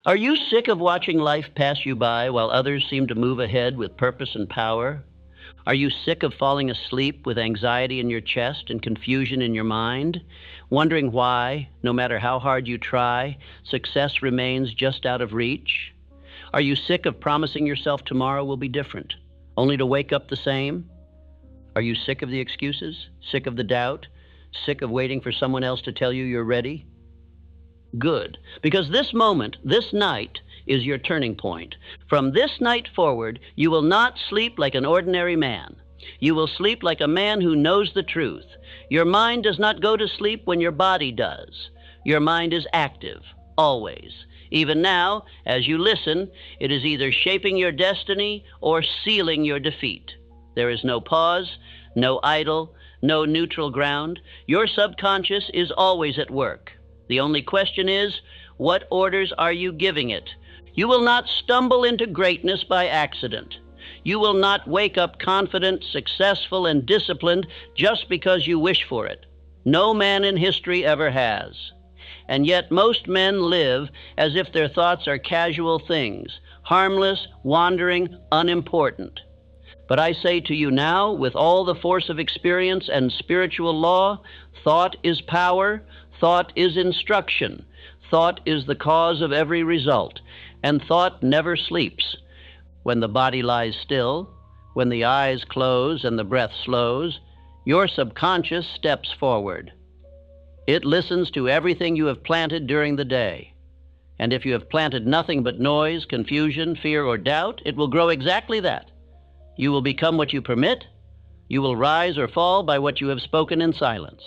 Are you sick of watching life pass you by while others seem to move ahead with purpose and power? Are you sick of falling asleep with anxiety in your chest and confusion in your mind, wondering why, no matter how hard you try, success remains just out of reach? Are you sick of promising yourself tomorrow will be different, only to wake up the same? Are you sick of the excuses, sick of the doubt, sick of waiting for someone else to tell you you're ready? Good, because this moment, this night, is your turning point. From this night forward, you will not sleep like an ordinary man. You will sleep like a man who knows the truth. Your mind does not go to sleep when your body does. Your mind is active, always. Even now, as you listen, it is either shaping your destiny or sealing your defeat. There is no pause, no idle, no neutral ground. Your subconscious is always at work. The only question is, what orders are you giving it? You will not stumble into greatness by accident. You will not wake up confident, successful, and disciplined just because you wish for it. No man in history ever has. And yet most men live as if their thoughts are casual things, harmless, wandering, unimportant. But I say to you now, with all the force of experience and spiritual law, thought is power, thought is instruction, thought is the cause of every result, and thought never sleeps. When the body lies still, when the eyes close and the breath slows, your subconscious steps forward. It listens to everything you have planted during the day. And if you have planted nothing but noise, confusion, fear, or doubt, it will grow exactly that. You will become what you permit. You will rise or fall by what you have spoken in silence.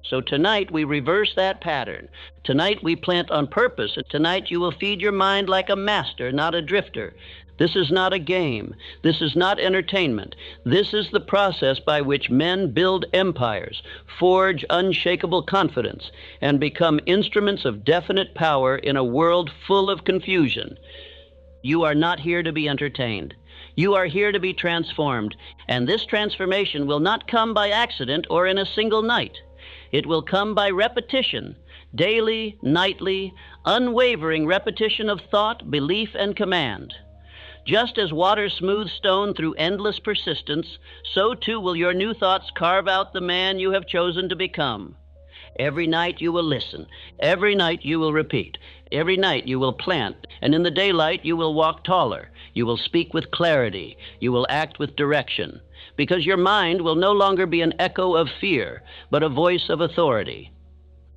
So tonight we reverse that pattern. Tonight we plant on purpose. Tonight you will feed your mind like a master, not a drifter. This is not a game. This is not entertainment. This is the process by which men build empires, forge unshakable confidence, and become instruments of definite power in a world full of confusion. You are not here to be entertained. You are here to be transformed, and this transformation will not come by accident or in a single night. It will come by repetition, daily, nightly, unwavering repetition of thought, belief, and command. Just as water smooths stone through endless persistence, so too will your new thoughts carve out the man you have chosen to become. Every night you will listen. Every night you will repeat. Every night you will plant, and in the daylight you will walk taller. You will speak with clarity. You will act with direction, because your mind will no longer be an echo of fear, but a voice of authority.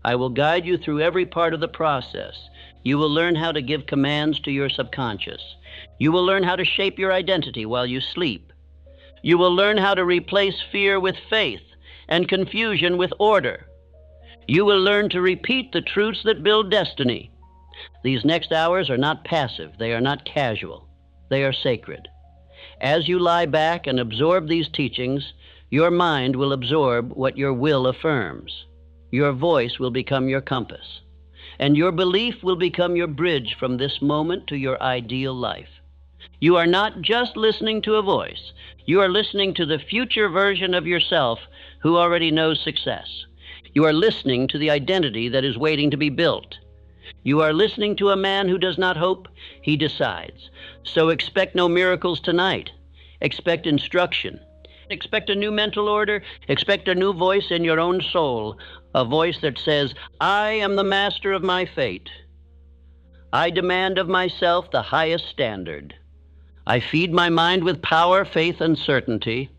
I will guide you through every part of the process. You will learn how to give commands to your subconscious. You will learn how to shape your identity while you sleep. You will learn how to replace fear with faith and confusion with order. You will learn to repeat the truths that build destiny. These next hours are not passive. They are not casual. They are sacred. As you lie back and absorb these teachings, your mind will absorb what your will affirms. Your voice will become your compass, and your belief will become your bridge from this moment to your ideal life. You are not just listening to a voice. You are listening to the future version of yourself who already knows success. You are listening to the identity that is waiting to be built. You are listening to a man who does not hope, he decides. So expect no miracles tonight. Expect instruction. Expect a new mental order. Expect a new voice in your own soul, a voice that says, I am the master of my fate. I demand of myself the highest standard. I feed my mind with power, faith, and certainty.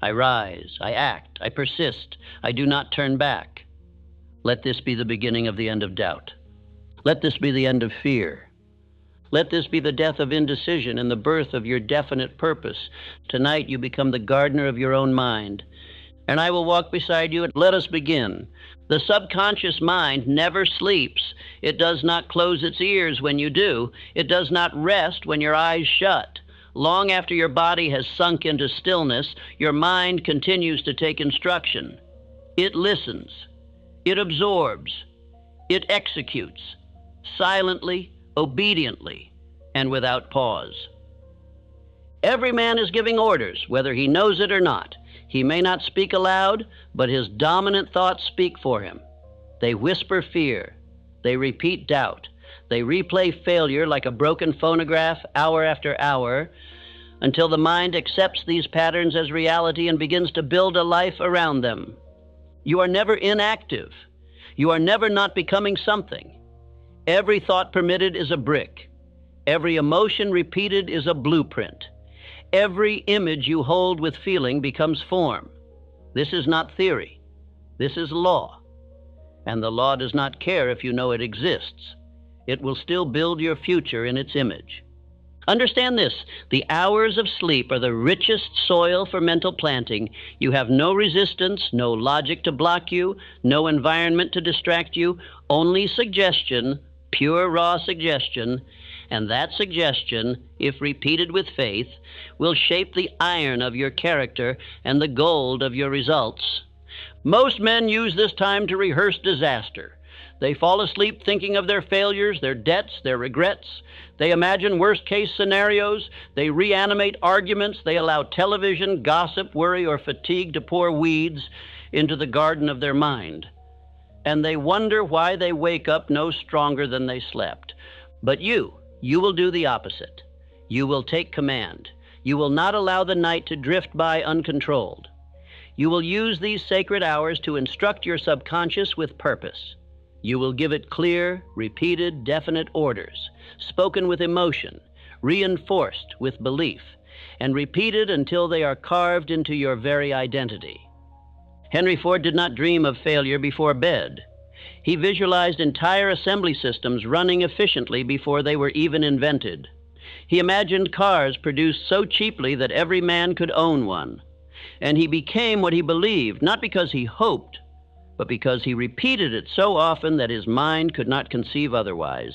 I rise, I act, I persist, I do not turn back. Let this be the beginning of the end of doubt. Let this be the end of fear. Let this be the death of indecision and the birth of your definite purpose. Tonight you become the gardener of your own mind, and I will walk beside you, and let us begin. The subconscious mind never sleeps. It does not close its ears when you do. It does not rest when your eyes shut. Long after your body has sunk into stillness, your mind continues to take instruction. It listens. It absorbs. It executes. Silently, obediently, and without pause. Every man is giving orders, whether he knows it or not. He may not speak aloud, but his dominant thoughts speak for him. They whisper fear. They repeat doubt. They replay failure like a broken phonograph hour after hour until the mind accepts these patterns as reality and begins to build a life around them. You are never inactive. You are never not becoming something. Every thought permitted is a brick. Every emotion repeated is a blueprint. Every image you hold with feeling becomes form. This is not theory. This is law. And the law does not care if you know it exists. It will still build your future in its image. Understand this: the hours of sleep are the richest soil for mental planting. You have no resistance, no logic to block you, no environment to distract you, only suggestion, pure raw suggestion. And that suggestion, if repeated with faith, will shape the iron of your character and the gold of your results. Most men use this time to rehearse disaster. They fall asleep thinking of their failures, their debts, their regrets. They imagine worst-case scenarios. They reanimate arguments. They allow television, gossip, worry, or fatigue to pour weeds into the garden of their mind. And they wonder why they wake up no stronger than they slept. But you will do the opposite. You will take command. You will not allow the night to drift by uncontrolled. You will use these sacred hours to instruct your subconscious with purpose. You will give it clear, repeated, definite orders, spoken with emotion, reinforced with belief, and repeated until they are carved into your very identity. Henry Ford did not dream of failure before bed. He visualized entire assembly systems running efficiently before they were even invented. He imagined cars produced so cheaply that every man could own one. And he became what he believed, not because he hoped, but because he repeated it so often that his mind could not conceive otherwise.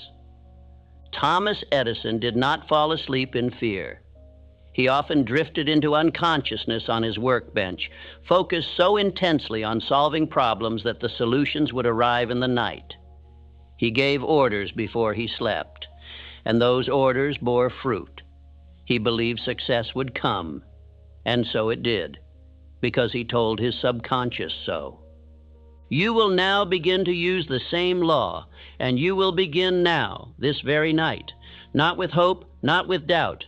Thomas Edison did not fall asleep in fear. He often drifted into unconsciousness on his workbench, focused so intensely on solving problems that the solutions would arrive in the night. He gave orders before he slept, and those orders bore fruit. He believed success would come, and so it did, because he told his subconscious so. You will now begin to use the same law, and you will begin now, this very night, not with hope, not with doubt,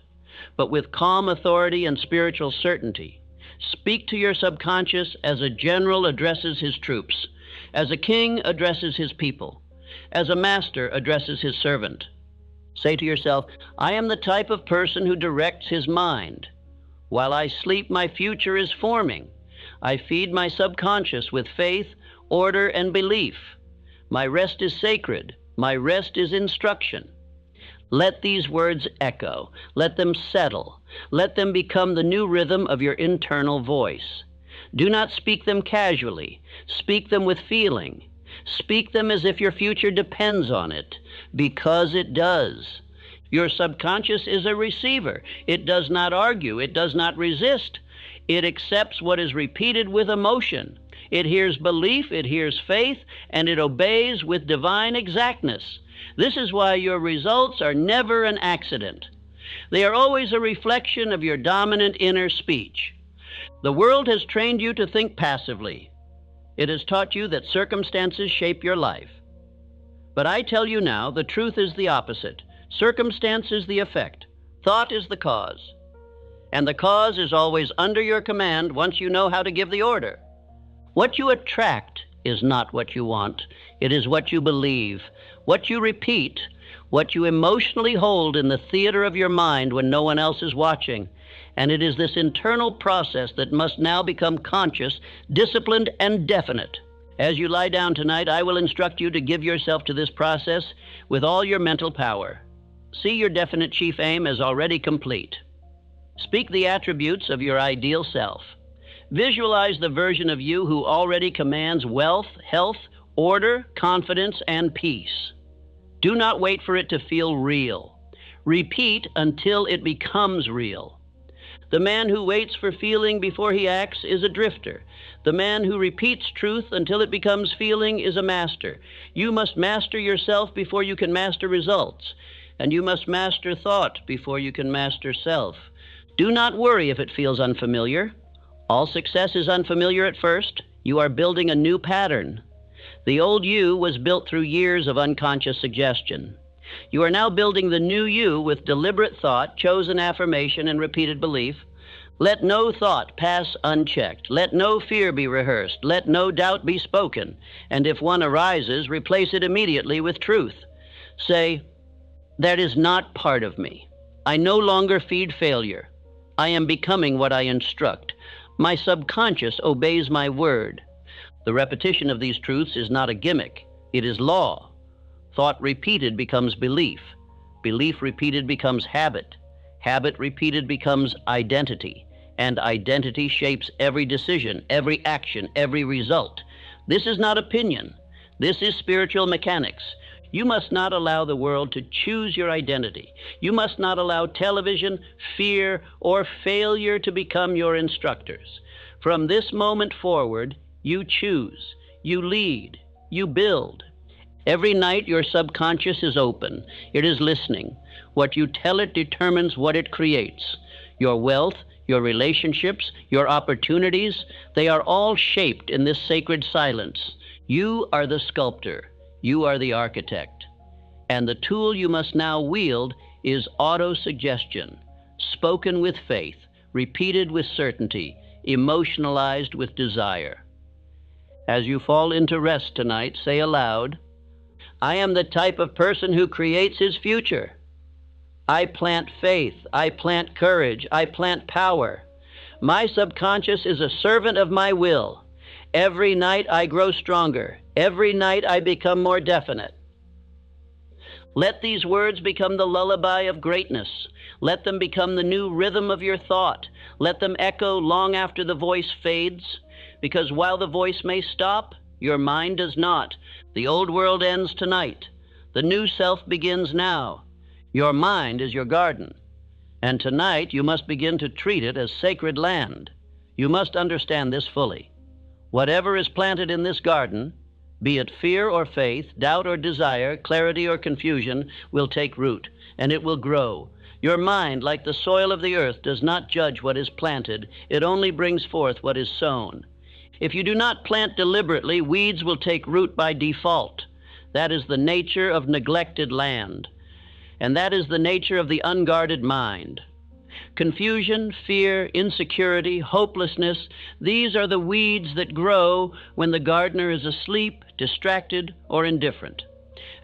but with calm authority and spiritual certainty. Speak to your subconscious as a general addresses his troops, as a king addresses his people, as a master addresses his servant. Say to yourself, I am the type of person who directs his mind. While I sleep, my future is forming. I feed my subconscious with faith, order, and belief. My rest is sacred. My rest is instruction. Let these words echo. Let them settle. Let them become the new rhythm of your internal voice. Do not speak them casually. Speak them with feeling. Speak them as if your future depends on it, because it does. Your subconscious is a receiver. It does not argue. It does not resist. It accepts what is repeated with emotion. It hears belief, it hears faith, and it obeys with divine exactness. This is why your results are never an accident. They are always a reflection of your dominant inner speech. The world has trained you to think passively. It has taught you that circumstances shape your life. But I tell you now, the truth is the opposite. Circumstance is the effect. Thought is the cause. And the cause is always under your command once you know how to give the order. What you attract is not what you want. It is what you believe, what you repeat, what you emotionally hold in the theater of your mind when no one else is watching. And it is this internal process that must now become conscious, disciplined, and definite. As you lie down tonight, I will instruct you to give yourself to this process with all your mental power. See your definite chief aim as already complete. Speak the attributes of your ideal self. Visualize the version of you who already commands wealth, health, order, confidence, and peace. Do not wait for it to feel real. Repeat until it becomes real. The man who waits for feeling before he acts is a drifter. The man who repeats truth until it becomes feeling is a master. You must master yourself before you can master results. And you must master thought before you can master self. Do not worry if it feels unfamiliar. All success is unfamiliar at first. You are building a new pattern. The old you was built through years of unconscious suggestion. You are now building the new you with deliberate thought, chosen affirmation, and repeated belief. Let no thought pass unchecked. Let no fear be rehearsed. Let no doubt be spoken. And if one arises, replace it immediately with truth. Say, that is not part of me. I no longer feed failure. I am becoming what I instruct. My subconscious obeys my word. The repetition of these truths is not a gimmick. It is law. Thought repeated becomes belief. Belief repeated becomes habit. Habit repeated becomes identity. And identity shapes every decision, every action, every result. This is not opinion. This is spiritual mechanics. You must not allow the world to choose your identity. You must not allow television, fear, or failure to become your instructors. From this moment forward, you choose, you lead, you build. Every night your subconscious is open. It is listening. What you tell it determines what it creates. Your wealth, your relationships, your opportunities, they are all shaped in this sacred silence. You are the sculptor. You are the architect. And the tool you must now wield is auto-suggestion, spoken with faith, repeated with certainty, emotionalized with desire. As you fall into rest tonight, say aloud, I am the type of person who creates his future. I plant faith, I plant courage, I plant power. My subconscious is a servant of my will. Every night I grow stronger. Every night I become more definite. Let these words become the lullaby of greatness. Let them become the new rhythm of your thought. Let them echo long after the voice fades, because while the voice may stop, your mind does not. The old world ends tonight. The new self begins now. Your mind is your garden, and tonight you must begin to treat it as sacred land. You must understand this fully. Whatever is planted in this garden, be it fear or faith, doubt or desire, clarity or confusion, will take root, and it will grow. Your mind, like the soil of the earth, does not judge what is planted. It only brings forth what is sown. If you do not plant deliberately, weeds will take root by default. That is the nature of neglected land, and that is the nature of the unguarded mind. Confusion, fear, insecurity, hopelessness, these are the weeds that grow when the gardener is asleep, distracted, or indifferent.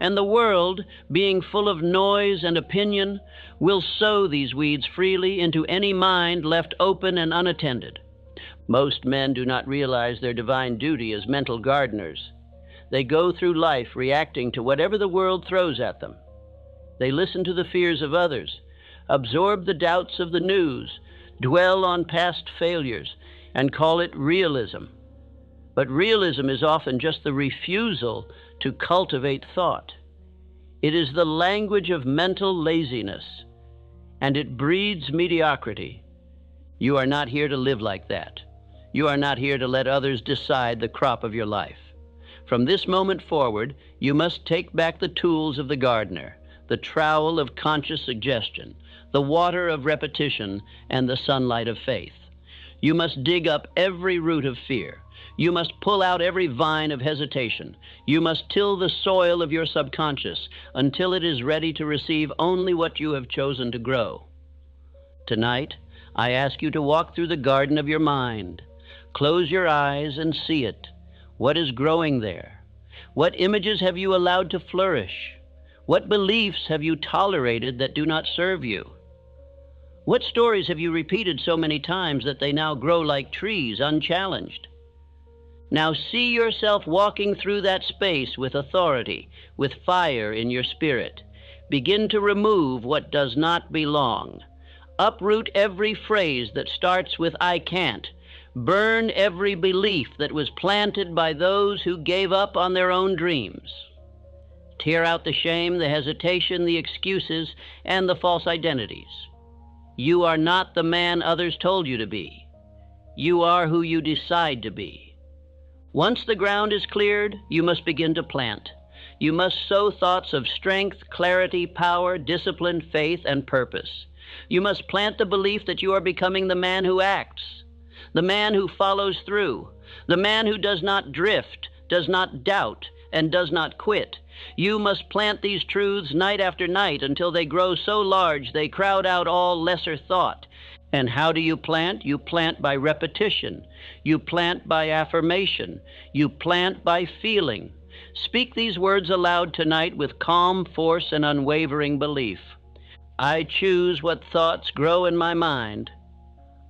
And the world, being full of noise and opinion, will sow these weeds freely into any mind left open and unattended. Most men do not realize their divine duty as mental gardeners. They go through life reacting to whatever the world throws at them. They listen to the fears of others, absorb the doubts of the news, dwell on past failures, and call it realism. But realism is often just the refusal to cultivate thought. It is the language of mental laziness, and it breeds mediocrity. You are not here to live like that. You are not here to let others decide the crop of your life. From this moment forward, you must take back the tools of the gardener, the trowel of conscious suggestion, the water of repetition, and the sunlight of faith. You must dig up every root of fear. You must pull out every vine of hesitation. You must till the soil of your subconscious until it is ready to receive only what you have chosen to grow. Tonight, I ask you to walk through the garden of your mind. Close your eyes and see it. What is growing there? What images have you allowed to flourish? What beliefs have you tolerated that do not serve you? What stories have you repeated so many times that they now grow like trees, unchallenged? Now see yourself walking through that space with authority, with fire in your spirit. Begin to remove what does not belong. Uproot every phrase that starts with I can't. Burn every belief that was planted by those who gave up on their own dreams. Tear out the shame, the hesitation, the excuses, and the false identities. You are not the man others told you to be. You are who you decide to be. Once the ground is cleared, you must begin to plant. You must sow thoughts of strength, clarity, power, discipline, faith, and purpose. You must plant the belief that you are becoming the man who acts, the man who follows through, the man who does not drift, does not doubt, and does not quit. You must plant these truths night after night until they grow so large they crowd out all lesser thought. And how do you plant? You plant by repetition. You plant by affirmation. You plant by feeling. Speak these words aloud tonight with calm force and unwavering belief. I choose what thoughts grow in my mind.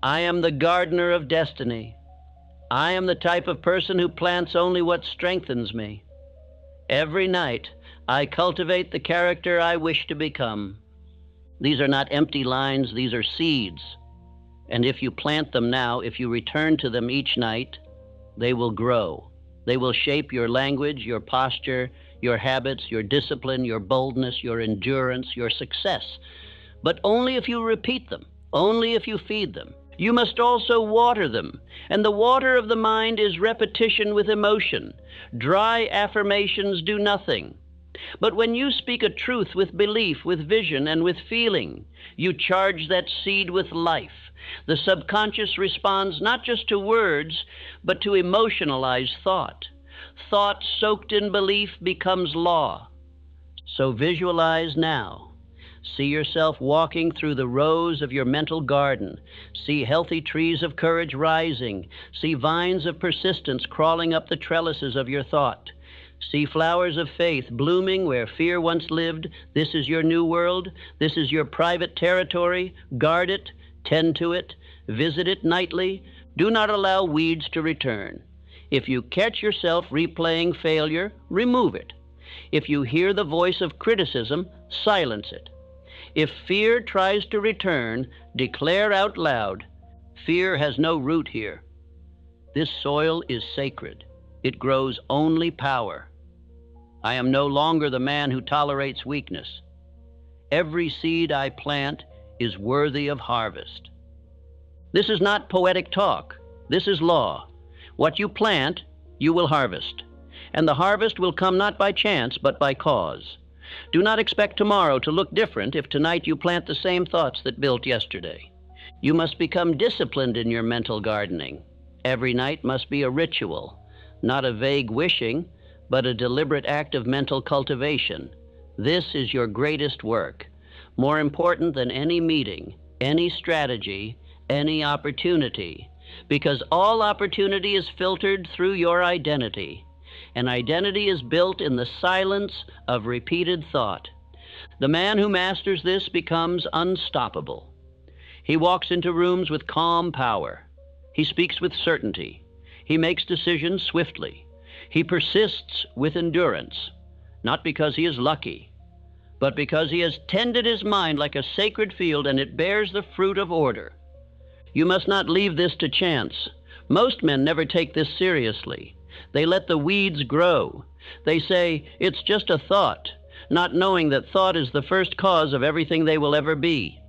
I am the gardener of destiny. I am the type of person who plants only what strengthens me. Every night, I cultivate the character I wish to become. These are not empty lines, these are seeds. And if you plant them now, if you return to them each night, they will grow. They will shape your language, your posture, your habits, your discipline, your boldness, your endurance, your success. But only if you repeat them, only if you feed them. You must also water them, and the water of the mind is repetition with emotion. Dry affirmations do nothing. But when you speak a truth with belief, with vision, and with feeling, you charge that seed with life. The subconscious responds not just to words, but to emotionalized thought. Thought soaked in belief becomes law. So visualize now. See yourself walking through the rows of your mental garden. See healthy trees of courage rising. See vines of persistence crawling up the trellises of your thought. See flowers of faith blooming where fear once lived. This is your new world. This is your private territory. Guard it, tend to it, visit it nightly. Do not allow weeds to return. If you catch yourself replaying failure, remove it. If you hear the voice of criticism, silence it. If fear tries to return, declare out loud, fear has no root here. This soil is sacred. It grows only power. I am no longer the man who tolerates weakness. Every seed I plant is worthy of harvest. This is not poetic talk. This is law. What you plant, you will harvest. And the harvest will come not by chance, but by cause. Do not expect tomorrow to look different if tonight you plant the same thoughts that built yesterday. You must become disciplined in your mental gardening. Every night must be a ritual, not a vague wishing, but a deliberate act of mental cultivation. This is your greatest work, more important than any meeting, any strategy, any opportunity, because all opportunity is filtered through your identity. And identity is built in the silence of repeated thought. The man who masters this becomes unstoppable. He walks into rooms with calm power. He speaks with certainty. He makes decisions swiftly. He persists with endurance, not because he is lucky, but because he has tended his mind like a sacred field and it bears the fruit of order. You must not leave this to chance. Most men never take this seriously. They let the weeds grow. They say, it's just a thought, not knowing that thought is the first cause of everything they will ever be.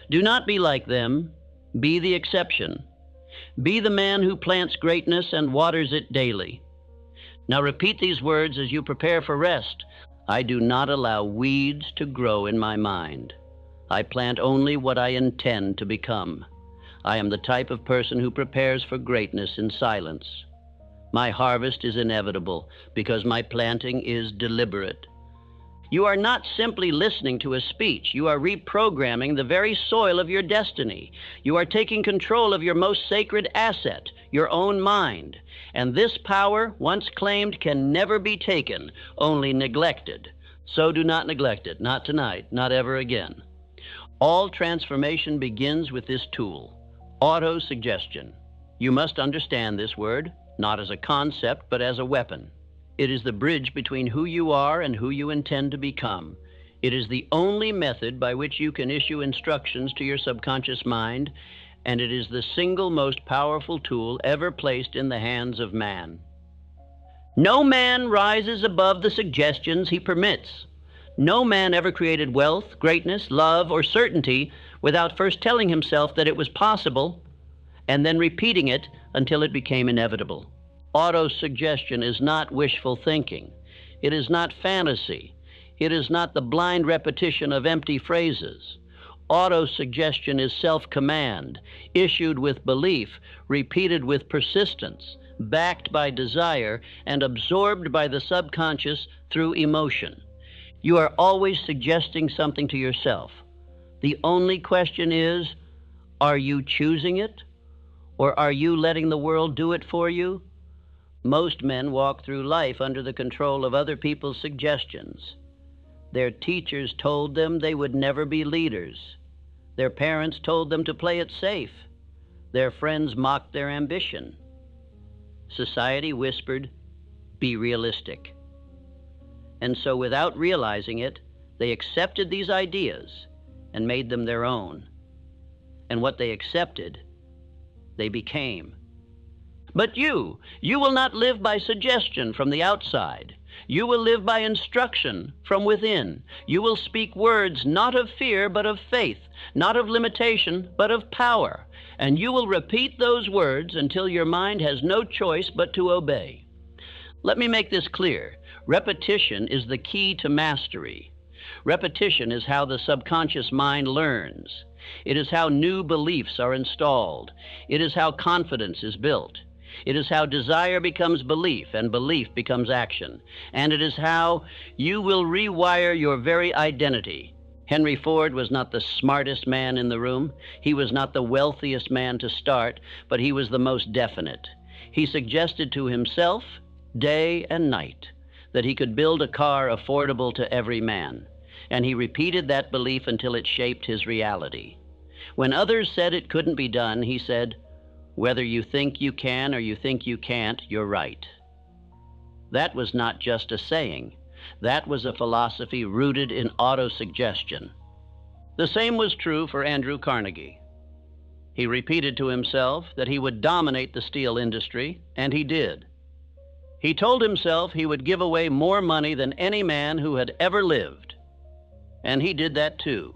Do not be like them. Be the exception. Be the man who plants greatness and waters it daily. Now repeat these words as you prepare for rest. I do not allow weeds to grow in my mind. I plant only what I intend to become. I am the type of person who prepares for greatness in silence. My harvest is inevitable because my planting is deliberate. You are not simply listening to a speech. You are reprogramming the very soil of your destiny. You are taking control of your most sacred asset, your own mind. And this power, once claimed, can never be taken, only neglected. So do not neglect it, not tonight, not ever again. All transformation begins with this tool, auto-suggestion. You must understand this word, not as a concept, but as a weapon. It is the bridge between who you are and who you intend to become. It is the only method by which you can issue instructions to your subconscious mind, and it is the single most powerful tool ever placed in the hands of man. No man rises above the suggestions he permits. No man ever created wealth, greatness, love, or certainty without first telling himself that it was possible and then repeating it until it became inevitable. Auto-suggestion is not wishful thinking. It is not fantasy. It is not the blind repetition of empty phrases. Auto-suggestion is self-command, issued with belief, repeated with persistence, backed by desire, and absorbed by the subconscious through emotion. You are always suggesting something to yourself. The only question is, are you choosing it, or are you letting the world do it for you? Most men walk through life under the control of other people's suggestions. Their teachers told them they would never be leaders. Their parents told them to play it safe. Their friends mocked their ambition. Society whispered, "Be realistic." And so, without realizing it, they accepted these ideas and made them their own. And what they accepted, they became. But you will not live by suggestion from the outside. You will live by instruction from within. You will speak words not of fear, but of faith, not of limitation, but of power. And you will repeat those words until your mind has no choice but to obey. Let me make this clear. Repetition is the key to mastery. Repetition is how the subconscious mind learns. It is how new beliefs are installed. It is how confidence is built. It is how desire becomes belief and belief becomes action. And it is how you will rewire your very identity. Henry Ford was not the smartest man in the room. He was not the wealthiest man to start, but he was the most definite. He suggested to himself, day and night, that he could build a car affordable to every man. And he repeated that belief until it shaped his reality. When others said it couldn't be done, he said, "Whether you think you can or you think you can't, you're right." That was not just a saying. That was a philosophy rooted in autosuggestion. The same was true for Andrew Carnegie. He repeated to himself that he would dominate the steel industry, and he did. He told himself he would give away more money than any man who had ever lived. And he did that too.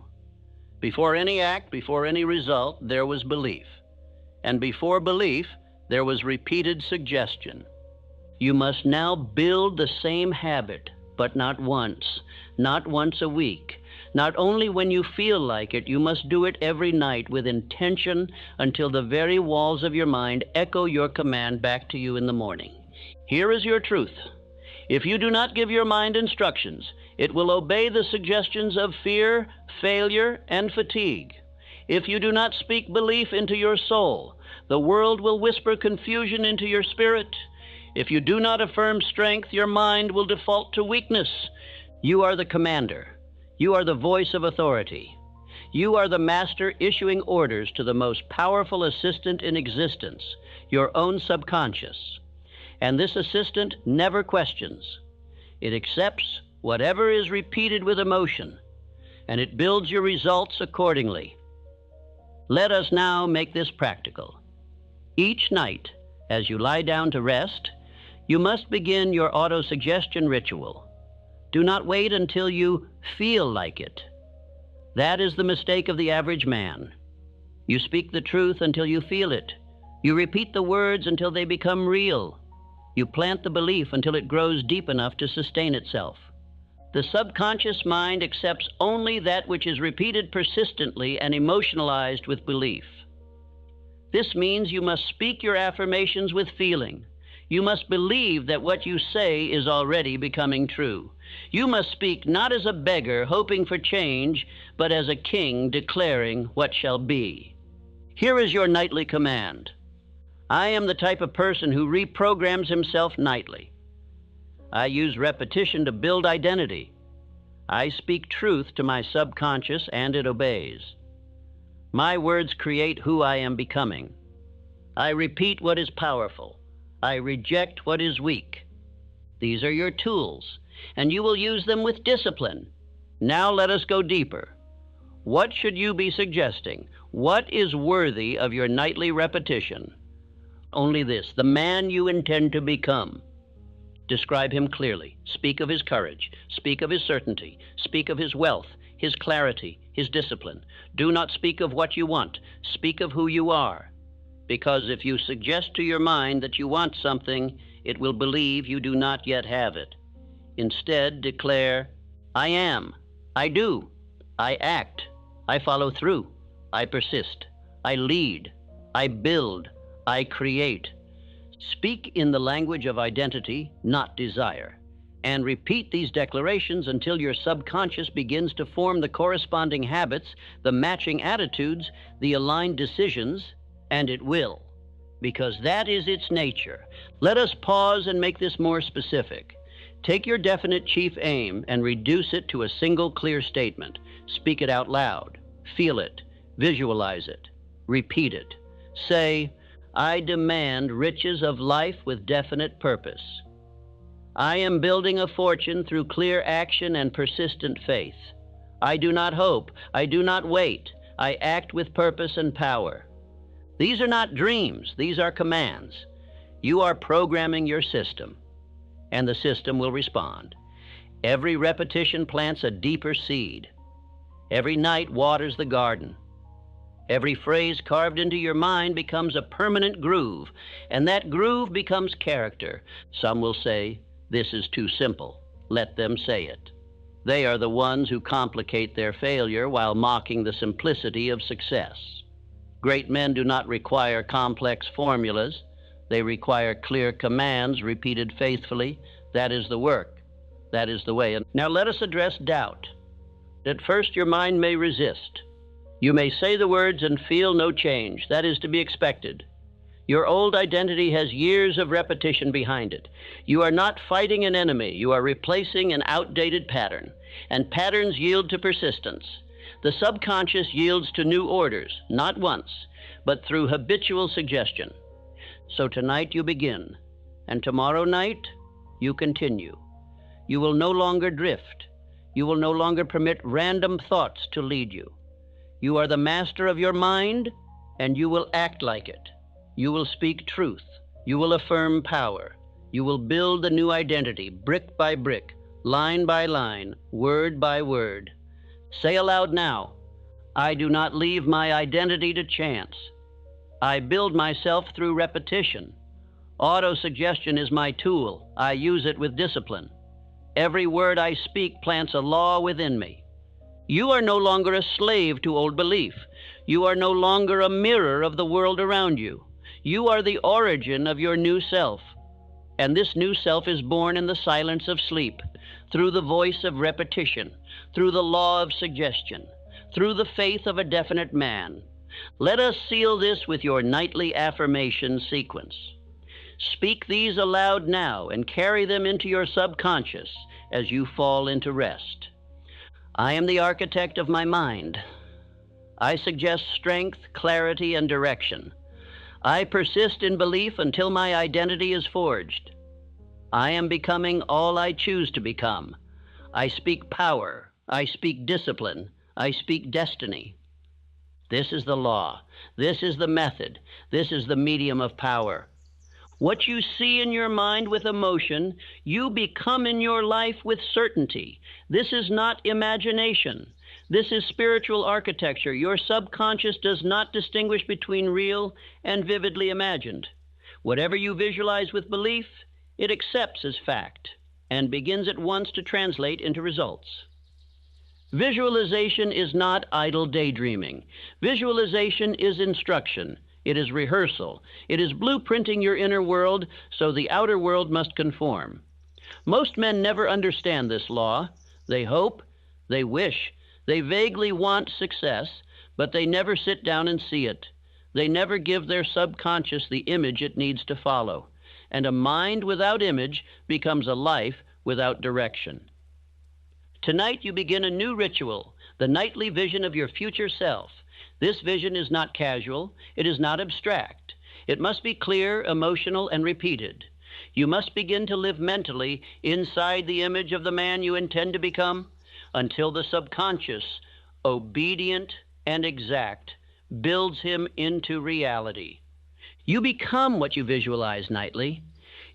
Before any act, before any result, there was belief. And before belief, there was repeated suggestion. You must now build the same habit, but not once a week. Not only when you feel like it, you must do it every night with intention until the very walls of your mind echo your command back to you in the morning. Here is your truth. If you do not give your mind instructions, it will obey the suggestions of fear, failure, and fatigue. If you do not speak belief into your soul, the world will whisper confusion into your spirit. If you do not affirm strength, your mind will default to weakness. You are the commander. You are the voice of authority. You are the master issuing orders to the most powerful assistant in existence, your own subconscious. And this assistant never questions. It accepts whatever is repeated with emotion, and it builds your results accordingly. Let us now make this practical. Each night, as you lie down to rest, you must begin your autosuggestion ritual. Do not wait until you feel like it. That is the mistake of the average man. You speak the truth until you feel it. You repeat the words until they become real. You plant the belief until it grows deep enough to sustain itself. The subconscious mind accepts only that which is repeated persistently and emotionalized with belief. This means you must speak your affirmations with feeling. You must believe that what you say is already becoming true. You must speak not as a beggar hoping for change, but as a king declaring what shall be. Here is your nightly command. I am the type of person who reprograms himself nightly. I use repetition to build identity. I speak truth to my subconscious and it obeys. My words create who I am becoming. I repeat what is powerful. I reject what is weak. These are your tools, and you will use them with discipline. Now let us go deeper. What should you be suggesting? What is worthy of your nightly repetition? Only this, the man you intend to become. Describe him clearly. Speak of his courage. Speak of his certainty. Speak of his wealth, his clarity, his discipline. Do not speak of what you want. Speak of who you are. Because if you suggest to your mind that you want something, it will believe you do not yet have it. Instead, declare, I am, I do, I act, I follow through, I persist, I lead, I build, I create. Speak in the language of identity, not desire, and repeat these declarations until your subconscious begins to form the corresponding habits, the matching attitudes, the aligned decisions, and it will, because that is its nature. Let us pause and make this more specific. Take your definite chief aim and reduce it to a single clear statement. Speak it out loud. Feel it. Visualize it. Repeat it. Say, I demand riches of life with definite purpose. I am building a fortune through clear action and persistent faith. I do not hope. I do not wait. I act with purpose and power. These are not dreams. These are commands. You are programming your system, and the system will respond. Every repetition plants a deeper seed. Every night waters the garden. Every phrase carved into your mind becomes a permanent groove, and that groove becomes character. Some will say, this is too simple. Let them say it. They are the ones who complicate their failure while mocking the simplicity of success. Great men do not require complex formulas. They require clear commands repeated faithfully. That is the work. That is the way. Now let us address doubt. At first your mind may resist. You may say the words and feel no change. That is to be expected. Your old identity has years of repetition behind it. You are not fighting an enemy. You are replacing an outdated pattern. And patterns yield to persistence. The subconscious yields to new orders, not once, but through habitual suggestion. So tonight you begin, and tomorrow night you continue. You will no longer drift. You will no longer permit random thoughts to lead you. You are the master of your mind, and you will act like it. You will speak truth. You will affirm power. You will build a new identity, brick by brick, line by line, word by word. Say aloud now, I do not leave my identity to chance. I build myself through repetition. Auto-suggestion is my tool. I use it with discipline. Every word I speak plants a law within me. You are no longer a slave to old belief. You are no longer a mirror of the world around you. You are the origin of your new self. And this new self is born in the silence of sleep, through the voice of repetition, through the law of suggestion, through the faith of a definite man. Let us seal this with your nightly affirmation sequence. Speak these aloud now and carry them into your subconscious as you fall into rest. I am the architect of my mind. I suggest strength, clarity, and direction. I persist in belief until my identity is forged. I am becoming all I choose to become. I speak power. I speak discipline. I speak destiny. This is the law. This is the method. This is the medium of power. What you see in your mind with emotion, you become in your life with certainty. This is not imagination. This is spiritual architecture. Your subconscious does not distinguish between real and vividly imagined. Whatever you visualize with belief, it accepts as fact and begins at once to translate into results. Visualization is not idle daydreaming. Visualization is instruction. It is rehearsal. It is blueprinting your inner world so the outer world must conform. Most men never understand this law. They hope, they wish, they vaguely want success, but they never sit down and see it. They never give their subconscious the image it needs to follow. And a mind without image becomes a life without direction. Tonight you begin a new ritual, the nightly vision of your future self. This vision is not casual. It is not abstract. It must be clear, emotional, and repeated. You must begin to live mentally inside the image of the man you intend to become until the subconscious, obedient and exact, builds him into reality. You become what you visualize nightly.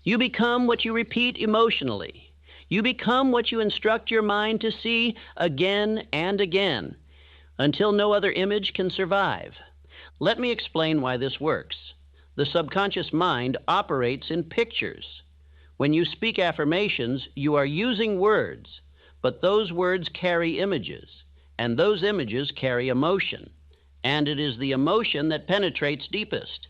You become what you repeat emotionally. You become what you instruct your mind to see again and again, until no other image can survive. Let me explain why this works. The subconscious mind operates in pictures. When you speak affirmations, you are using words, but those words carry images, and those images carry emotion, and it is the emotion that penetrates deepest.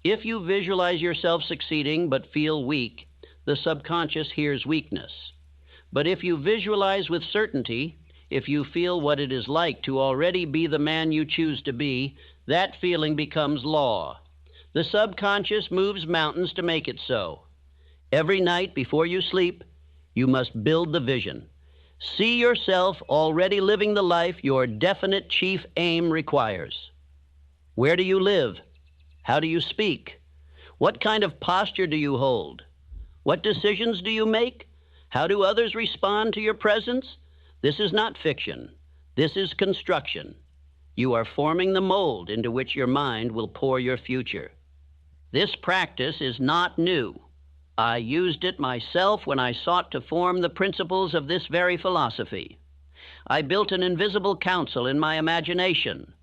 If you visualize yourself succeeding but feel weak, the subconscious hears weakness. But if you visualize with certainty, if you feel what it is like to already be the man you choose to be, that feeling becomes law. The subconscious moves mountains to make it so. Every night before you sleep, you must build the vision. See yourself already living the life your definite chief aim requires. Where do you live? How do you speak? What kind of posture do you hold? What decisions do you make? How do others respond to your presence? This is not fiction. This is construction. You are forming the mold into which your mind will pour your future. This practice is not new. I used it myself when I sought to form the principles of this very philosophy. I built an invisible council in my imagination.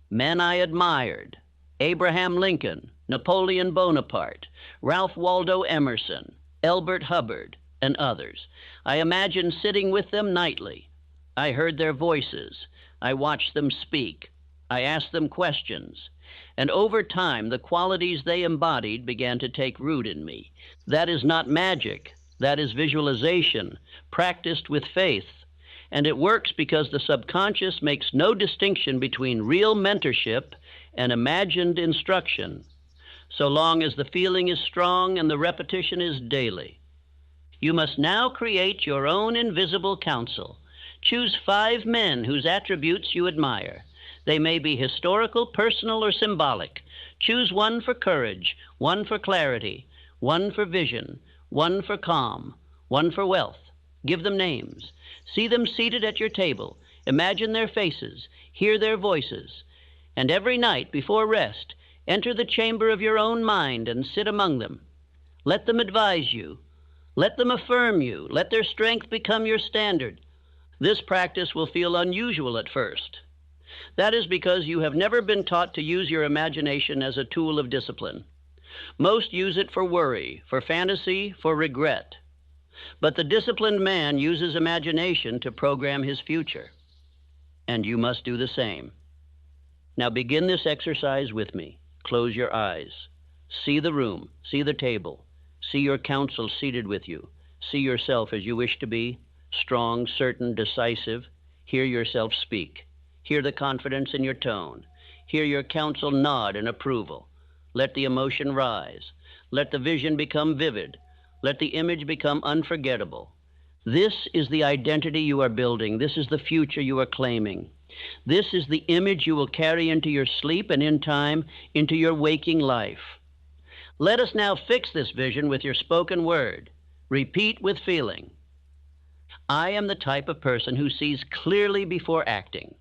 Men I admired: Abraham Lincoln, Napoleon Bonaparte, Ralph Waldo Emerson, Elbert Hubbard, and others. I imagined sitting with them nightly. I heard their voices. I watched them speak. I asked them questions. And over time, the qualities they embodied began to take root in me. That is not magic. That is visualization, practiced with faith. And it works because the subconscious makes no distinction between real mentorship and imagined instruction, so long as the feeling is strong and the repetition is daily. You must now create your own invisible council. Choose 5 men whose attributes you admire. They may be historical, personal, or symbolic. Choose one for courage, one for clarity, one for vision, one for calm, one for wealth. Give them names. See them seated at your table. Imagine their faces. Hear their voices. And every night before rest, enter the chamber of your own mind and sit among them. Let them advise you. Let them affirm you. Let their strength become your standard. This practice will feel unusual at first. That is because you have never been taught to use your imagination as a tool of discipline. Most use it for worry, for fantasy, for regret. But the disciplined man uses imagination to program his future. And you must do the same. Now begin this exercise with me. Close your eyes. See the room. See the table. See your counsel seated with you. See yourself as you wish to be, strong, certain, decisive. Hear yourself speak. Hear the confidence in your tone. Hear your counsel nod in approval. Let the emotion rise. Let the vision become vivid. Let the image become unforgettable. This is the identity you are building. This is the future you are claiming. This is the image you will carry into your sleep and in time into your waking life. Let us now fix this vision with your spoken word. Repeat with feeling. I am the type of person who sees clearly before acting.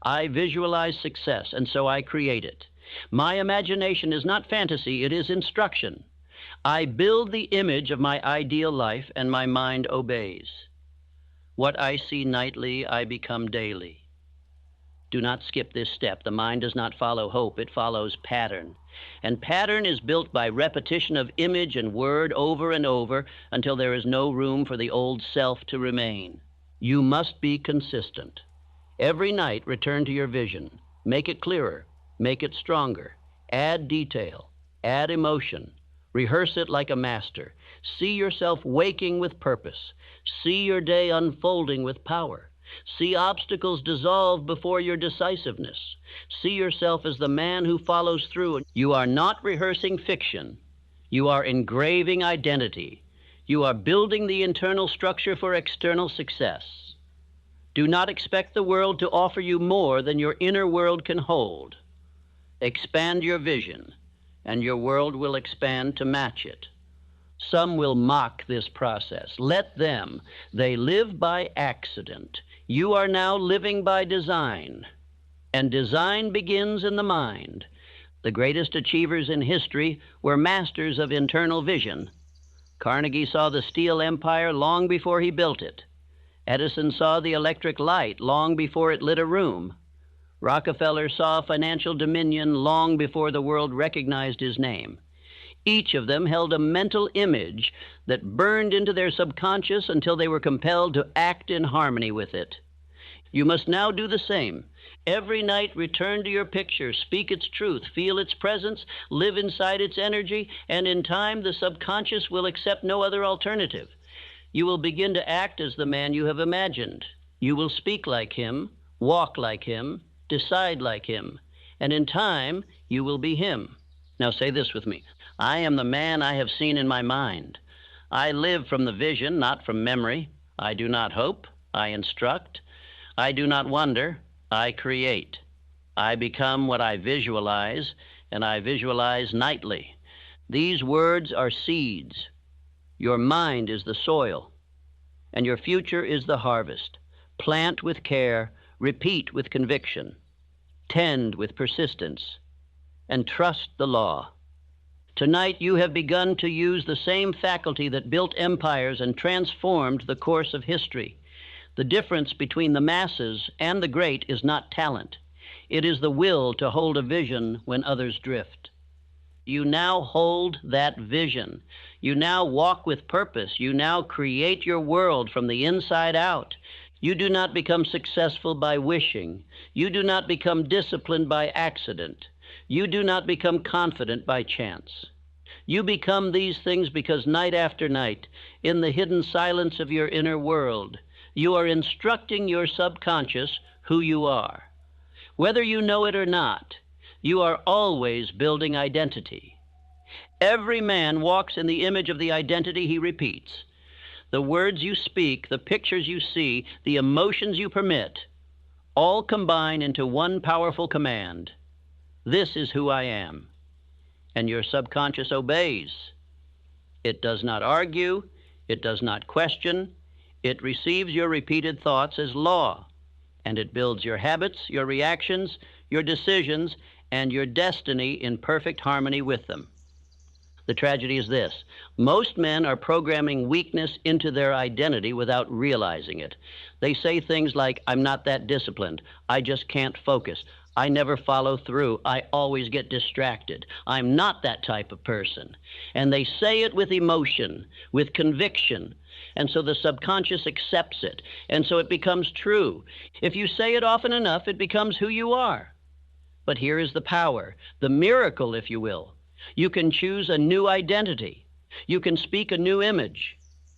I visualize success, and so I create it. My imagination is not fantasy, it is instruction. I build the image of my ideal life, and my mind obeys. What I see nightly, I become daily. Do not skip this step. The mind does not follow hope, it follows pattern. And pattern is built by repetition of image and word over and over until there is no room for the old self to remain. You must be consistent. Every night, return to your vision. Make it clearer. Make it stronger. Add detail. Add emotion. Rehearse it like a master. See yourself waking with purpose. See your day unfolding with power. See obstacles dissolve before your decisiveness. See yourself as the man who follows through. You are not rehearsing fiction. You are engraving identity. You are building the internal structure for external success. Do not expect the world to offer you more than your inner world can hold. Expand your vision, and your world will expand to match it. Some will mock this process. Let them. They live by accident. You are now living by design, and design begins in the mind. The greatest achievers in history were masters of internal vision. Carnegie saw the steel empire long before he built it. Edison saw the electric light long before it lit a room. Rockefeller saw financial dominion long before the world recognized his name. Each of them held a mental image that burned into their subconscious until they were compelled to act in harmony with it. You must now do the same. Every night return to your picture, speak its truth, feel its presence, live inside its energy, and in time the subconscious will accept no other alternative. You will begin to act as the man you have imagined. You will speak like him, walk like him, decide like him, and in time you will be him. Now say this with me. I am the man I have seen in my mind. I live from the vision, not from memory. I do not hope, I instruct. I do not wonder, I create. I become what I visualize, and I visualize nightly. These words are seeds. Your mind is the soil, and your future is the harvest. Plant with care, repeat with conviction, tend with persistence, and trust the law. Tonight you have begun to use the same faculty that built empires and transformed the course of history. The difference between the masses and the great is not talent. It is the will to hold a vision when others drift. You now hold that vision. You now walk with purpose. You now create your world from the inside out. You do not become successful by wishing. You do not become disciplined by accident. You do not become confident by chance. You become these things because night after night, in the hidden silence of your inner world, you are instructing your subconscious who you are. Whether you know it or not, you are always building identity. Every man walks in the image of the identity he repeats. The words you speak, the pictures you see, the emotions you permit, all combine into one powerful command. This is who I am. And your subconscious obeys. It does not argue. It does not question. It receives your repeated thoughts as law, and it builds your habits, your reactions, your decisions, and your destiny in perfect harmony with them. The tragedy is this. Most men are programming weakness into their identity without realizing it. They say things like, I'm not that disciplined. I just can't focus. I never follow through. I always get distracted. I'm not that type of person. And they say it with emotion, with conviction. And so the subconscious accepts it. And so it becomes true. If you say it often enough, it becomes who you are. But here is the power, the miracle, if you will. You can choose a new identity. You can speak a new image.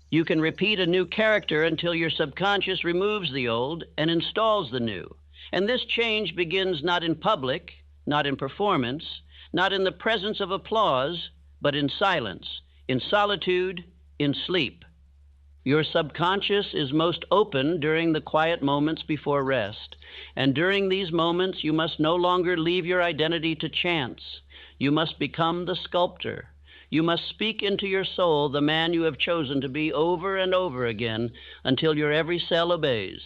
You can repeat a new character until your subconscious removes the old and installs the new. And this change begins not in public, not in performance, not in the presence of applause, but in silence, in solitude, in sleep. Your subconscious is most open during the quiet moments before rest. And during these moments, you must no longer leave your identity to chance. You must become the sculptor. You must speak into your soul the man you have chosen to be over and over again until your every cell obeys.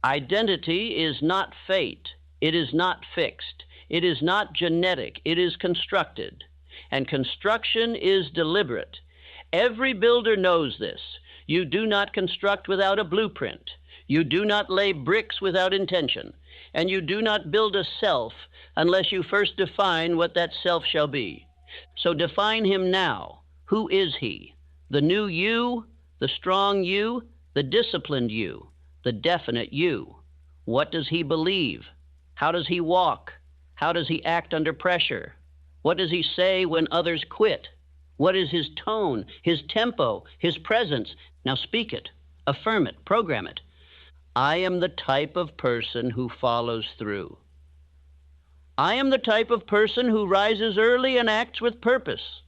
Identity is not fate. It is not fixed. It is not genetic. It is constructed. And construction is deliberate. Every builder knows this. You do not construct without a blueprint. You do not lay bricks without intention. And you do not build a self unless you first define what that self shall be. So define him now. Who is he? The new you, the strong you, the disciplined you, the definite you. What does he believe? How does he walk? How does he act under pressure? What does he say when others quit? What is his tone, his tempo, his presence? Now speak it, affirm it, program it. I am the type of person who follows through. I am the type of person who rises early and acts with purpose.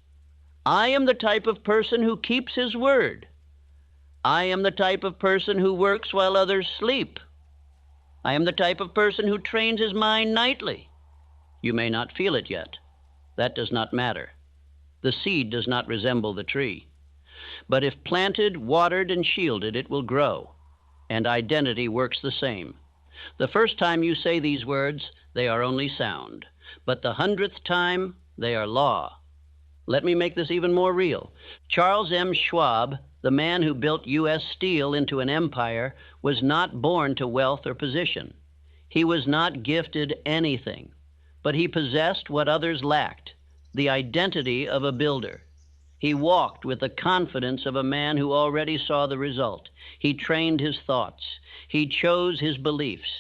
I am the type of person who keeps his word. I am the type of person who works while others sleep. I am the type of person who trains his mind nightly. You may not feel it yet. That does not matter. The seed does not resemble the tree. But if planted, watered, and shielded, it will grow. And identity works the same. The first time you say these words, they are only sound. But the 100th time, they are law. Let me make this even more real. Charles M. Schwab, the man who built U.S. Steel into an empire, was not born to wealth or position. He was not gifted anything, but he possessed what others lacked, the identity of a builder. He walked with the confidence of a man who already saw the result. He trained his thoughts. He chose his beliefs.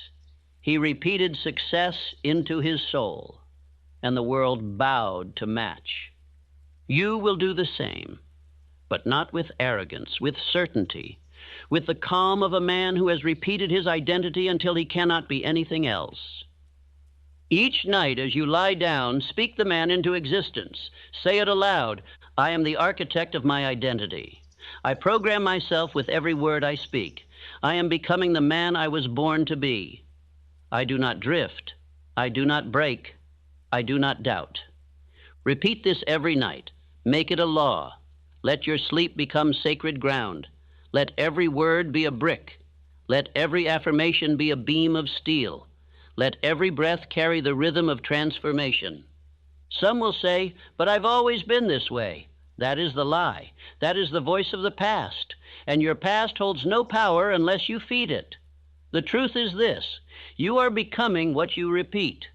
He repeated success into his soul, and the world bowed to match. You will do the same, but not with arrogance, with certainty, with the calm of a man who has repeated his identity until he cannot be anything else. Each night as you lie down, speak the man into existence. Say it aloud, I am the architect of my identity. I program myself with every word I speak. I am becoming the man I was born to be. I do not drift. I do not break. I do not doubt. Repeat this every night. Make it a law. Let your sleep become sacred ground. Let every word be a brick. Let every affirmation be a beam of steel. Let every breath carry the rhythm of transformation. Some will say, but I've always been this way. That is the lie. That is the voice of the past. And your past holds no power unless you feed it. The truth is this. You are becoming what you repeat.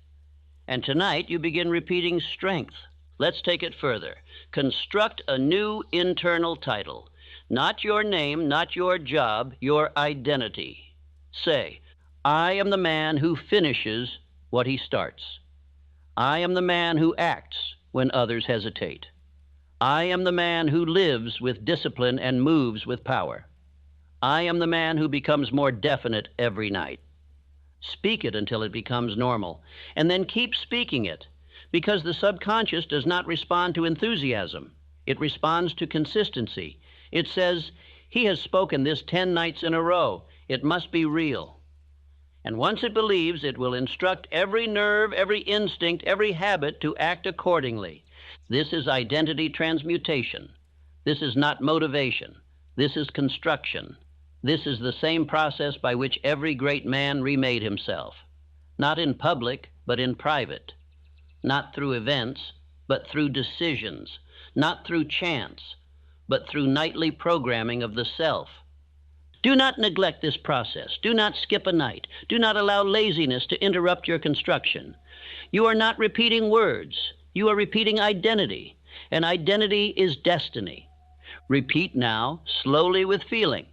And tonight you begin repeating strength. Let's take it further. Construct a new internal title. Not your name, not your job, your identity. Say, I am the man who finishes what he starts. I am the man who acts when others hesitate. I am the man who lives with discipline and moves with power. I am the man who becomes more definite every night. Speak it until it becomes normal, and then keep speaking it, because the subconscious does not respond to enthusiasm. It responds to consistency. It says, he has spoken this 10 nights in a row. It must be real. And once it believes, it will instruct every nerve, every instinct, every habit to act accordingly. This is identity transmutation. This is not motivation. This is construction. This is the same process by which every great man remade himself. Not in public, but in private. Not through events, but through decisions. Not through chance, but through nightly programming of the self. Do not neglect this process. Do not skip a night. Do not allow laziness to interrupt your construction. You are not repeating words. You are repeating identity, and identity is destiny. Repeat now, slowly with feeling.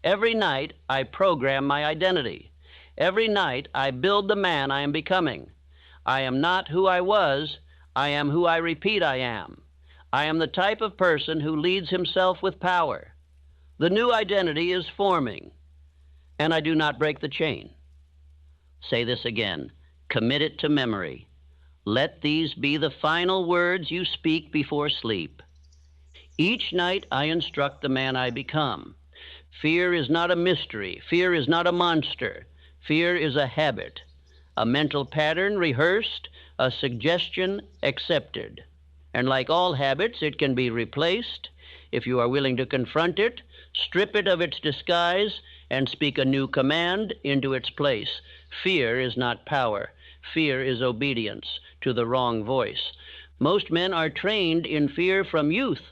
Every night, I program my identity. Every night, I build the man I am becoming. I am not who I was. I am who I repeat I am. I am the type of person who leads himself with power. The new identity is forming, and I do not break the chain. Say this again. Commit it to memory. Let these be the final words you speak before sleep. Each night I instruct the man I become. Fear is not a mystery. Fear is not a monster. Fear is a habit, a mental pattern rehearsed, a suggestion accepted. And like all habits, it can be replaced if you are willing to confront it, strip it of its disguise, and speak a new command into its place. Fear is not power. Fear is obedience to the wrong voice. Most men are trained in fear from youth.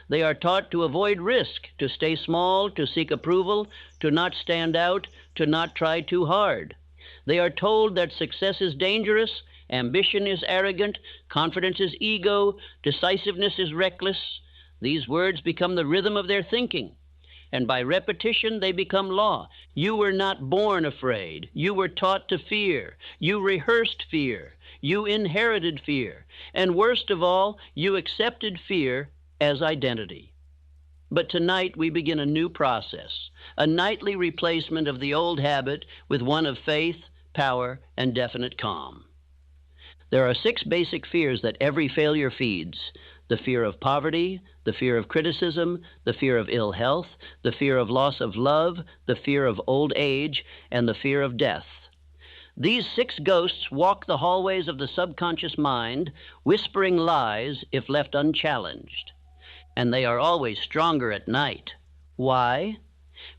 They are taught to avoid risk, to stay small, to seek approval, to not stand out, to not try too hard. They are told that success is dangerous, ambition is arrogant, confidence is ego, decisiveness is reckless. These words become the rhythm of their thinking, and by repetition they become law. You were not born afraid. You were taught to fear. You rehearsed fear. You inherited fear. And worst of all, you accepted fear as identity. But tonight we begin a new process, a nightly replacement of the old habit with one of faith, power, and definite calm. There are 6 basic fears that every failure feeds: the fear of poverty, the fear of criticism, the fear of ill health, the fear of loss of love, the fear of old age, and the fear of death. These 6 ghosts walk the hallways of the subconscious mind, whispering lies if left unchallenged. And they are always stronger at night. Why?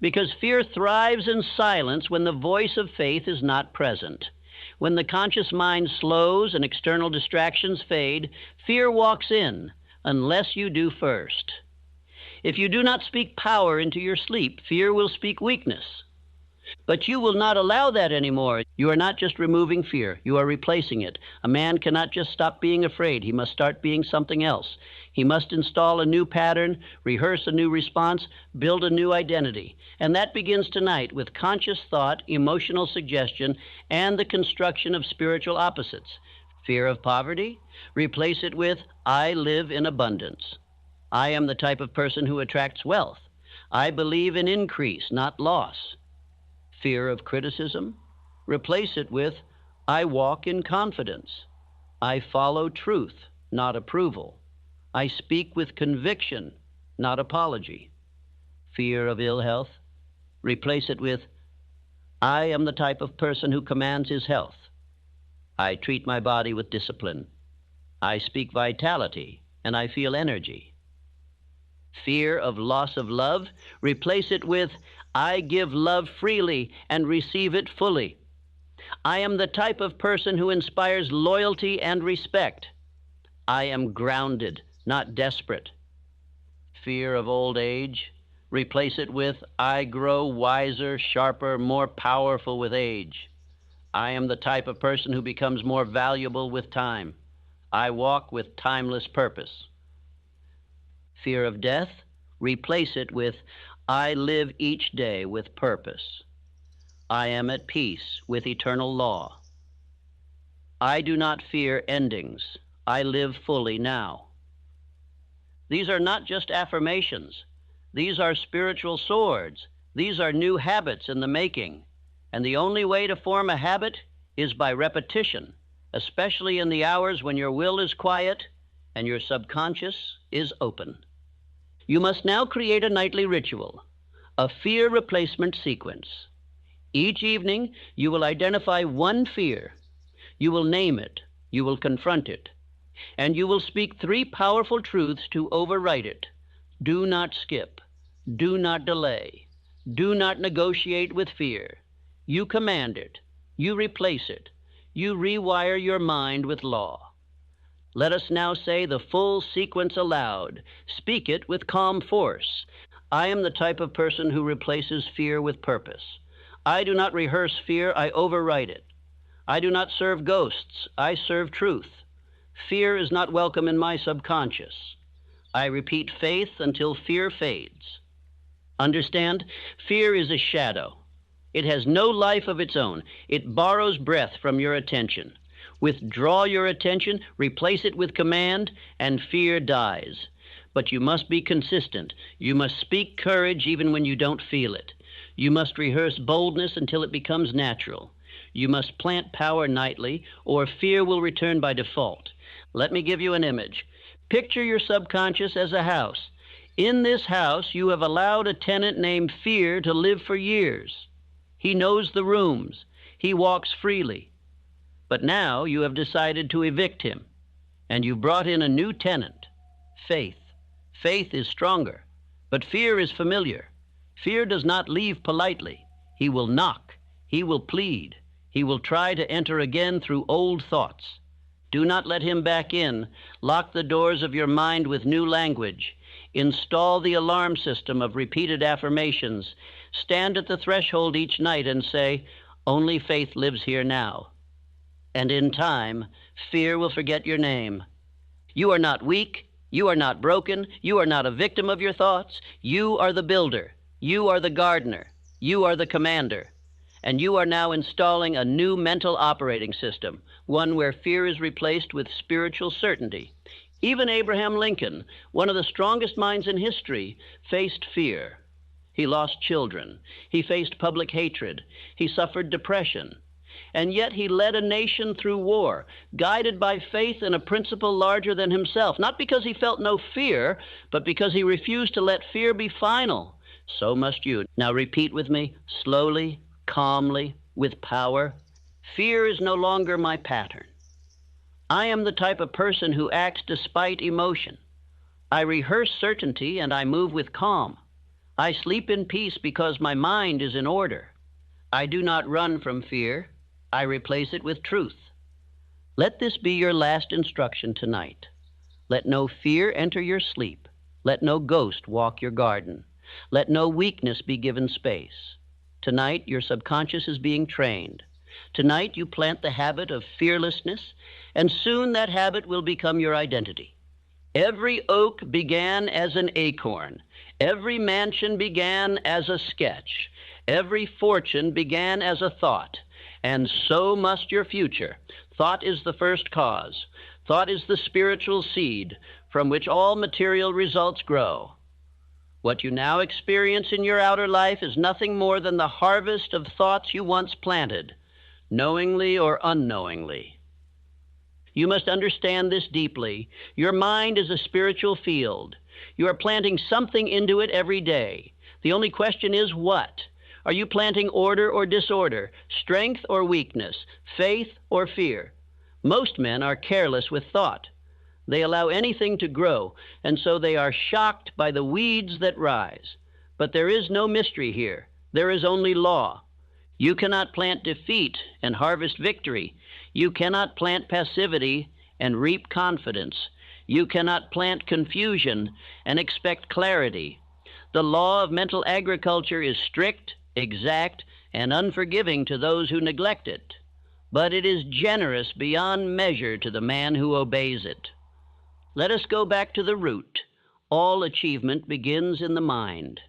Because fear thrives in silence when the voice of faith is not present. When the conscious mind slows and external distractions fade, fear walks in, unless you do first. If you do not speak power into your sleep, fear will speak weakness. But you will not allow that anymore. You are not just removing fear, you are replacing it. A man cannot just stop being afraid. He must start being something else. He must install a new pattern, rehearse a new response, build a new identity. And that begins tonight with conscious thought, emotional suggestion, and the construction of spiritual opposites. Fear of poverty? Replace it with, I live in abundance. I am the type of person who attracts wealth. I believe in increase, not loss. Fear of criticism? Replace it with, I walk in confidence. I follow truth, not approval. I speak with conviction, not apology. Fear of ill health? Replace it with, I am the type of person who commands his health. I treat my body with discipline. I speak vitality, and I feel energy. Fear of loss of love? Replace it with, I give love freely and receive it fully. I am the type of person who inspires loyalty and respect. I am grounded, not desperate. Fear of old age? Replace it with, I grow wiser, sharper, more powerful with age. I am the type of person who becomes more valuable with time. I walk with timeless purpose. Fear of death? Replace it with, I live each day with purpose. I am at peace with eternal law. I do not fear endings. I live fully now. These are not just affirmations. These are spiritual swords. These are new habits in the making. And the only way to form a habit is by repetition, especially in the hours when your will is quiet and your subconscious is open. You must now create a nightly ritual, a fear replacement sequence. Each evening, you will identify one fear. You will name it. You will confront it. And you will speak 3 powerful truths to overwrite it. Do not skip. Do not delay. Do not negotiate with fear. You command it. You replace it. You rewire your mind with law. Let us now say the full sequence aloud. Speak it with calm force. I am the type of person who replaces fear with purpose. I do not rehearse fear, I overwrite it. I do not serve ghosts, I serve truth. Fear is not welcome in my subconscious. I repeat faith until fear fades. Understand? Fear is a shadow. It has no life of its own. It borrows breath from your attention. Withdraw your attention, replace it with command, and fear dies. But you must be consistent. You must speak courage even when you don't feel it. You must rehearse boldness until it becomes natural. You must plant power nightly, or fear will return by default. Let me give you an image. Picture your subconscious as a house. In this house, you have allowed a tenant named Fear to live for years. He knows the rooms. He walks freely. But now you have decided to evict him, and you've brought in a new tenant, Faith. Faith is stronger, but fear is familiar. Fear does not leave politely. He will knock. He will plead. He will try to enter again through old thoughts. Do not let him back in. Lock the doors of your mind with new language. Install the alarm system of repeated affirmations. Stand at the threshold each night and say, only faith lives here now. And in time, fear will forget your name. You are not weak. You are not broken. You are not a victim of your thoughts. You are the builder. You are the gardener. You are the commander. And you are now installing a new mental operating system, one where fear is replaced with spiritual certainty. Even Abraham Lincoln, one of the strongest minds in history, faced fear. He lost children. He faced public hatred. He suffered depression. And yet he led a nation through war, guided by faith in a principle larger than himself, not because he felt no fear, but because he refused to let fear be final. So must you. Now repeat with me, slowly, calmly, with power. Fear is no longer my pattern. I am the type of person who acts despite emotion. I rehearse certainty and I move with calm. I sleep in peace because my mind is in order. I do not run from fear. I replace it with truth. Let this be your last instruction tonight. Let no fear enter your sleep. Let no ghost walk your garden. Let no weakness be given space. Tonight, your subconscious is being trained. Tonight, you plant the habit of fearlessness, and soon that habit will become your identity. Every oak began as an acorn. Every mansion began as a sketch. Every fortune began as a thought. And so must your future. Thought is the first cause. Thought is the spiritual seed from which all material results grow. What you now experience in your outer life is nothing more than the harvest of thoughts you once planted, knowingly or unknowingly. You must understand this deeply. Your mind is a spiritual field. You are planting something into it every day. The only question is what? Are you planting order or disorder, strength or weakness, faith or fear? Most men are careless with thought. They allow anything to grow, and so they are shocked by the weeds that rise. But there is no mystery here. There is only law. You cannot plant defeat and harvest victory. You cannot plant passivity and reap confidence. You cannot plant confusion and expect clarity. The law of mental agriculture is strict, exact, and unforgiving to those who neglect it. But it is generous beyond measure to the man who obeys it. Let us go back to the root. All achievement begins in the mind.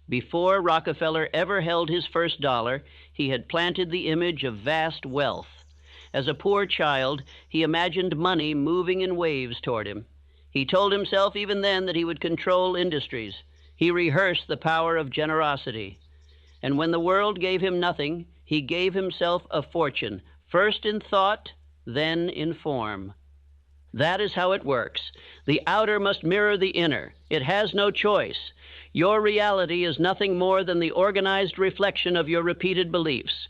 Before Rockefeller ever held his first dollar, he had planted the image of vast wealth. As a poor child, he imagined money moving in waves toward him. He told himself even then that he would control industries. He rehearsed the power of generosity. And when the world gave him nothing, he gave himself a fortune, first in thought, then in form. That is how it works. The outer must mirror the inner. It has no choice. Your reality is nothing more than the organized reflection of your repeated beliefs.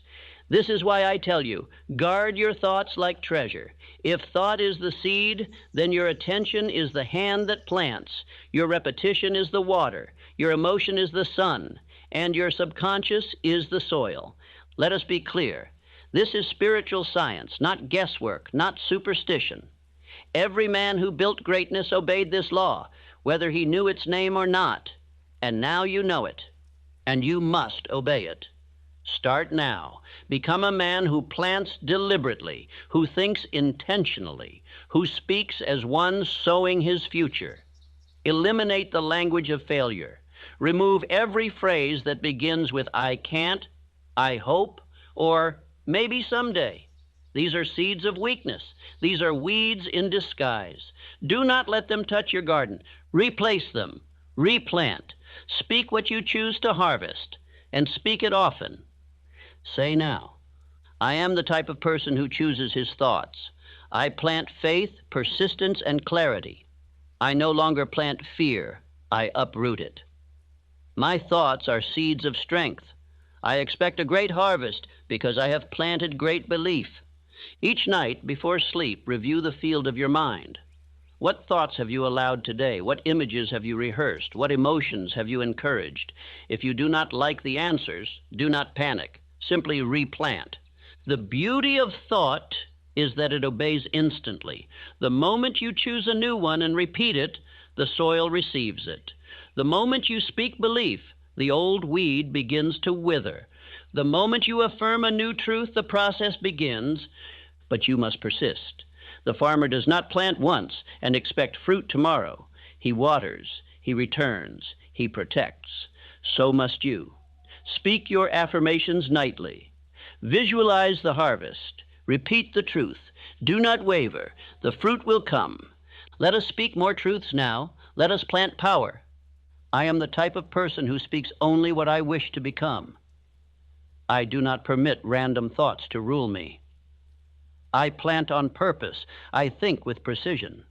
This is why I tell you, guard your thoughts like treasure. If thought is the seed, then your attention is the hand that plants. Your repetition is the water. Your emotion is the sun. And your subconscious is the soil. Let us be clear. This is spiritual science, not guesswork, not superstition. Every man who built greatness obeyed this law, whether he knew its name or not. And now you know it, and you must obey it. Start now. Become a man who plants deliberately, who thinks intentionally, who speaks as one sowing his future. Eliminate the language of failure. Remove every phrase that begins with I can't, I hope, or maybe someday. These are seeds of weakness. These are weeds in disguise. Do not let them touch your garden. Replace them. Replant. Speak what you choose to harvest, and speak it often. Say now, I am the type of person who chooses his thoughts. I plant faith, persistence, and clarity. I no longer plant fear. I uproot it. My thoughts are seeds of strength. I expect a great harvest because I have planted great belief. Each night before sleep, review the field of your mind. What thoughts have you allowed today? What images have you rehearsed? What emotions have you encouraged? If you do not like the answers, do not panic. Simply replant. The beauty of thought is that it obeys instantly. The moment you choose a new one and repeat it, the soil receives it. The moment you speak belief, the old weed begins to wither. The moment you affirm a new truth, the process begins, but you must persist. The farmer does not plant once and expect fruit tomorrow. He waters, he returns, he protects. So must you. Speak your affirmations nightly. Visualize the harvest. Repeat the truth. Do not waver. The fruit will come. Let us speak more truths now. Let us plant power. I am the type of person who speaks only what I wish to become. I do not permit random thoughts to rule me. I plant on purpose. I think with precision.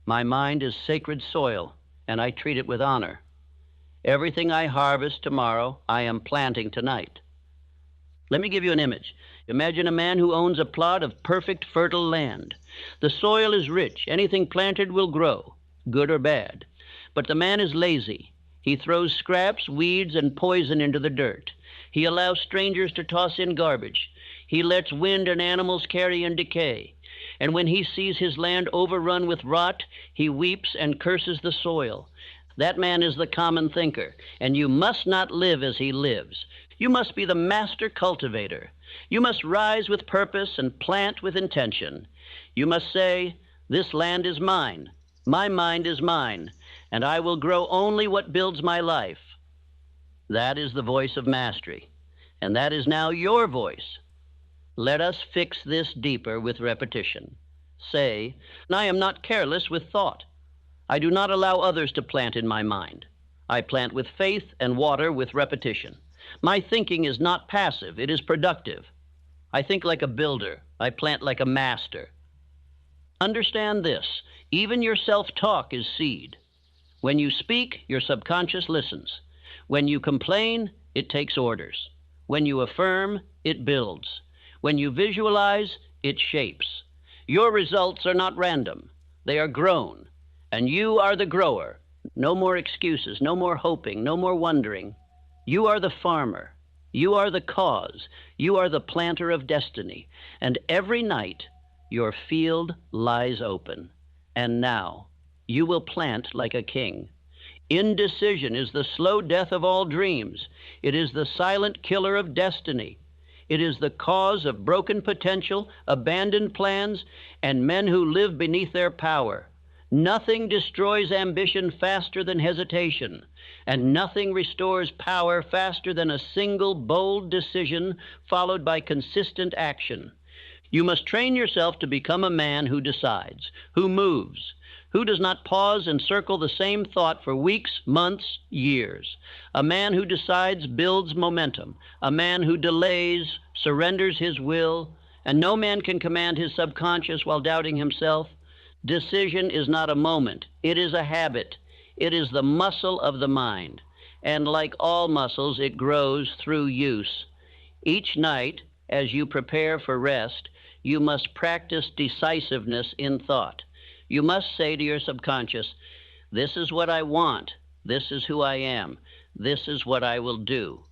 My mind is sacred soil, and I treat it with honor. Everything I harvest tomorrow, I am planting tonight. Let me give you an image. Imagine a man who owns a plot of perfect, fertile land. The soil is rich. Anything planted will grow, good or bad. But the man is lazy. He throws scraps, weeds, and poison into the dirt. He allows strangers to toss in garbage. He lets wind and animals carry in decay. And when he sees his land overrun with rot, he weeps and curses the soil. That man is the common thinker, and you must not live as he lives. You must be the master cultivator. You must rise with purpose and plant with intention. You must say, "This land is mine, my mind is mine, and I will grow only what builds my life." That is the voice of mastery, and that is now your voice. Let us fix this deeper with repetition. Say, "I am not careless with thought. I do not allow others to plant in my mind. I plant with faith and water with repetition. My thinking is not passive, it is productive. I think like a builder, I plant like a master." Understand this, even your self-talk is seed. When you speak, your subconscious listens. When you complain, it takes orders. When you affirm, it builds. When you visualize, it shapes. Your results are not random, they are grown, and you are the grower. No more excuses, no more hoping, no more wondering. You are the farmer. You are the cause. You are the planter of destiny. And every night, your field lies open. And now, you will plant like a king. Indecision is the slow death of all dreams. It is the silent killer of destiny. It is the cause of broken potential, abandoned plans, and men who live beneath their power. Nothing destroys ambition faster than hesitation, and nothing restores power faster than a single bold decision followed by consistent action. You must train yourself to become a man who decides, who moves, who does not pause and circle the same thought for weeks, months, years. A man who decides builds momentum. A man who delays surrenders his will, and no man can command his subconscious while doubting himself. Decision is not a moment. It is a habit. It is the muscle of the mind. And like all muscles, it grows through use. Each night, as you prepare for rest, you must practice decisiveness in thought. You must say to your subconscious, "This is what I want. This is who I am. This is what I will do."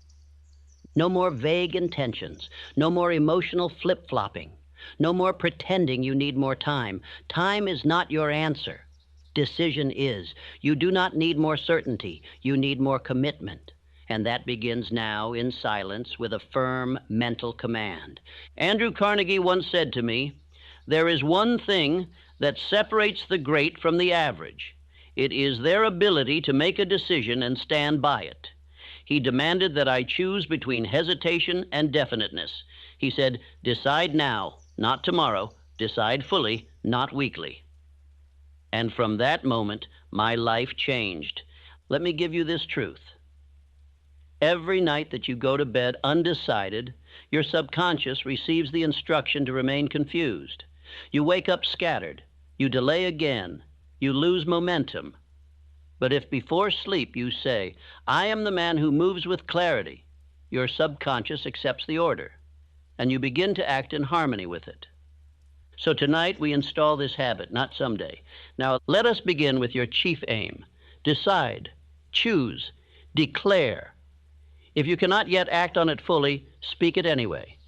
No more vague intentions. No more emotional flip-flopping. No more pretending you need more time. Time is not your answer. Decision is. You do not need more certainty. You need more commitment. And that begins now in silence with a firm mental command. Andrew Carnegie once said to me, "There is one thing that separates the great from the average. It is their ability to make a decision and stand by it." He demanded that I choose between hesitation and definiteness. He said, "Decide now, not tomorrow. Decide fully, not weakly." And from that moment, my life changed. Let me give you this truth. Every night that you go to bed undecided, your subconscious receives the instruction to remain confused. You wake up scattered. You delay again. You lose momentum. But if before sleep you say, "I am the man who moves with clarity," your subconscious accepts the order, and you begin to act in harmony with it. So tonight we install this habit, not someday. Now let us begin with your chief aim. Decide, choose, declare. If you cannot yet act on it fully, speak it anyway,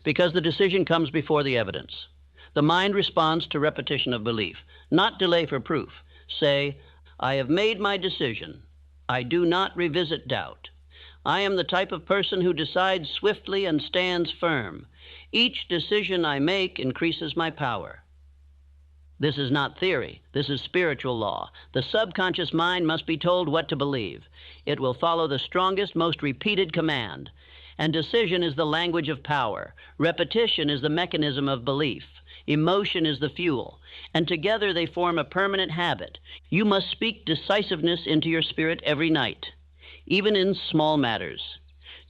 because the decision comes before the evidence. The mind responds to repetition of belief, not delay for proof. Say, "I have made my decision. I do not revisit doubt. I am the type of person who decides swiftly and stands firm. Each decision I make increases my power." This is not theory. This is spiritual law. The subconscious mind must be told what to believe. It will follow the strongest, most repeated command. And decision is the language of power. Repetition is the mechanism of belief. Emotion is the fuel. And together they form a permanent habit. You must speak decisiveness into your spirit every night, even in small matters.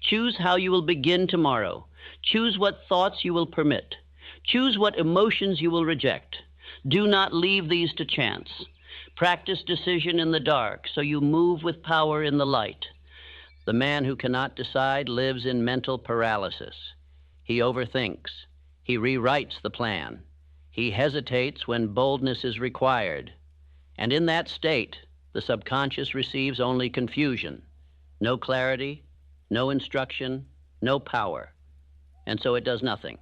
Choose how you will begin tomorrow. Choose what thoughts you will permit. Choose what emotions you will reject. Do not leave these to chance. Practice decision in the dark so you move with power in the light. The man who cannot decide lives in mental paralysis. He overthinks. He rewrites the plan. He hesitates when boldness is required. And in that state, the subconscious receives only confusion. No clarity, no instruction, no power. And so it does nothing.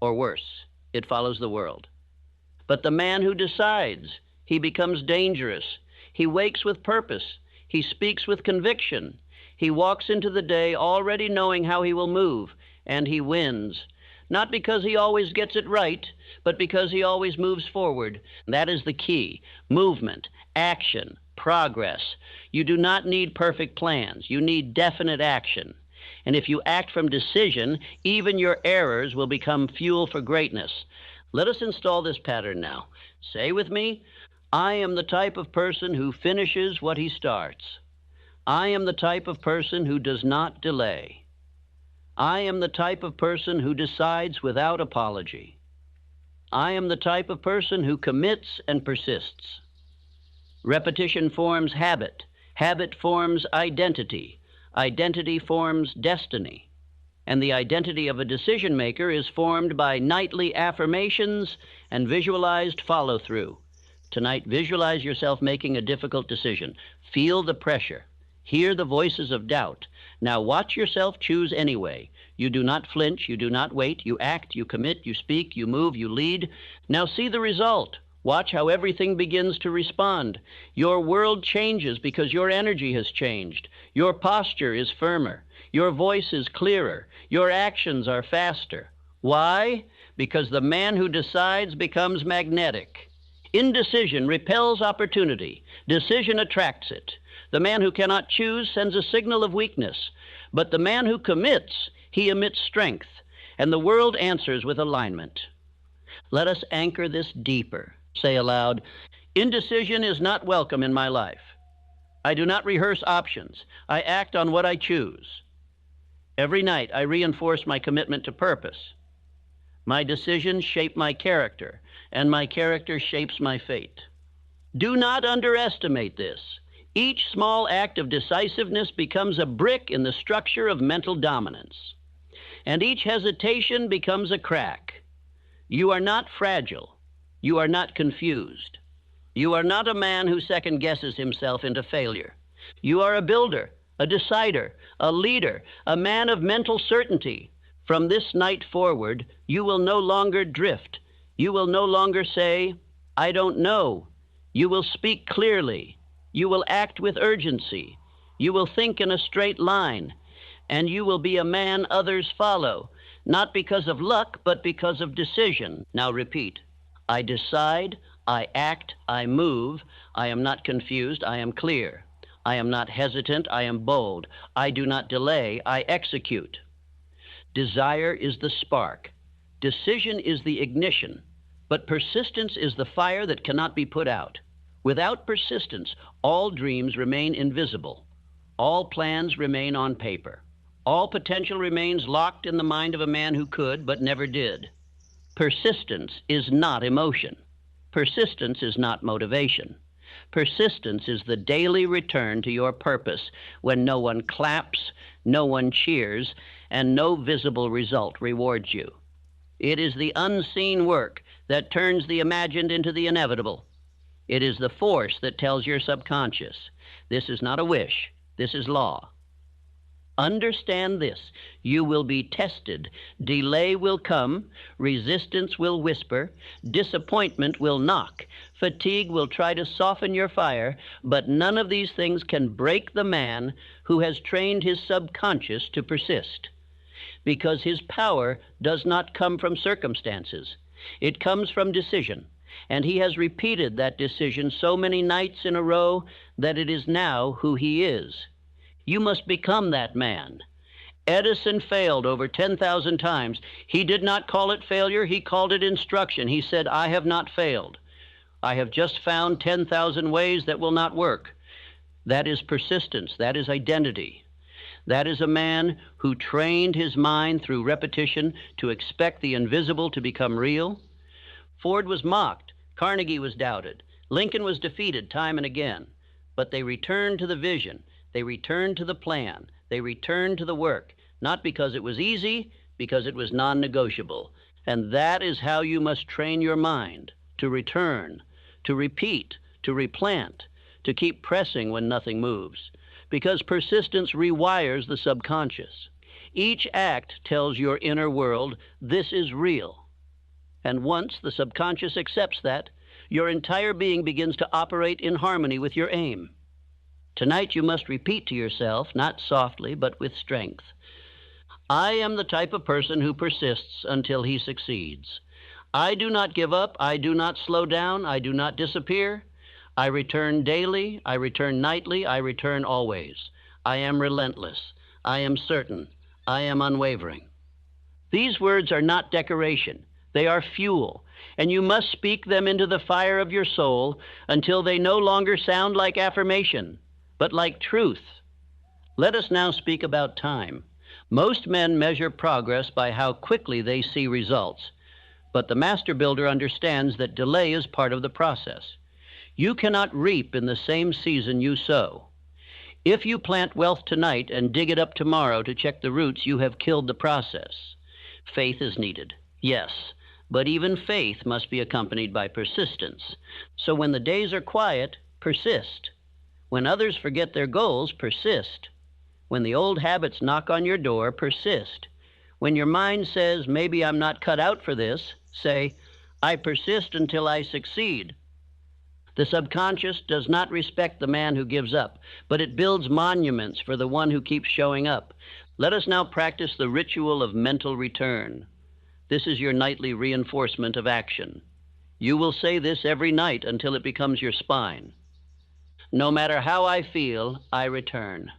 Or worse, it follows the world. But the man who decides, he becomes dangerous. He wakes with purpose. He speaks with conviction. He walks into the day already knowing how he will move, and he wins. Not because he always gets it right, but because he always moves forward. That is the key. Movement, action, progress. You do not need perfect plans. You need definite action. And if you act from decision, even your errors will become fuel for greatness. Let us install this pattern now. Say with me, I am the type of person who finishes what he starts. I am the type of person who does not delay. I am the type of person who decides without apology. I am the type of person who commits and persists. Repetition forms habit. Habit forms identity. Identity forms destiny. And the identity of a decision maker is formed by nightly affirmations and visualized follow-through. Tonight, visualize yourself making a difficult decision. Feel the pressure. Hear the voices of doubt. Now watch yourself choose anyway. You do not flinch, you do not wait, you act, you commit, you speak, you move, you lead. Now see the result. Watch how everything begins to respond. Your world changes because your energy has changed. Your posture is firmer. Your voice is clearer. Your actions are faster. Why? Because the man who decides becomes magnetic. Indecision repels opportunity. Decision attracts it. The man who cannot choose sends a signal of weakness. But the man who commits, he emits strength. And the world answers with alignment. Let us anchor this deeper. Say aloud, indecision is not welcome in my life. I do not rehearse options. I act on what I choose. Every night I reinforce my commitment to purpose. My decisions shape my character, and my character shapes my fate. Do not underestimate this. Each small act of decisiveness becomes a brick in the structure of mental dominance, and each hesitation becomes a crack. You are not fragile. You are not confused. You are not a man who second-guesses himself into failure. You are a builder, a decider, a leader, a man of mental certainty. From this night forward, you will no longer drift. You will no longer say, I don't know. You will speak clearly. You will act with urgency. You will think in a straight line. And you will be a man others follow, not because of luck, but because of decision. Now repeat. I decide, I act, I move. I am not confused, I am clear. I am not hesitant, I am bold. I do not delay, I execute. Desire is the spark. Decision is the ignition. But persistence is the fire that cannot be put out. Without persistence, all dreams remain invisible. All plans remain on paper. All potential remains locked in the mind of a man who could but never did. Persistence is not emotion. Persistence is not motivation. Persistence is the daily return to your purpose when no one claps, no one cheers, and no visible result rewards you. It is the unseen work that turns the imagined into the inevitable. It is the force that tells your subconscious, this is not a wish, this is law. Understand this, you will be tested. Delay will come, resistance will whisper, disappointment will knock, fatigue will try to soften your fire, but none of these things can break the man who has trained his subconscious to persist. Because his power does not come from circumstances. It comes from decision, and he has repeated that decision so many nights in a row that it is now who he is. You must become that man. Edison failed over 10,000 times. He did not call it failure, he called it instruction. He said, I have not failed. I have just found 10,000 ways that will not work. That is persistence, that is identity. That is a man who trained his mind through repetition to expect the invisible to become real. Ford was mocked, Carnegie was doubted, Lincoln was defeated time and again, but they returned to the vision. They returned to the plan. They returned to the work, not because it was easy, because it was non-negotiable. And that is how you must train your mind, to return, to repeat, to replant, to keep pressing when nothing moves, because persistence rewires the subconscious. Each act tells your inner world, this is real. And once the subconscious accepts that, your entire being begins to operate in harmony with your aim. Tonight you must repeat to yourself, not softly, but with strength, I am the type of person who persists until he succeeds. I do not give up. I do not slow down. I do not disappear. I return daily. I return nightly. I return always. I am relentless. I am certain. I am unwavering. These words are not decoration. They are fuel, and you must speak them into the fire of your soul until they no longer sound like affirmation, but like truth. Let us now speak about time. Most men measure progress by how quickly they see results, but the master builder understands that delay is part of the process. You cannot reap in the same season you sow. If you plant wealth tonight and dig it up tomorrow to check the roots, you have killed the process. Faith is needed, yes, but even faith must be accompanied by persistence. So when the days are quiet, persist. When others forget their goals, persist. When the old habits knock on your door, persist. When your mind says, maybe I'm not cut out for this, say, I persist until I succeed. The subconscious does not respect the man who gives up, but it builds monuments for the one who keeps showing up. Let us now practice the ritual of mental return. This is your nightly reinforcement of action. You will say this every night until it becomes your spine. No matter how I feel, I return.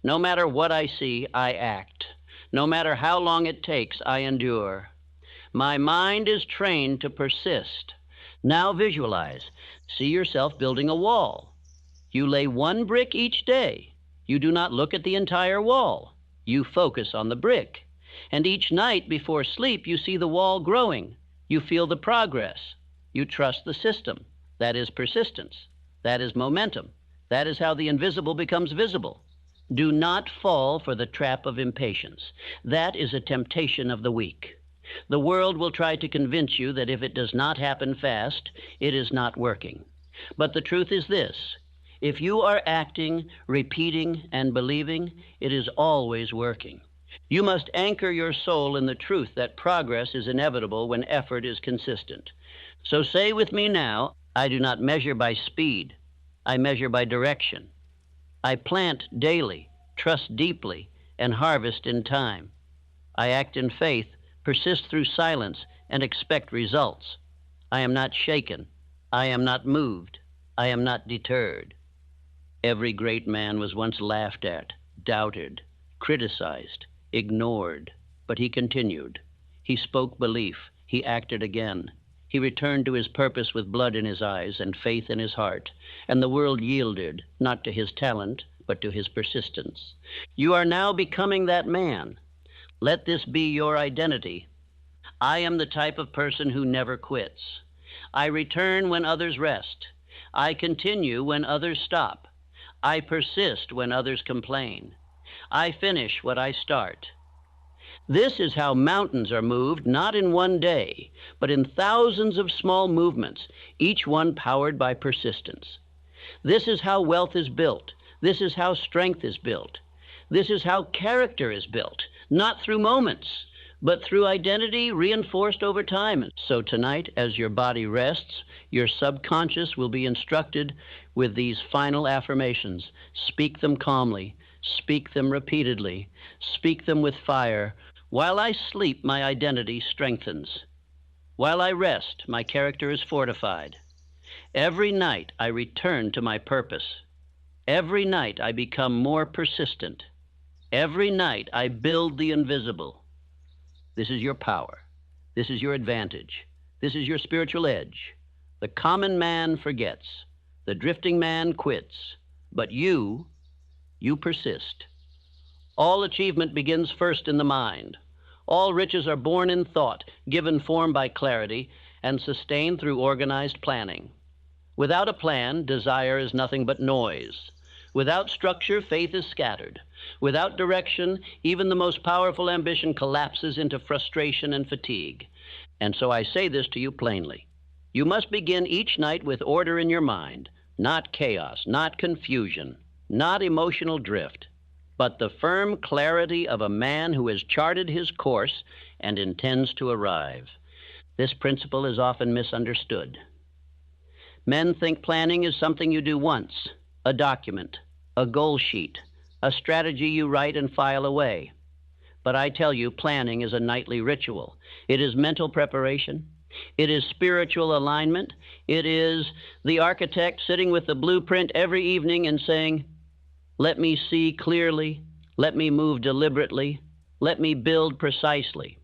No matter what I see, I act. No matter how long it takes, I endure. My mind is trained to persist. Now visualize. See yourself building a wall. You lay one brick each day. You do not look at the entire wall. You focus on the brick. And each night before sleep, you see the wall growing. You feel the progress. You trust the system. That is persistence. That is momentum. That is how the invisible becomes visible. Do not fall for the trap of impatience. That is a temptation of the weak. The world will try to convince you that if it does not happen fast, it is not working. But the truth is this: if you are acting, repeating, and believing, it is always working. You must anchor your soul in the truth that progress is inevitable when effort is consistent. So say with me now, I do not measure by speed. I measure by direction. I plant daily, trust deeply, and harvest in time. I act in faith, persist through silence, and expect results. I am not shaken. I am not moved. I am not deterred. Every great man was once laughed at, doubted, criticized, ignored, but he continued. He spoke belief. He acted again. He returned to his purpose with blood in his eyes and faith in his heart, and the world yielded, not to his talent, but to his persistence. You are now becoming that man. Let this be your identity. I am the type of person who never quits. I return when others rest. I continue when others stop. I persist when others complain. I finish what I start. This is how mountains are moved, not in one day, but in thousands of small movements, each one powered by persistence. This is how wealth is built. This is how strength is built. This is how character is built, not through moments, but through identity reinforced over time. So tonight, as your body rests, your subconscious will be instructed with these final affirmations. Speak them calmly. Speak them repeatedly. Speak them with fire. While I sleep, my identity strengthens. While I rest, my character is fortified. Every night, I return to my purpose. Every night, I become more persistent. Every night, I build the invisible. This is your power. This is your advantage. This is your spiritual edge. The common man forgets. The drifting man quits. But you persist. All achievement begins first in the mind. All riches are born in thought, given form by clarity, and sustained through organized planning. Without a plan, desire is nothing but noise. Without structure, faith is scattered. Without direction, even the most powerful ambition collapses into frustration and fatigue. And so I say this to you plainly. You must begin each night with order in your mind, not chaos, not confusion, not emotional drift, but the firm clarity of a man who has charted his course and intends to arrive. This principle is often misunderstood. Men think planning is something you do once, a document, a goal sheet, a strategy you write and file away. But I tell you, planning is a nightly ritual. It is mental preparation. It is spiritual alignment. It is the architect sitting with the blueprint every evening and saying, let me see clearly, let me move deliberately, let me build precisely.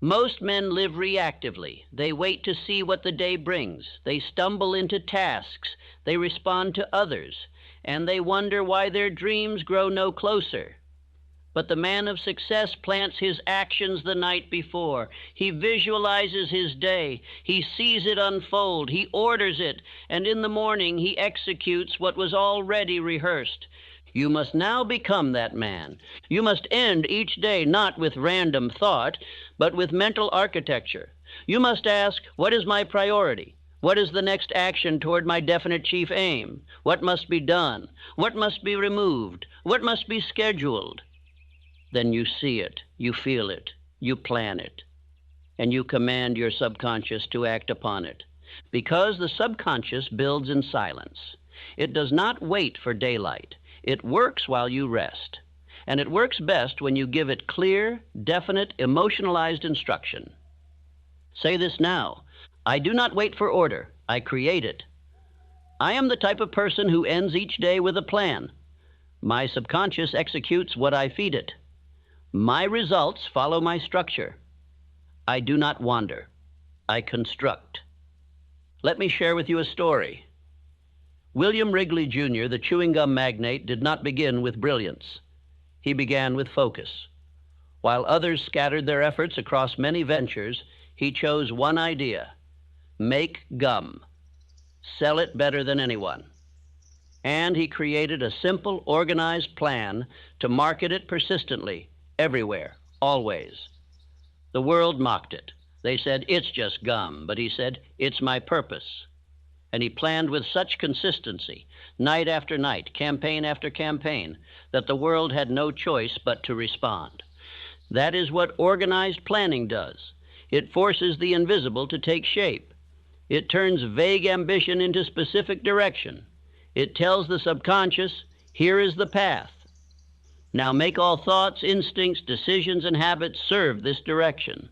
Most men live reactively. They wait to see what the day brings. They stumble into tasks. They respond to others. And they wonder why their dreams grow no closer. But the man of success plants his actions the night before. He visualizes his day. He sees it unfold. He orders it. And in the morning, he executes what was already rehearsed. You must now become that man. You must end each day not with random thought, but with mental architecture. You must ask, what is my priority? What is the next action toward my definite chief aim? What must be done? What must be removed? What must be scheduled? Then you see it, you feel it, you plan it, and you command your subconscious to act upon it. Because the subconscious builds in silence. It does not wait for daylight. It works while you rest. And it works best when you give it clear, definite, emotionalized instruction. Say this now. I do not wait for order. I create it. I am the type of person who ends each day with a plan. My subconscious executes what I feed it. My results follow my structure. I do not wander. I construct. Let me share with you a story. William Wrigley, Jr., the chewing gum magnate, did not begin with brilliance. He began with focus. While others scattered their efforts across many ventures, he chose one idea: make gum. Sell it better than anyone. And he created a simple, organized plan to market it persistently, everywhere, always. The world mocked it. They said, it's just gum. But he said, it's my purpose. And he planned with such consistency, night after night, campaign after campaign, that the world had no choice but to respond. That is what organized planning does. It forces the invisible to take shape. It turns vague ambition into specific direction. It tells the subconscious, here is the path. Now make all thoughts, instincts, decisions, and habits serve this direction.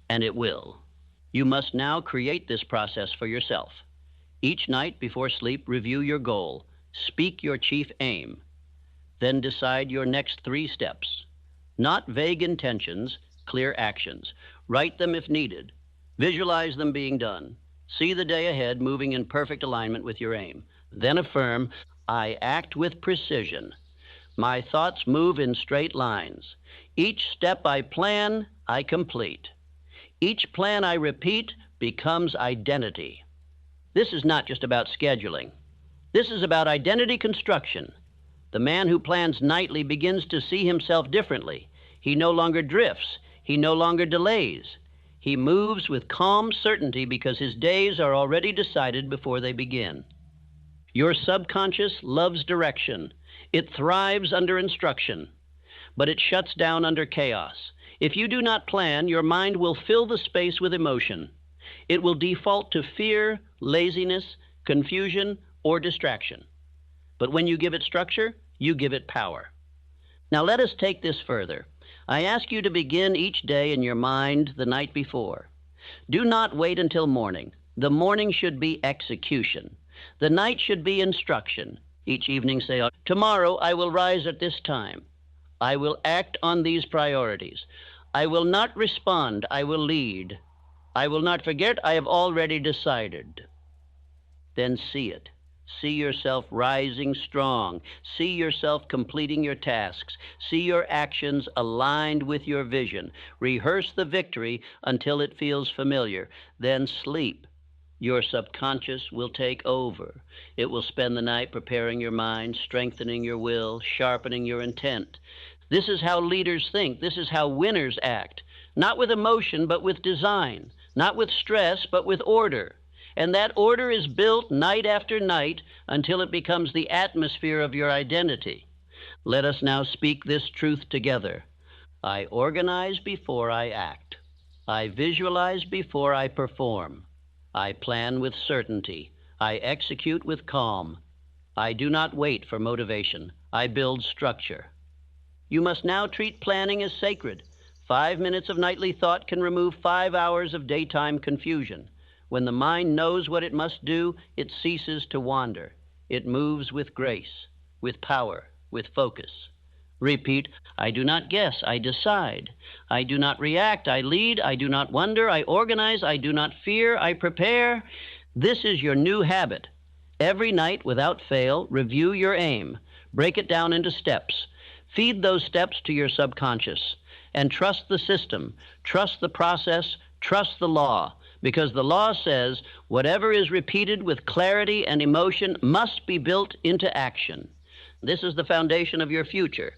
And it will. You must now create this process for yourself. Each night before sleep, review your goal. Speak your chief aim. Then decide your next 3 steps. Not vague intentions, clear actions. Write them if needed. Visualize them being done. See the day ahead moving in perfect alignment with your aim. Then affirm, I act with precision. My thoughts move in straight lines. Each step I plan, I complete. Each plan I repeat becomes identity. This is not just about scheduling. This is about identity construction. The man who plans nightly begins to see himself differently. He no longer drifts. He no longer delays. He moves with calm certainty because his days are already decided before they begin. Your subconscious loves direction. It thrives under instruction, but it shuts down under chaos. If you do not plan, your mind will fill the space with emotion. It will default to fear, laziness, confusion, or distraction. But when you give it structure, you give it power. Now let us take this further. I ask you to begin each day in your mind the night before. Do not wait until morning. The morning should be execution. The night should be instruction. Each evening say, tomorrow I will rise at this time. I will act on these priorities. I will not respond, I will lead. I will not forget, I have already decided. Then see it. See yourself rising strong. See yourself completing your tasks. See your actions aligned with your vision. Rehearse the victory until it feels familiar. Then sleep. Your subconscious will take over. It will spend the night preparing your mind, strengthening your will, sharpening your intent. This is how leaders think. This is how winners act. Not with emotion, but with design. Not with stress, but with order. And that order is built night after night until it becomes the atmosphere of your identity. Let us now speak this truth together. I organize before I act. I visualize before I perform. I plan with certainty. I execute with calm. I do not wait for motivation. I build structure. You must now treat planning as sacred. 5 minutes of nightly thought can remove 5 hours of daytime confusion. When the mind knows what it must do, it ceases to wander. It moves with grace, with power, with focus. Repeat, I do not guess, I decide. I do not react, I lead. I do not wonder, I organize. I do not fear, I prepare. This is your new habit. Every night, without fail, review your aim. Break it down into steps. Feed those steps to your subconscious. And trust the system, trust the process, trust the law. Because the law says whatever is repeated with clarity and emotion must be built into action. This is the foundation of your future.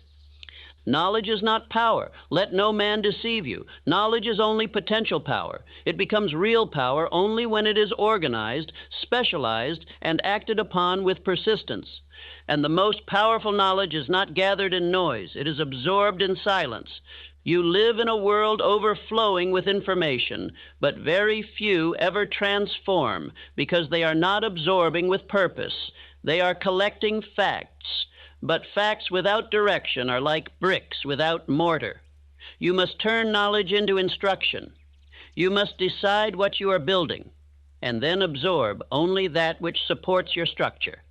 Knowledge is not power. Let no man deceive you. Knowledge is only potential power. It becomes real power only when it is organized, specialized, and acted upon with persistence. And the most powerful knowledge is not gathered in noise. It is absorbed in silence. You live in a world overflowing with information, but very few ever transform because they are not absorbing with purpose. They are collecting facts. But facts without direction are like bricks without mortar. You must turn knowledge into instruction. You must decide what you are building, and then absorb only that which supports your structure.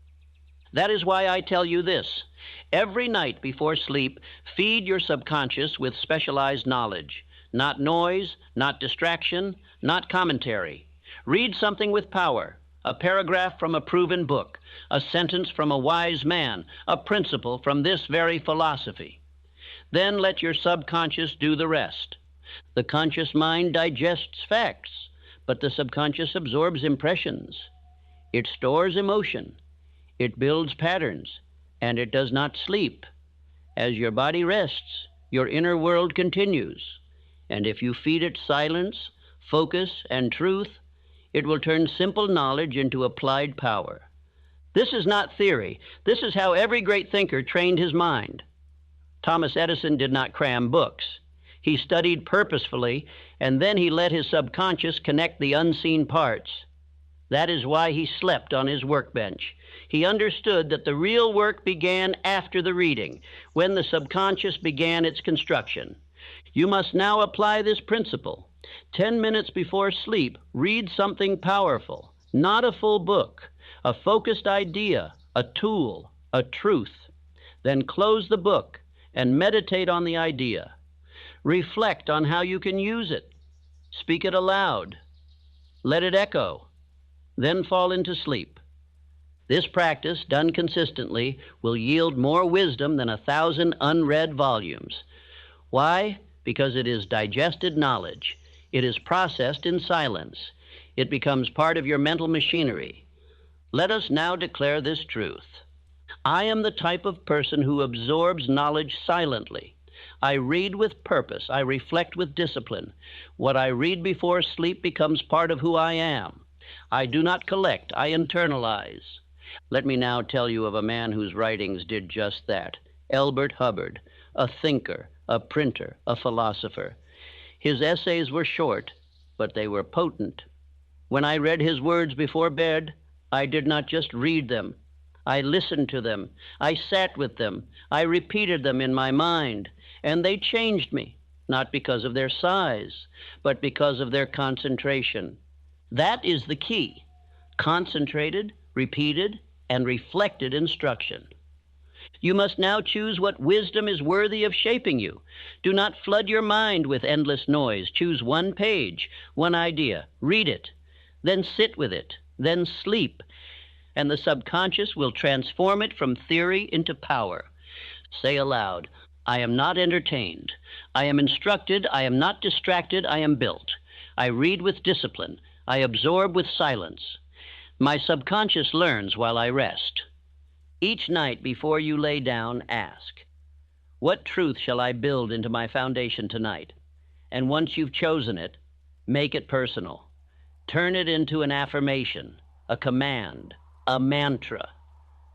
That is why I tell you this. Every night before sleep, feed your subconscious with specialized knowledge. Not noise, not distraction, not commentary. Read something with power. A paragraph from a proven book, a sentence from a wise man, a principle from this very philosophy. Then let your subconscious do the rest. The conscious mind digests facts, but the subconscious absorbs impressions. It stores emotion. It builds patterns, and it does not sleep. As your body rests, your inner world continues. And if you feed it silence, focus, and truth, it will turn simple knowledge into applied power. This is not theory. This is how every great thinker trained his mind. Thomas Edison did not cram books. He studied purposefully, and then he let his subconscious connect the unseen parts. That is why he slept on his workbench. He understood that the real work began after the reading, when the subconscious began its construction. You must now apply this principle. 10 minutes before sleep, read something powerful, not a full book, a focused idea, a tool, a truth. Then close the book and meditate on the idea. Reflect on how you can use it. Speak it aloud. Let it echo. Then fall into sleep. This practice, done consistently, will yield more wisdom than 1,000 unread volumes. Why? Because it is digested knowledge. It is processed in silence. It becomes part of your mental machinery. Let us now declare this truth. I am the type of person who absorbs knowledge silently. I read with purpose. I reflect with discipline. What I read before sleep becomes part of who I am. I do not collect. I internalize. Let me now tell you of a man whose writings did just that. Elbert Hubbard, a thinker, a printer, a philosopher. His essays were short, but they were potent. When I read his words before bed, I did not just read them. I listened to them. I sat with them. I repeated them in my mind, and they changed me, not because of their size, but because of their concentration. That is the key. Concentrated, repeated, and reflected instruction. You must now choose what wisdom is worthy of shaping you. Do not flood your mind with endless noise. Choose one page, one idea. Read it. Then sit with it. Then sleep. And the subconscious will transform it from theory into power. Say aloud, I am not entertained. I am instructed. I am not distracted. I am built. I read with discipline. I absorb with silence. My subconscious learns while I rest. Each night before you lay down, ask, what truth shall I build into my foundation tonight? And once you've chosen it, make it personal. Turn it into an affirmation, a command, a mantra.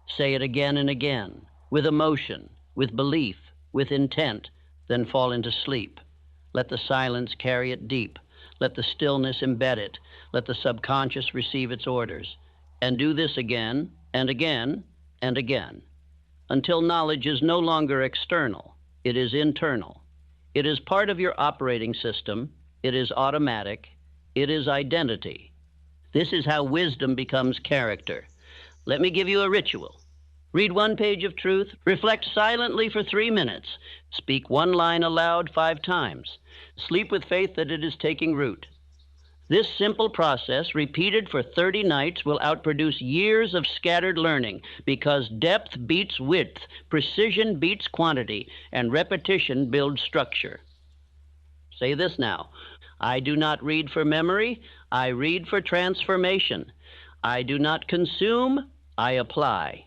Say it again and again, with emotion, with belief, with intent, then fall into sleep. Let the silence carry it deep. Let the stillness embed it. Let the subconscious receive its orders. And do this again and again and again, until knowledge is no longer external, it is internal. It is part of your operating system, it is automatic, it is identity. This is how wisdom becomes character. Let me give you a ritual. Read one page of truth, reflect silently for 3 minutes, speak one line aloud 5 times, sleep with faith that it is taking root. This simple process, repeated for 30 nights, will outproduce years of scattered learning, because depth beats width, precision beats quantity, and repetition builds structure. Say this now. I do not read for memory, I read for transformation. I do not consume, I apply.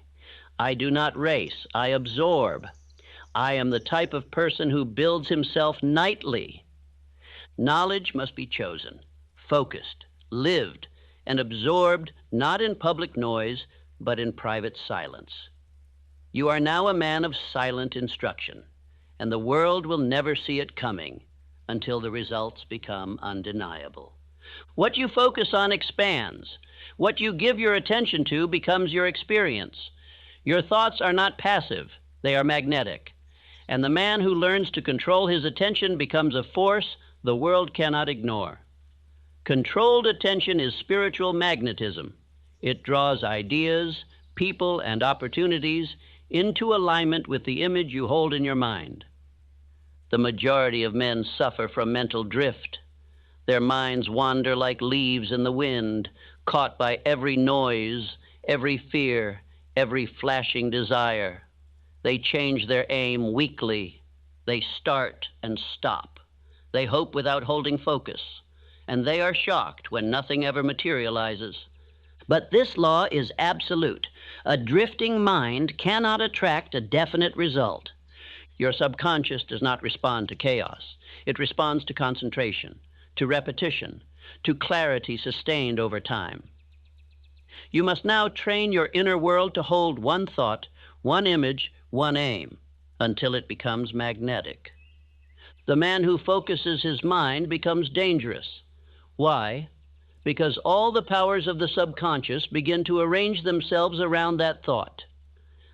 I do not race, I absorb. I am the type of person who builds himself nightly. Knowledge must be chosen, focused, lived, and absorbed not in public noise, but in private silence. You are now a man of silent instruction, and the world will never see it coming until the results become undeniable. What you focus on expands. What you give your attention to becomes your experience. Your thoughts are not passive, they are magnetic. And the man who learns to control his attention becomes a force the world cannot ignore. Controlled attention is spiritual magnetism. It draws ideas, people, and opportunities into alignment with the image you hold in your mind. The majority of men suffer from mental drift. Their minds wander like leaves in the wind, caught by every noise, every fear, every flashing desire. They change their aim weakly. They start and stop. They hope without holding focus, and they are shocked when nothing ever materializes. But this law is absolute. A drifting mind cannot attract a definite result. Your subconscious does not respond to chaos. It responds to concentration, to repetition, to clarity sustained over time. You must now train your inner world to hold one thought, one image, one aim, until it becomes magnetic. The man who focuses his mind becomes dangerous. Why? Because all the powers of the subconscious begin to arrange themselves around that thought.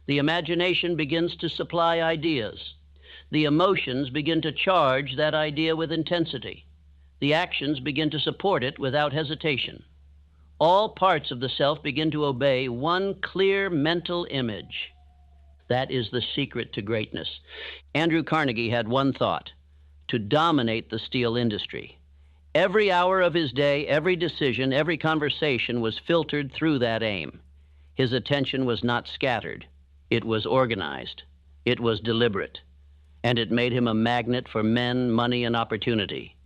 The imagination begins to supply ideas. The emotions begin to charge that idea with intensity. The actions begin to support it without hesitation. All parts of the self begin to obey one clear mental image. That is the secret to greatness. Andrew Carnegie had one thought: to dominate the steel industry. Every hour of his day, every decision, every conversation was filtered through that aim. His attention was not scattered. It was organized. It was deliberate. And it made him a magnet for men, money, and opportunity.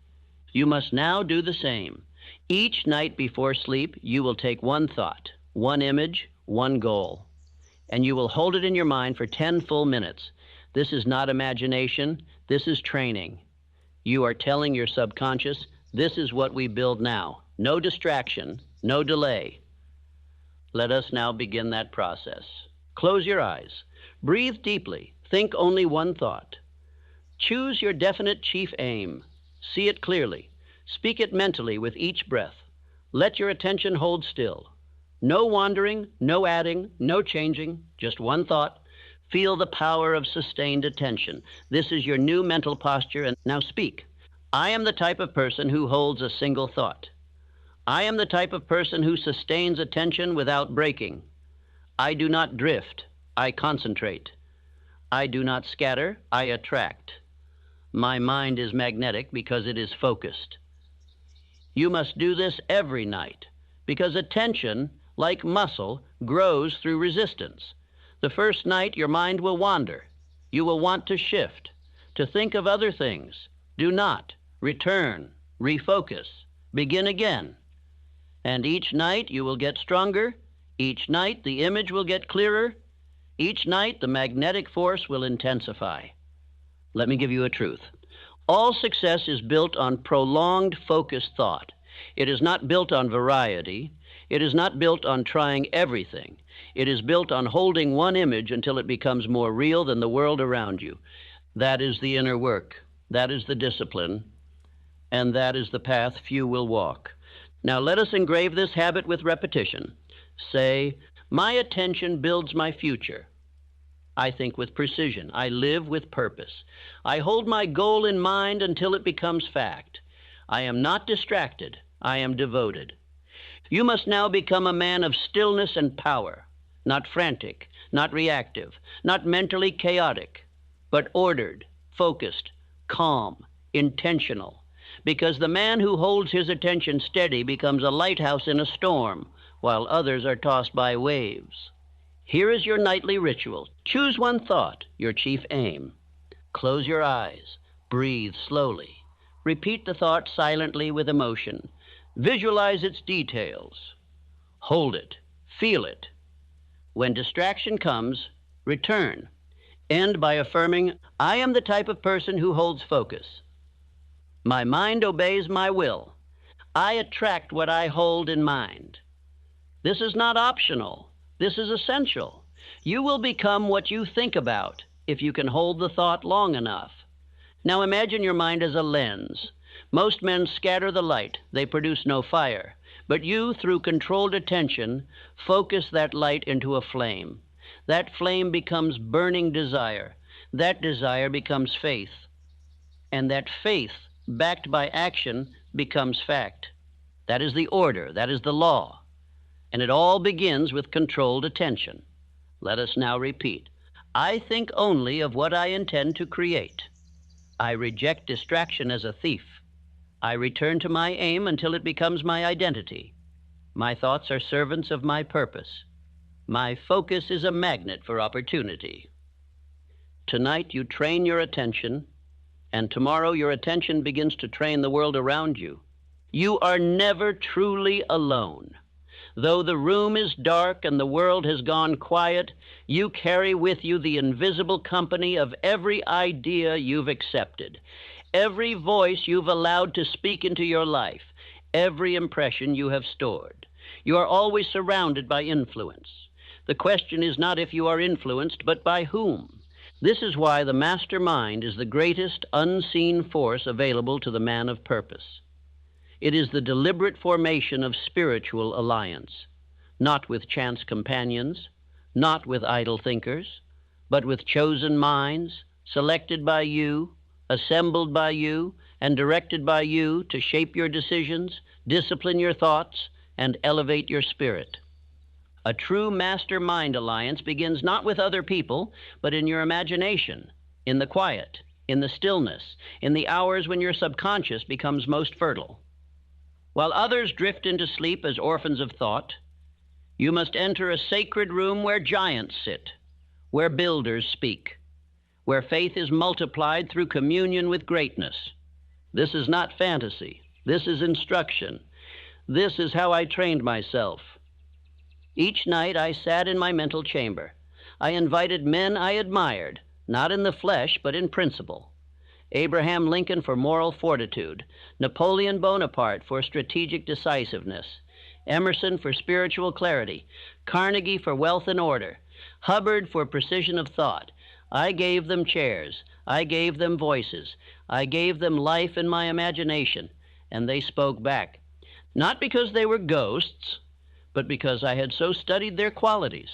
You must now do the same. Each night before sleep, you will take one thought, one image, one goal, and you will hold it in your mind for 10 full minutes. This is not imagination. This is training. You are telling your subconscious, this is what we build now. No distraction, no delay. Let us now begin that process. Close your eyes. Breathe deeply. Think only one thought. Choose your definite chief aim. See it clearly. Speak it mentally with each breath. Let your attention hold still. No wandering, no adding, no changing, just one thought. Feel the power of sustained attention. This is your new mental posture, and now speak. I am the type of person who holds a single thought. I am the type of person who sustains attention without breaking. I do not drift, I concentrate. I do not scatter, I attract. My mind is magnetic because it is focused. You must do this every night, because attention, like muscle, grows through resistance. The first night, your mind will wander. You will want to shift, to think of other things. Do not. Return. Refocus. Begin again. And each night, you will get stronger. Each night, the image will get clearer. Each night, the magnetic force will intensify. Let me give you a truth. All success is built on prolonged, focused thought. It is not built on variety. It is not built on trying everything. It is built on holding one image until it becomes more real than the world around you. That is the inner work. That is the discipline. And that is the path few will walk. Now let us engrave this habit with repetition. Say, My attention builds my future. I think with precision. I live with purpose. I hold my goal in mind until it becomes fact. I am not distracted. I am devoted. You must now become a man of stillness and power, not frantic, not reactive, not mentally chaotic, but ordered, focused, calm, intentional. Because the man who holds his attention steady becomes a lighthouse in a storm, while others are tossed by waves. Here is your nightly ritual. Choose one thought, your chief aim. Close your eyes. Breathe slowly. Repeat the thought silently with emotion. Visualize its details. Hold it. Feel it. When distraction comes, return. End by affirming, I am the type of person who holds focus. My mind obeys my will. I attract what I hold in mind. This is not optional. This is essential. You will become what you think about if you can hold the thought long enough. Now imagine your mind as a lens. Most men scatter the light. They produce no fire. But you, through controlled attention, focus that light into a flame. That flame becomes burning desire. That desire becomes faith. And that faith, backed by action, becomes fact. That is the order. That is the law. And it all begins with controlled attention. Let us now repeat. I think only of what I intend to create. I reject distraction as a thief. I return to my aim until it becomes my identity. My thoughts are servants of my purpose. My focus is a magnet for opportunity. Tonight you train your attention, and tomorrow your attention begins to train the world around you. You are never truly alone. Though the room is dark and the world has gone quiet, you carry with you the invisible company of every idea you've accepted, every voice you've allowed to speak into your life, every impression you have stored. You are always surrounded by influence. The question is not if you are influenced, but by whom. This is why the master mind is the greatest unseen force available to the man of purpose. It is the deliberate formation of spiritual alliance, not with chance companions, not with idle thinkers, but with chosen minds, selected by you, assembled by you, and directed by you to shape your decisions, discipline your thoughts, and elevate your spirit. A true master-mind alliance begins not with other people, but in your imagination, in the quiet, in the stillness, in the hours when your subconscious becomes most fertile. While others drift into sleep as orphans of thought, you must enter a sacred room where giants sit, where builders speak, where faith is multiplied through communion with greatness. This is not fantasy. This is instruction. This is how I trained myself. Each night I sat in my mental chamber. I invited men I admired, not in the flesh, but in principle. Abraham Lincoln for moral fortitude, Napoleon Bonaparte for strategic decisiveness, Emerson for spiritual clarity, Carnegie for wealth and order, Hubbard for precision of thought. I gave them chairs. I gave them voices. I gave them life in my imagination, and they spoke back. Not because they were ghosts, but because I had so studied their qualities,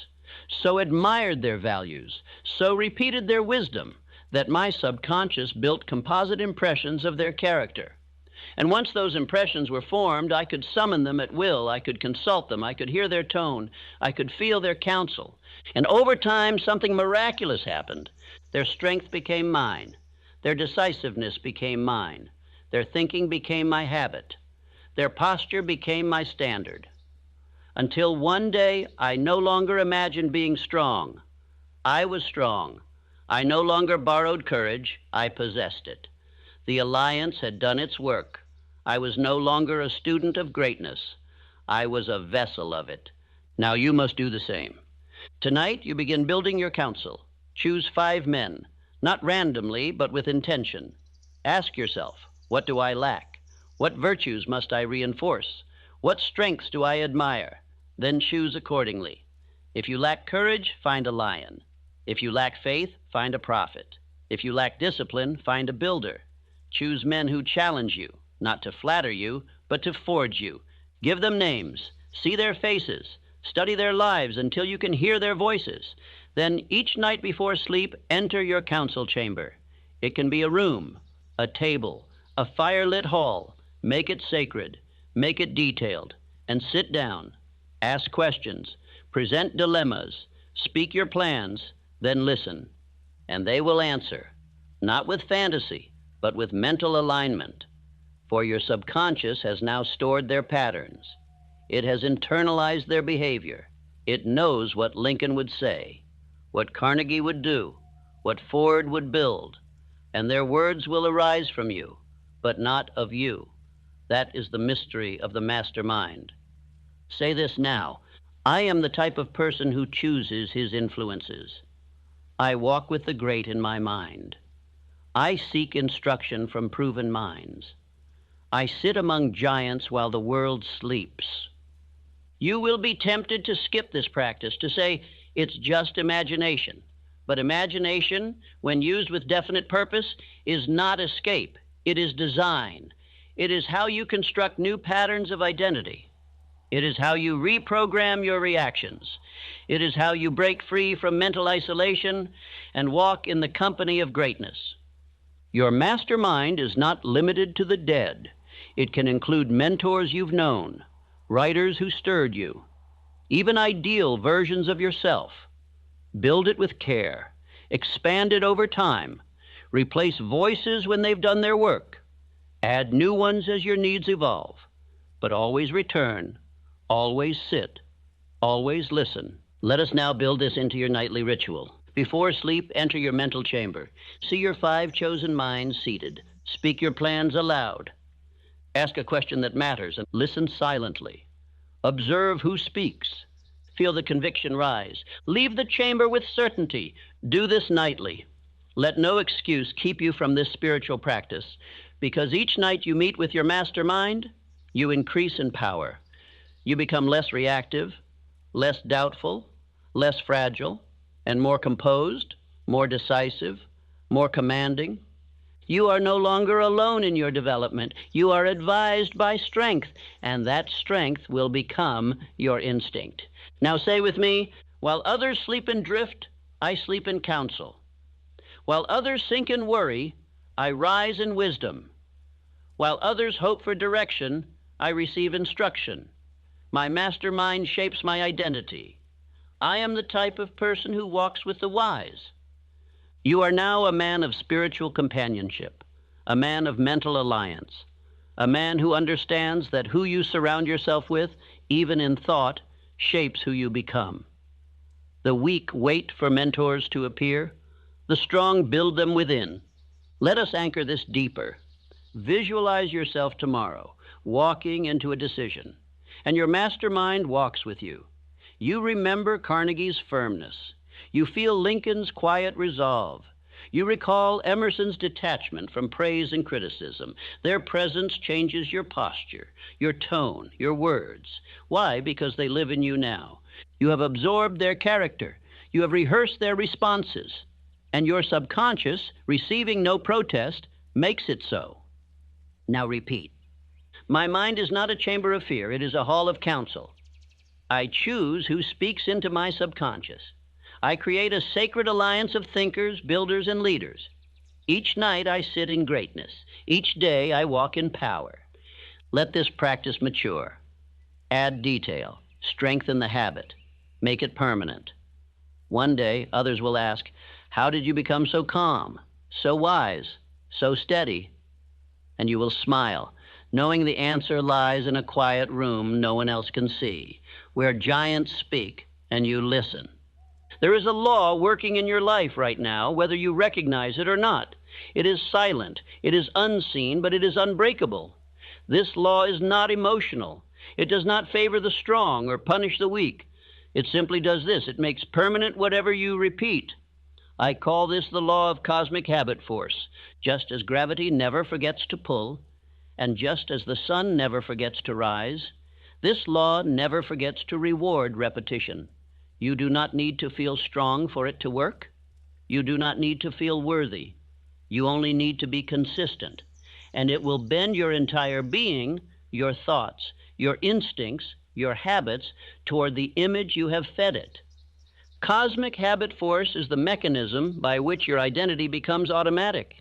so admired their values, so repeated their wisdom, that my subconscious built composite impressions of their character. And once those impressions were formed, I could summon them at will. I could consult them. I could hear their tone. I could feel their counsel. And over time, something miraculous happened. Their strength became mine. Their decisiveness became mine. Their thinking became my habit. Their posture became my standard. Until one day, I no longer imagined being strong. I was strong. I no longer borrowed courage. I possessed it. The alliance had done its work. I was no longer a student of greatness. I was a vessel of it. Now you must do the same. Tonight you begin building your council. Choose 5 men, not randomly, but with intention. Ask yourself, what do I lack? What virtues must I reinforce? What strengths do I admire? Then choose accordingly. If you lack courage, find a lion. If you lack faith, find a prophet. If you lack discipline, find a builder. Choose men who challenge you, not to flatter you, but to forge you. Give them names. See their faces. Study their lives until you can hear their voices. Then each night before sleep, enter your council chamber. It can be a room, a table, a firelit hall. Make it sacred, make it detailed, and sit down. Ask questions, present dilemmas, speak your plans, then listen. And they will answer, not with fantasy, but with mental alignment. For your subconscious has now stored their patterns. It has internalized their behavior. It knows what Lincoln would say, what Carnegie would do, what Ford would build, and their words will arise from you, but not of you. That is the mystery of the mastermind. Say this now: I am the type of person who chooses his influences. I walk with the great in my mind. I seek instruction from proven minds. I sit among giants while the world sleeps. You will be tempted to skip this practice, to say it's just imagination. But imagination, when used with definite purpose, is not escape. It is design. It is how you construct new patterns of identity. It is how you reprogram your reactions. It is how you break free from mental isolation and walk in the company of greatness. Your mastermind is not limited to the dead. It can include mentors you've known, writers who stirred you, even ideal versions of yourself. Build it with care. Expand it over time. Replace voices when they've done their work. Add new ones as your needs evolve. But always return. Always sit. Always listen. Let us now build this into your nightly ritual. Before sleep, enter your mental chamber. See your 5 chosen minds seated. Speak your plans aloud. Ask a question that matters and listen silently. Observe who speaks. Feel the conviction rise. Leave the chamber with certainty. Do this nightly. Let no excuse keep you from this spiritual practice, because each night you meet with your mastermind, you increase in power. You become less reactive, less doubtful, less fragile, and more composed, more decisive, more commanding. You are no longer alone in your development. You are advised by strength, and that strength will become your instinct. Now say with me, while others sleep in drift, I sleep in counsel. While others sink in worry, I rise in wisdom. While others hope for direction, I receive instruction. My mastermind shapes my identity. I am the type of person who walks with the wise. You are now a man of spiritual companionship, a man of mental alliance, a man who understands that who you surround yourself with, even in thought, shapes who you become. The weak wait for mentors to appear. The strong build them within. Let us anchor this deeper. Visualize yourself tomorrow, walking into a decision, and your mastermind walks with you. You remember Carnegie's firmness. You feel Lincoln's quiet resolve. You recall Emerson's detachment from praise and criticism. Their presence changes your posture, your tone, your words. Why? Because they live in you now. You have absorbed their character. You have rehearsed their responses. And your subconscious, receiving no protest, makes it so. Now repeat. My mind is not a chamber of fear. It is a hall of counsel. I choose who speaks into my subconscious. I create a sacred alliance of thinkers, builders, and leaders. Each night I sit in greatness. Each day I walk in power. Let this practice mature. Add detail. Strengthen the habit. Make it permanent. One day others will ask, how did you become so calm, so wise, so steady? And you will smile, knowing the answer lies in a quiet room no one else can see, where giants speak and you listen. There is a law working in your life right now, whether you recognize it or not. It is silent, it is unseen, but it is unbreakable. This law is not emotional. It does not favor the strong or punish the weak. It simply does this: it makes permanent whatever you repeat. I call this the law of cosmic habit force. Just as gravity never forgets to pull, and just as the sun never forgets to rise, this law never forgets to reward repetition. You do not need to feel strong for it to work. You do not need to feel worthy. You only need to be consistent, and it will bend your entire being, your thoughts, your instincts, your habits, toward the image you have fed it. Cosmic habit force is the mechanism by which your identity becomes automatic.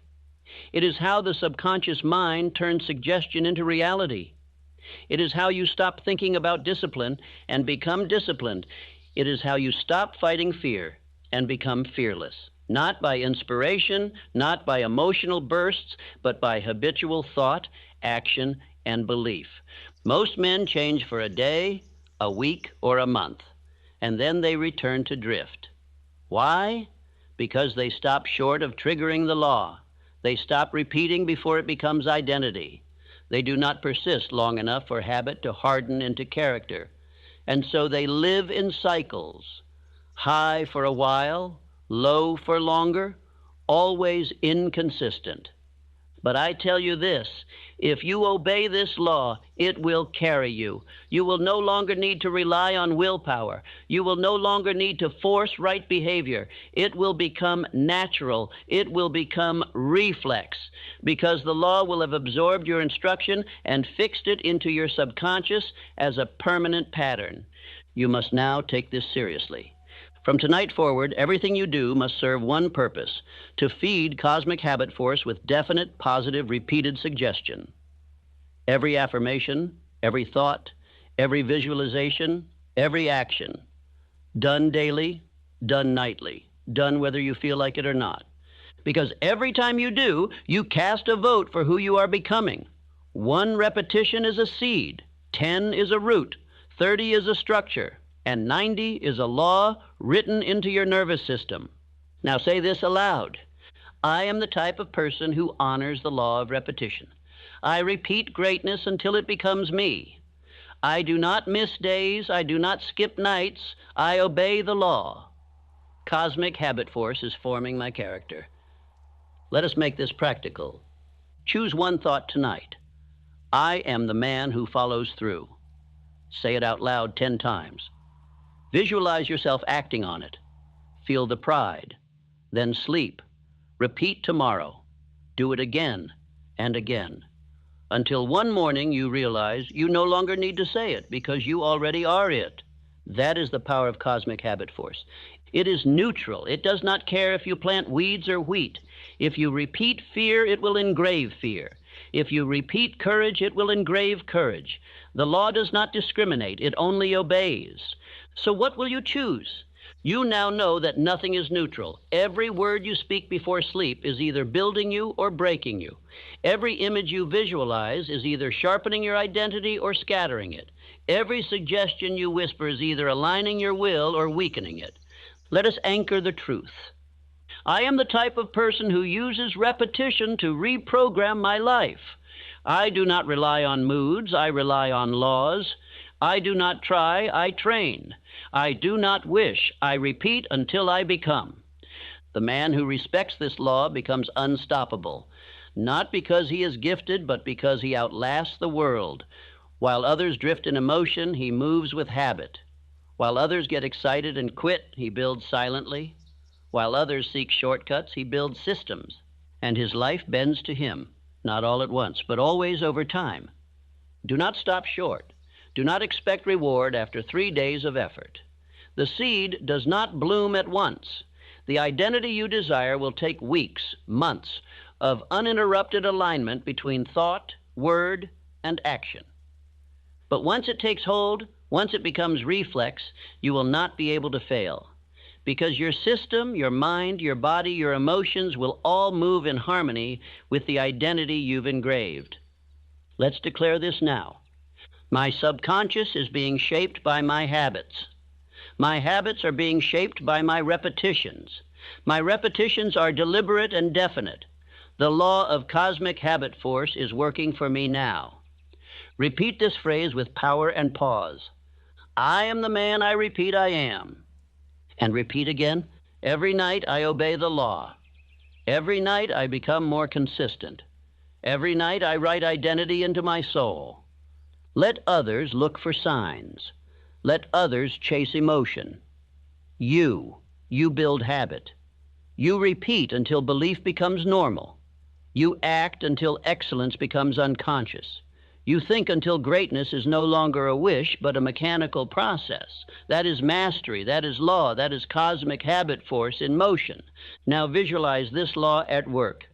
It is how the subconscious mind turns suggestion into reality. It is how you stop thinking about discipline and become disciplined. It is how you stop fighting fear and become fearless. Not by inspiration, not by emotional bursts, but by habitual thought, action, and belief. Most men change for a day, a week, or a month, and then they return to drift. Why? Because they stop short of triggering the law. They stop repeating before it becomes identity. They do not persist long enough for habit to harden into character. And so they live in cycles, high for a while, low for longer, always inconsistent. But I tell you this, if you obey this law, it will carry you. You will no longer need to rely on willpower. You will no longer need to force right behavior. It will become natural. It will become reflex, because the law will have absorbed your instruction and fixed it into your subconscious as a permanent pattern. You must now take this seriously. From tonight forward, everything you do must serve one purpose: to feed cosmic habit force with definite, positive, repeated suggestion. Every affirmation, every thought, every visualization, every action, done daily, done nightly, done whether you feel like it or not. Because every time you do, you cast a vote for who you are becoming. 1 repetition is a seed, 10 is a root, 30 is a structure, and 90 is a law written into your nervous system. Now say this aloud. I am the type of person who honors the law of repetition. I repeat greatness until it becomes me. I do not miss days. I do not skip nights. I obey the law. Cosmic habit force is forming my character. Let us make this practical. Choose one thought tonight. I am the man who follows through. Say it out loud 10 times. Visualize yourself acting on it. Feel the pride. Then sleep. Repeat tomorrow. Do it again and again, until one morning you realize you no longer need to say it because you already are it. That is the power of cosmic habit force. It is neutral. It does not care if you plant weeds or wheat. If you repeat fear, it will engrave fear. If you repeat courage, it will engrave courage. The law does not discriminate. It only obeys. So what will you choose? You now know that nothing is neutral. Every word you speak before sleep is either building you or breaking you. Every image you visualize is either sharpening your identity or scattering it. Every suggestion you whisper is either aligning your will or weakening it. Let us anchor the truth. I am the type of person who uses repetition to reprogram my life. I do not rely on moods. I rely on laws. I do not try. I train. I do not wish. I repeat until I become. The man who respects this law becomes unstoppable, not because he is gifted, but because he outlasts the world. While others drift in emotion, he moves with habit. While others get excited and quit, he builds silently. While others seek shortcuts, he builds systems. And his life bends to him, not all at once, but always over time. Do not stop short. Do not expect reward after 3 days of effort. The seed does not bloom at once. The identity you desire will take weeks, months of uninterrupted alignment between thought, word, and action. But once it takes hold, once it becomes reflex, you will not be able to fail. Because your system, your mind, your body, your emotions will all move in harmony with the identity you've engraved. Let's declare this now. My subconscious is being shaped by my habits. My habits are being shaped by my repetitions. My repetitions are deliberate and definite. The law of cosmic habit force is working for me now. Repeat this phrase with power and pause. I am the man I repeat I am. And repeat again. Every night I obey the law. Every night I become more consistent. Every night I write identity into my soul. Let others look for signs. Let others chase emotion. You build habit. You repeat until belief becomes normal. You act until excellence becomes unconscious. You think until greatness is no longer a wish, but a mechanical process. That is mastery, that is law, that is cosmic habit force in motion. Now visualize this law at work.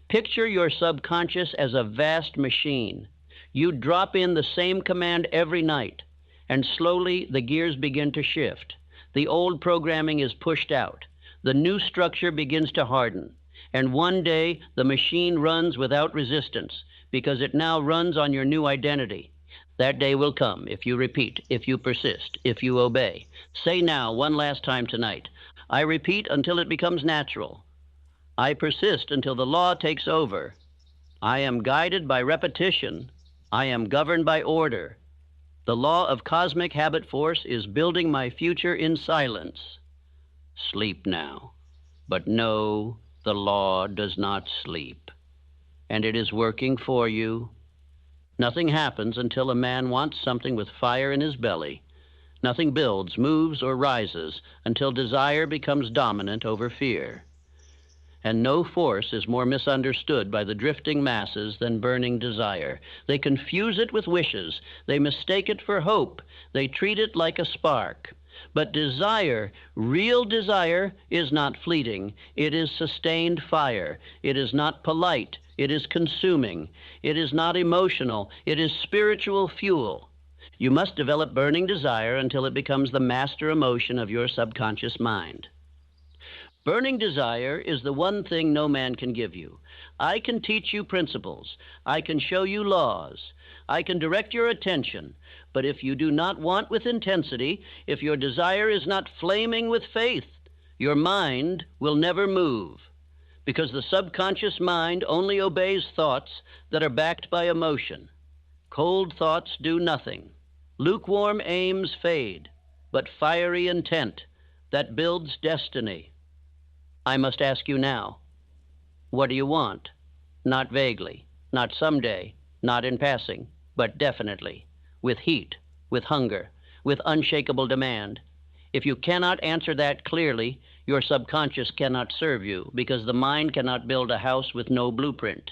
Picture your subconscious as a vast machine. You drop in the same command every night, and slowly the gears begin to shift. The old programming is pushed out. The new structure begins to harden. And one day, the machine runs without resistance, because it now runs on your new identity. That day will come if you repeat, if you persist, if you obey. Say now, one last time tonight, I repeat until it becomes natural. I persist until the law takes over. I am guided by repetition. I am governed by order. The law of cosmic habit force is building my future in silence. Sleep now. But no, the law does not sleep. And it is working for you. Nothing happens until a man wants something with fire in his belly. Nothing builds, moves, or rises until desire becomes dominant over fear. And no force is more misunderstood by the drifting masses than burning desire. They confuse it with wishes. They mistake it for hope. They treat it like a spark. But desire, real desire, is not fleeting. It is sustained fire. It is not polite. It is consuming. It is not emotional. It is spiritual fuel. You must develop burning desire until it becomes the master emotion of your subconscious mind. Burning desire is the one thing no man can give you. I can teach you principles. I can show you laws. I can direct your attention. But if you do not want with intensity, if your desire is not flaming with faith, your mind will never move. Because the subconscious mind only obeys thoughts that are backed by emotion. Cold thoughts do nothing. Lukewarm aims fade, but fiery intent that builds destiny. I must ask you now, what do you want? Not vaguely, not someday, not in passing, but definitely, with heat, with hunger, with unshakable demand. If you cannot answer that clearly, your subconscious cannot serve you, because the mind cannot build a house with no blueprint.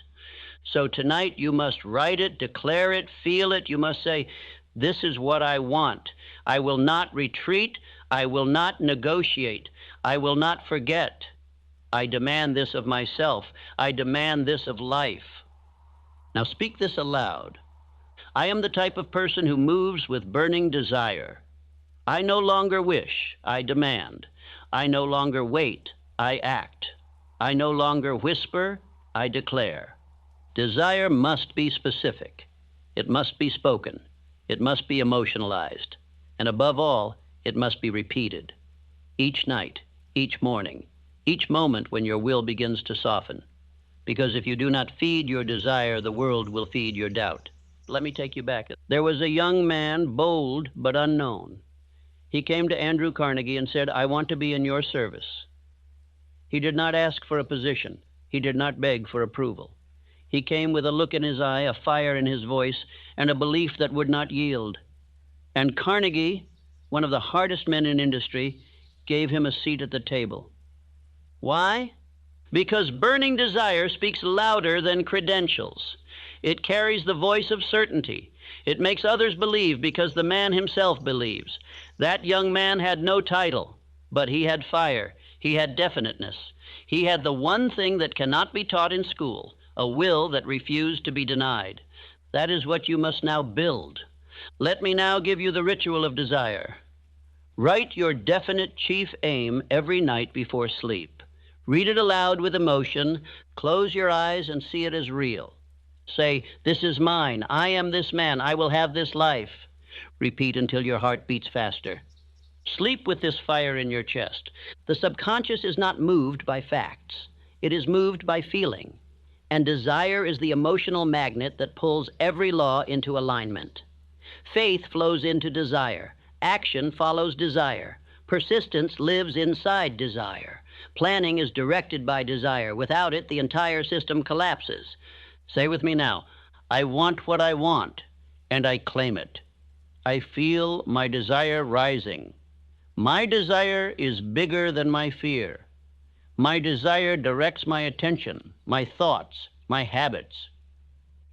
So tonight you must write it, declare it, feel it. You must say, this is what I want. I will not retreat. I will not negotiate. I will not forget. I demand this of myself. I demand this of life. Now speak this aloud. I am the type of person who moves with burning desire. I no longer wish, I demand. I no longer wait, I act. I no longer whisper, I declare. Desire must be specific. It must be spoken. It must be emotionalized. And above all, it must be repeated. Each night, each morning, each moment when your will begins to soften. Because if you do not feed your desire, the world will feed your doubt. Let me take you back. There was a young man, bold but unknown. He came to Andrew Carnegie and said, I want to be in your service. He did not ask for a position. He did not beg for approval. He came with a look in his eye, a fire in his voice, and a belief that would not yield. And Carnegie, one of the hardest men in industry, gave him a seat at the table. Why? Because burning desire speaks louder than credentials. It carries the voice of certainty. It makes others believe because the man himself believes. That young man had no title, but he had fire. He had definiteness. He had the one thing that cannot be taught in school, a will that refused to be denied. That is what you must now build. Let me now give you the ritual of desire. Write your definite chief aim every night before sleep. Read it aloud with emotion. Close your eyes and see it as real. Say, this is mine. I am this man. I will have this life. Repeat until your heart beats faster. Sleep with this fire in your chest. The subconscious is not moved by facts. It is moved by feeling. And desire is the emotional magnet that pulls every law into alignment. Faith flows into desire. Action follows desire. Persistence lives inside desire. Planning is directed by desire. Without it, the entire system collapses. Say with me now, I want what I want, and I claim it. I feel my desire rising. My desire is bigger than my fear. My desire directs my attention, my thoughts, my habits.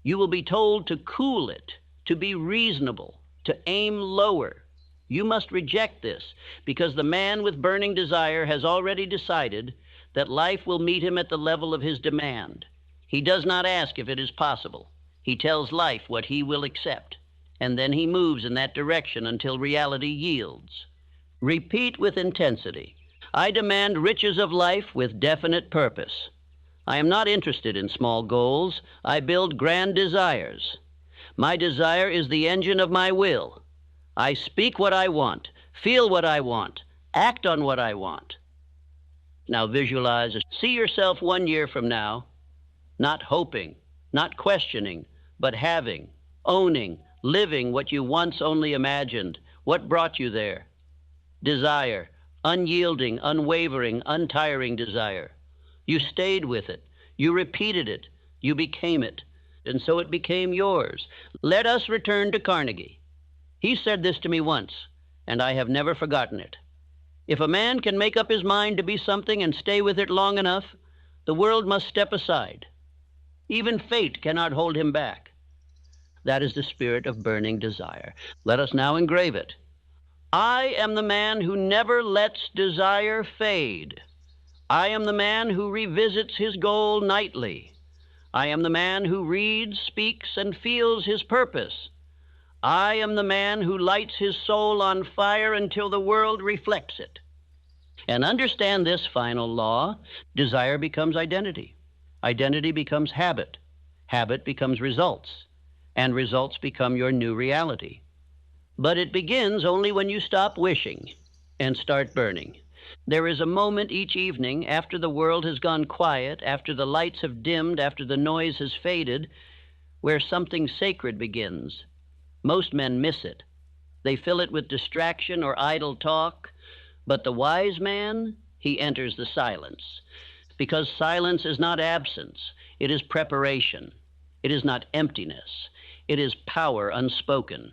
You will be told to cool it, to be reasonable, to aim lower. You must reject this, because the man with burning desire has already decided that life will meet him at the level of his demand. He does not ask if it is possible. He tells life what he will accept, and then he moves in that direction until reality yields. Repeat with intensity. I demand riches of life with definite purpose. I am not interested in small goals. I build grand desires. My desire is the engine of my will. I speak what I want, feel what I want, act on what I want. Now visualize, see yourself 1 year from now, not hoping, not questioning, but having, owning, living what you once only imagined. What brought you there? Desire, unyielding, unwavering, untiring desire. You stayed with it, you repeated it, you became it, and so it became yours. Let us return to Carnegie. He said this to me once, and I have never forgotten it. If a man can make up his mind to be something and stay with it long enough, the world must step aside. Even fate cannot hold him back. That is the spirit of burning desire. Let us now engrave it. I am the man who never lets desire fade. I am the man who revisits his goal nightly. I am the man who reads, speaks, and feels his purpose. I am the man who lights his soul on fire until the world reflects it. And understand this final law: desire becomes identity. Identity becomes habit. Habit becomes results. And results become your new reality. But it begins only when you stop wishing and start burning. There is a moment each evening after the world has gone quiet, after the lights have dimmed, after the noise has faded, where something sacred begins. Most men miss it. They fill it with distraction or idle talk, but the wise man, he enters the silence. Because silence is not absence, it is preparation. It is not emptiness. It is power unspoken.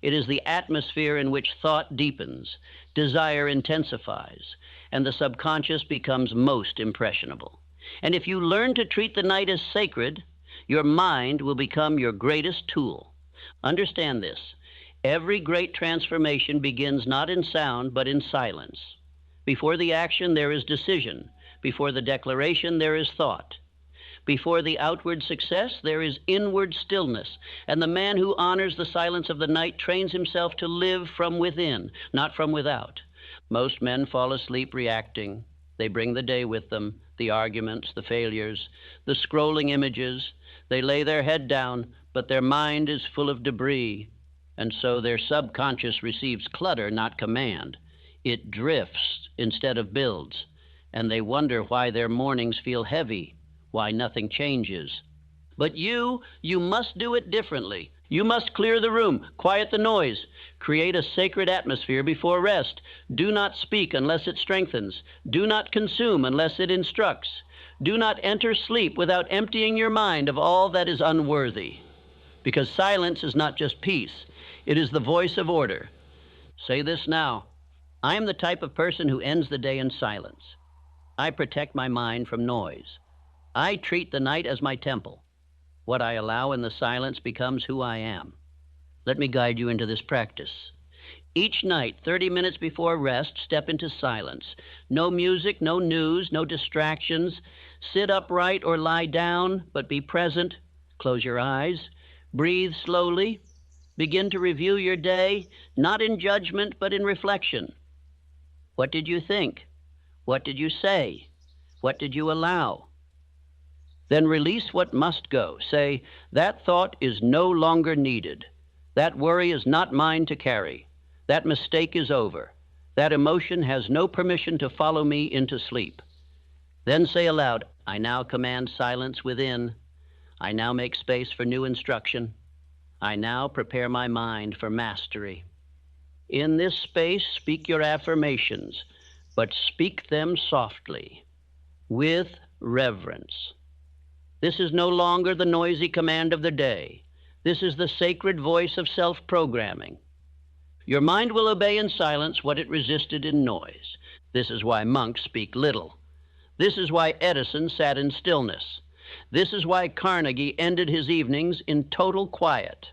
It is the atmosphere in which thought deepens, desire intensifies, and the subconscious becomes most impressionable. And if you learn to treat the night as sacred, your mind will become your greatest tool. Understand this. Every great transformation begins not in sound, but in silence. Before the action, there is decision. Before the declaration, there is thought. Before the outward success, there is inward stillness. And the man who honors the silence of the night trains himself to live from within, not from without. Most men fall asleep reacting. They bring the day with them, the arguments, the failures, the scrolling images. They lay their head down, but their mind is full of debris. And so their subconscious receives clutter, not command. It drifts instead of builds. And they wonder why their mornings feel heavy, why nothing changes. But you must do it differently. You must clear the room, quiet the noise, create a sacred atmosphere before rest. Do not speak unless it strengthens. Do not consume unless it instructs. Do not enter sleep without emptying your mind of all that is unworthy. Because silence is not just peace, it is the voice of order. Say this now. I am the type of person who ends the day in silence. I protect my mind from noise. I treat the night as my temple. What I allow in the silence becomes who I am. Let me guide you into this practice. Each night, 30 minutes before rest, step into silence. No music, no news, no distractions. Sit upright or lie down, but be present. Close your eyes. Breathe slowly. Begin to review your day, not in judgment, but in reflection. What did you think? What did you say? What did you allow? Then release what must go. Say, that thought is no longer needed. That worry is not mine to carry. That mistake is over. That emotion has no permission to follow me into sleep. Then say aloud, I now command silence within. I now make space for new instruction. I now prepare my mind for mastery. In this space, speak your affirmations, but speak them softly, with reverence. This is no longer the noisy command of the day. This is the sacred voice of self-programming. Your mind will obey in silence what it resisted in noise. This is why monks speak little. This is why Edison sat in stillness. This is why Carnegie ended his evenings in total quiet,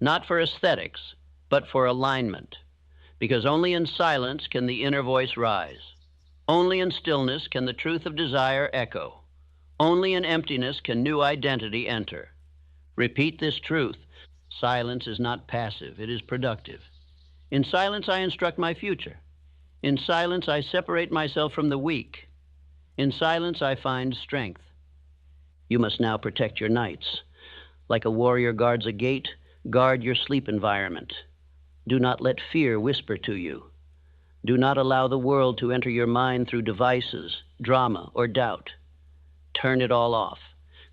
not for aesthetics, but for alignment, because only in silence can the inner voice rise. Only in stillness can the truth of desire echo. Only in emptiness can new identity enter. Repeat this truth. Silence is not passive, it is productive. In silence, I instruct my future. In silence, I separate myself from the weak. In silence, I find strength. You must now protect your nights. Like a warrior guards a gate, guard your sleep environment. Do not let fear whisper to you. Do not allow the world to enter your mind through devices, drama, or doubt. Turn it all off.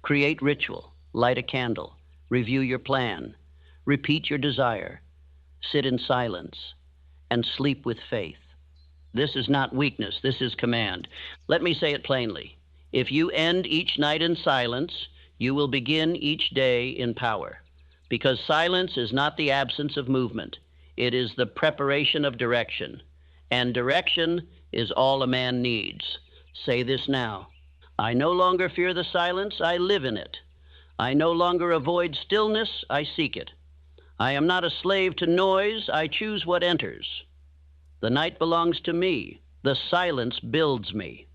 Create ritual. Light a candle. Review your plan. Repeat your desire. Sit in silence. And sleep with faith. This is not weakness. This is command. Let me say it plainly. If you end each night in silence, you will begin each day in power. Because silence is not the absence of movement. It is the preparation of direction. And direction is all a man needs. Say this now. I no longer fear the silence, I live in it. I no longer avoid stillness, I seek it. I am not a slave to noise, I choose what enters. The night belongs to me. The silence builds me.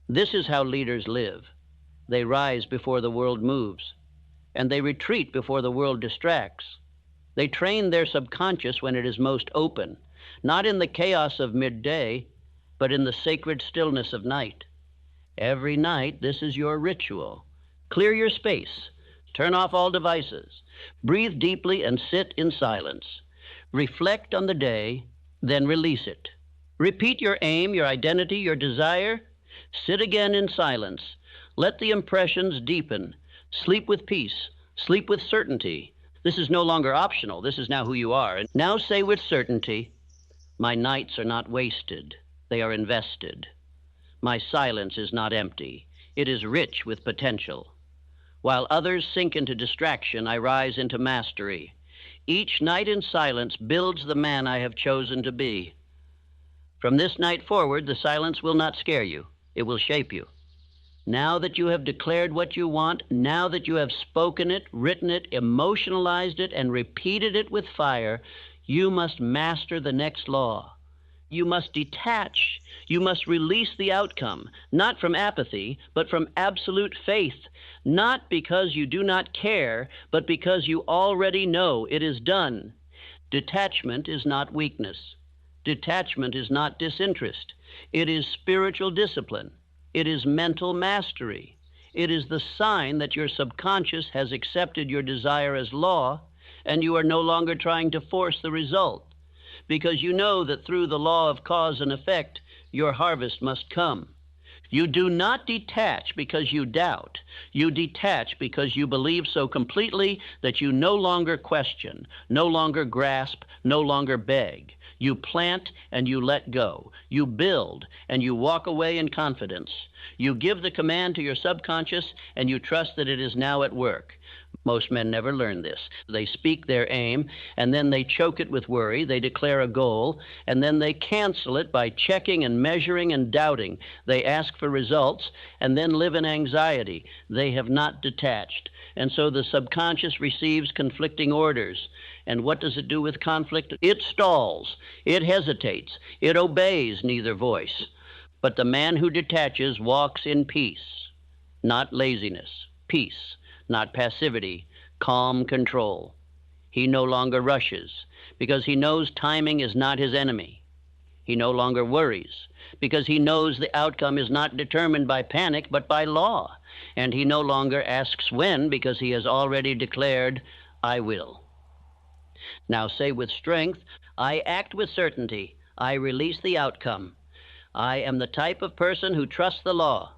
This is how leaders live. They rise before the world moves, and they retreat before the world distracts. They train their subconscious when it is most open, not in the chaos of midday, but in the sacred stillness of night. Every night, this is your ritual. Clear your space. Turn off all devices. Breathe deeply and sit in silence. Reflect on the day, then release it. Repeat your aim, your identity, your desire. Sit again in silence. Let the impressions deepen. Sleep with peace. Sleep with certainty. This is no longer optional. This is now who you are. And now say with certainty, my nights are not wasted. They are invested. My silence is not empty. It is rich with potential. While others sink into distraction, I rise into mastery. Each night in silence builds the man I have chosen to be. From this night forward, the silence will not scare you. It will shape you. Now that you have declared what you want, now that you have spoken it, written it, emotionalized it, and repeated it with fire, you must master the next law. You must detach. You must release the outcome, not from apathy, but from absolute faith, not because you do not care, but because you already know it is done. Detachment is not weakness. Detachment is not disinterest. It is spiritual discipline. It is mental mastery. It is the sign that your subconscious has accepted your desire as law, and you are no longer trying to force the result, because you know that through the law of cause and effect, your harvest must come. You do not detach because you doubt. You detach because you believe so completely that you no longer question, no longer grasp, no longer beg. You plant and you let go. You build and you walk away in confidence. You give the command to your subconscious and you trust that it is now at work. Most men never learn this. They speak their aim, and then they choke it with worry. They declare a goal, and then they cancel it by checking and measuring and doubting. They ask for results, and then live in anxiety. They have not detached. And so the subconscious receives conflicting orders. And what does it do with conflict? It stalls. It hesitates. It obeys neither voice. But the man who detaches walks in peace, not laziness. Peace. Not passivity, calm control. He no longer rushes because he knows timing is not his enemy. He no longer worries because he knows the outcome is not determined by panic but by law. And he no longer asks when because he has already declared, I will. Now say with strength, I act with certainty. I release the outcome. I am the type of person who trusts the law.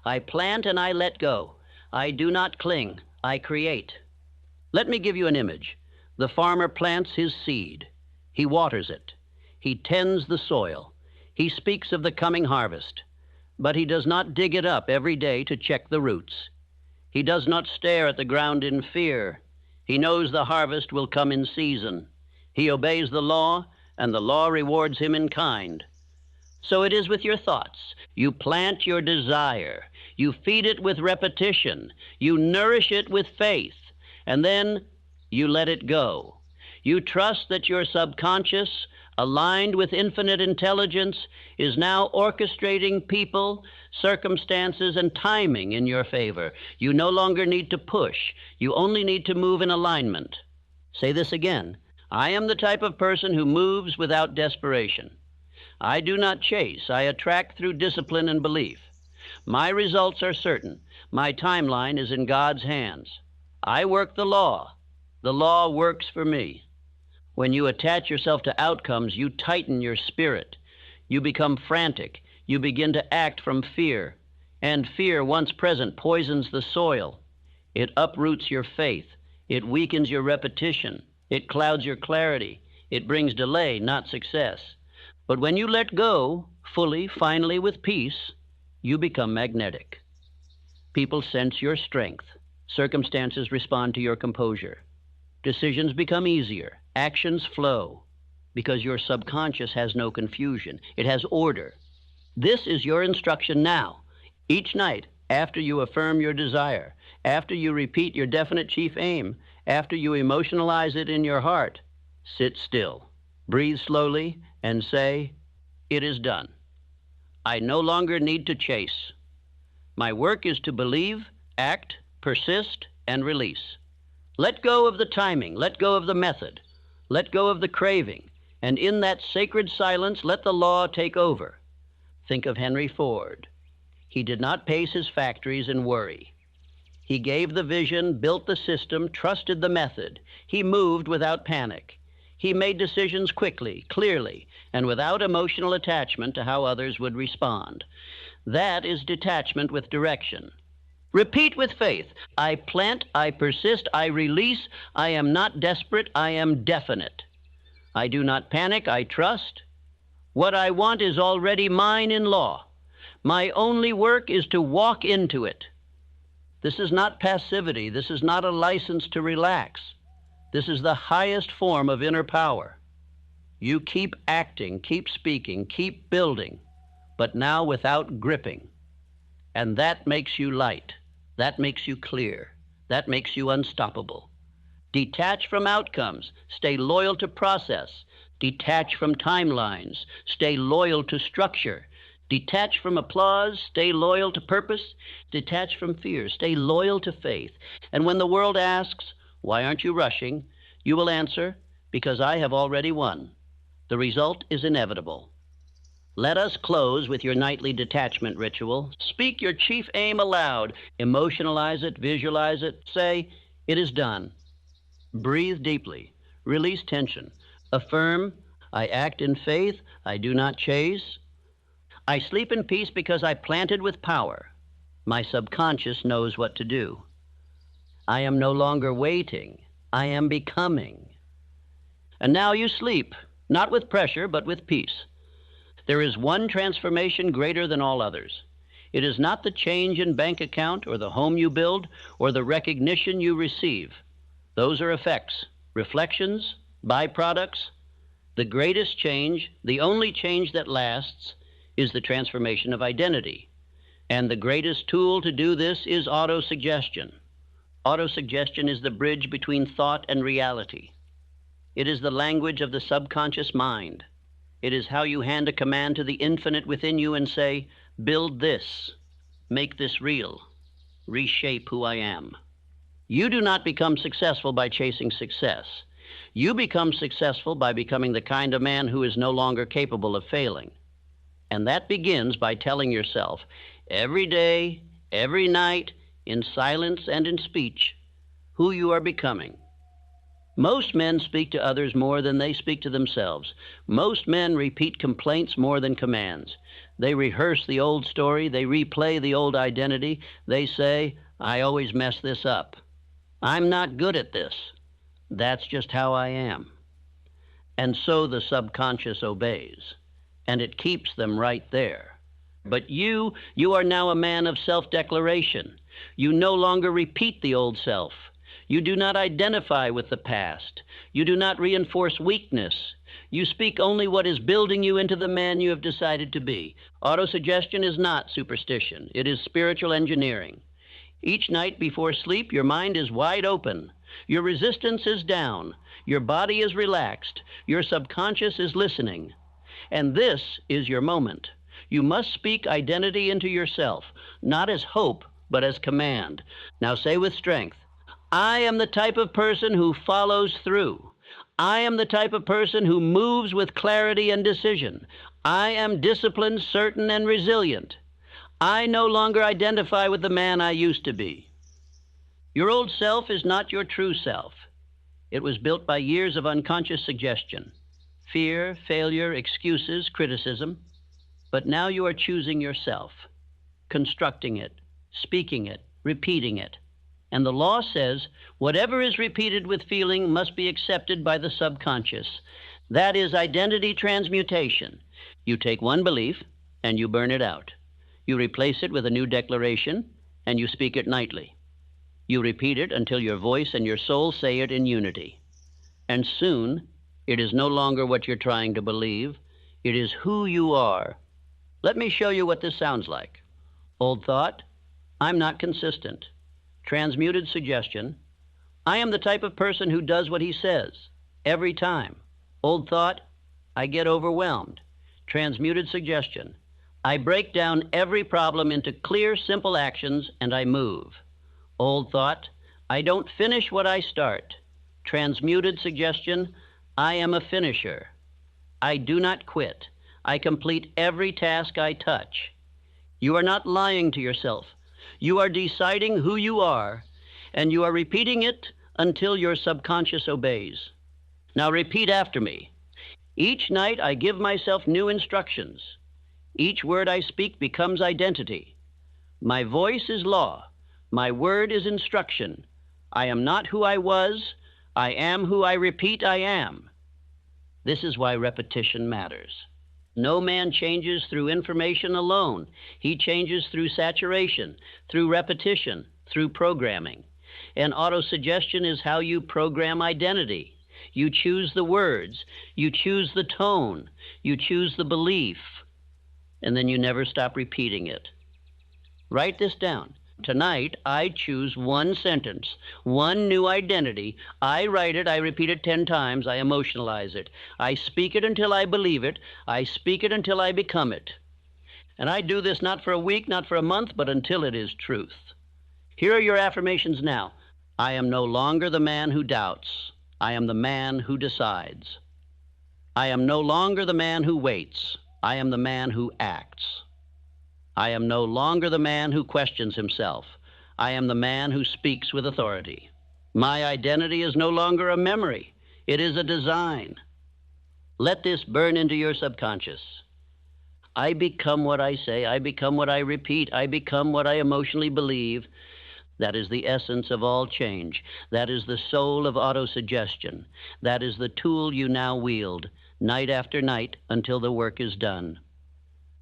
I plant and I let go. I do not cling, I create. Let me give you an image. The farmer plants his seed. He waters it. He tends the soil. He speaks of the coming harvest. But he does not dig it up every day to check the roots. He does not stare at the ground in fear. He knows the harvest will come in season. He obeys the law, and the law rewards him in kind. So it is with your thoughts. You plant your desire. You feed it with repetition. You nourish it with faith. And then you let it go. You trust that your subconscious, aligned with infinite intelligence, is now orchestrating people, circumstances, and timing in your favor. You no longer need to push. You only need to move in alignment. Say this again. I am the type of person who moves without desperation. I do not chase. I attract through discipline and belief. My results are certain. My timeline is in God's hands. I work the law. The law works for me. When you attach yourself to outcomes, you tighten your spirit. You become frantic. You begin to act from fear. And fear, once present, poisons the soil. It uproots your faith. It weakens your repetition. It clouds your clarity. It brings delay, not success. But when you let go, fully, finally, with peace, you become magnetic. People sense your strength. Circumstances respond to your composure. Decisions become easier. Actions flow, because your subconscious has no confusion. It has order. This is your instruction now. Each night, after you affirm your desire, after you repeat your definite chief aim, after you emotionalize it in your heart, sit still, breathe slowly, and say, "It is done. I no longer need to chase. My work is to believe, act, persist, and release. Let go of the timing. Let go of the method. Let go of the craving. And in that sacred silence, let the law take over." Think of Henry Ford. He did not pace his factories and worry. He gave the vision, built the system, trusted the method. He moved without panic. He made decisions quickly, clearly, and without emotional attachment to how others would respond. That is detachment with direction. Repeat with faith. I plant, I persist, I release. I am not desperate, I am definite. I do not panic, I trust. What I want is already mine in law. My only work is to walk into it. This is not passivity. This is not a license to relax. This is the highest form of inner power. You keep acting, keep speaking, keep building, but now without gripping. And that makes you light. That makes you clear. That makes you unstoppable. Detach from outcomes. Stay loyal to process. Detach from timelines. Stay loyal to structure. Detach from applause. Stay loyal to purpose. Detach from fear. Stay loyal to faith. And when the world asks, "Why aren't you rushing?" you will answer, "Because I have already won. The result is inevitable." Let us close with your nightly detachment ritual. Speak your chief aim aloud. Emotionalize it, visualize it. Say, "It is done." Breathe deeply. Release tension. Affirm, "I act in faith. I do not chase. I sleep in peace because I planted with power. My subconscious knows what to do. I am no longer waiting. I am becoming." And now you sleep, not with pressure, but with peace. There is one transformation greater than all others. It is not the change in bank account or the home you build or the recognition you receive. Those are effects, reflections, byproducts. The greatest change, the only change that lasts, is the transformation of identity. And the greatest tool to do this is autosuggestion. Autosuggestion is the bridge between thought and reality. It is the language of the subconscious mind. It is how you hand a command to the infinite within you and say, "Build this, make this real, reshape who I am." You do not become successful by chasing success. You become successful by becoming the kind of man who is no longer capable of failing. And that begins by telling yourself, every day, every night, in silence and in speech, who you are becoming. Most men speak to others more than they speak to themselves. Most men repeat complaints more than commands. They rehearse the old story. They replay the old identity. They say, "I always mess this up. I'm not good at this. That's just how I am." And so the subconscious obeys, and it keeps them right there. But you are now a man of self-declaration. You no longer repeat the old self. You do not identify with the past. You do not reinforce weakness. You speak only what is building you into the man you have decided to be. Autosuggestion is not superstition. It is spiritual engineering. Each night before sleep, your mind is wide open. Your resistance is down. Your body is relaxed. Your subconscious is listening. And this is your moment. You must speak identity into yourself, not as hope, but as command. Now say with strength, I am the type of person who follows through. I am the type of person who moves with clarity and decision. I am disciplined, certain, and resilient. I no longer identify with the man I used to be. Your old self is not your true self. It was built by years of unconscious suggestion, fear, failure, excuses, criticism. But now you are choosing yourself, constructing it, speaking it, repeating it. And the law says whatever is repeated with feeling must be accepted by the subconscious. That is identity transmutation. You take one belief and you burn it out. You replace it with a new declaration and you speak it nightly. You repeat it until your voice and your soul say it in unity. And soon, it is no longer what you're trying to believe. It is who you are. Let me show you what this sounds like. Old thought, I'm not consistent. Transmuted suggestion, I am the type of person who does what he says, every time. Old thought, I get overwhelmed. Transmuted suggestion, I break down every problem into clear, simple actions and I move. Old thought, I don't finish what I start. Transmuted suggestion, I am a finisher. I do not quit. I complete every task I touch. You are not lying to yourself. You are deciding who you are, and you are repeating it until your subconscious obeys. Now repeat after me. Each night I give myself new instructions. Each word I speak becomes identity. My voice is law. My word is instruction. I am not who I was. I am who I repeat I am. This is why repetition matters. No man changes through information alone. He changes through saturation, through repetition, through programming. And autosuggestion is how you program identity. You choose the words, you choose the tone, you choose the belief, and then you never stop repeating it. Write this down. Tonight, I choose one sentence, one new identity. I write it, I repeat it 10 times, I emotionalize it. I speak it until I believe it. I speak it until I become it. And I do this not for a week, not for a month, but until it is truth. Here are your affirmations now. I am no longer the man who doubts. I am the man who decides. I am no longer the man who waits. I am the man who acts. I am no longer the man who questions himself. I am the man who speaks with authority. My identity is no longer a memory. It is a design. Let this burn into your subconscious. I become what I say. I become what I repeat. I become what I emotionally believe. That is the essence of all change. That is the soul of autosuggestion. That is the tool you now wield, night after night, until the work is done.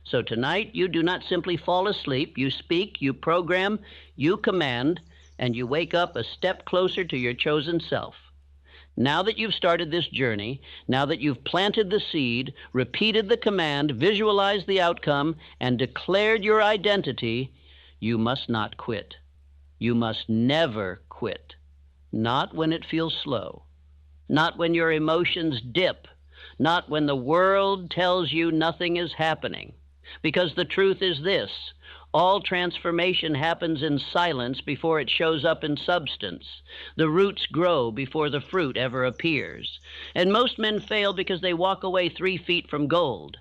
So tonight, you do not simply fall asleep. You speak, you program, you command, and you wake up a step closer to your chosen self. Now that you've started this journey, now that you've planted the seed, repeated the command, visualized the outcome, and declared your identity, you must not quit. You must never quit. Not when it feels slow. Not when your emotions dip. Not when the world tells you nothing is happening. Because the truth is this, all transformation happens in silence before it shows up in substance. The roots grow before the fruit ever appears. And most men fail because they walk away 3 feet from gold.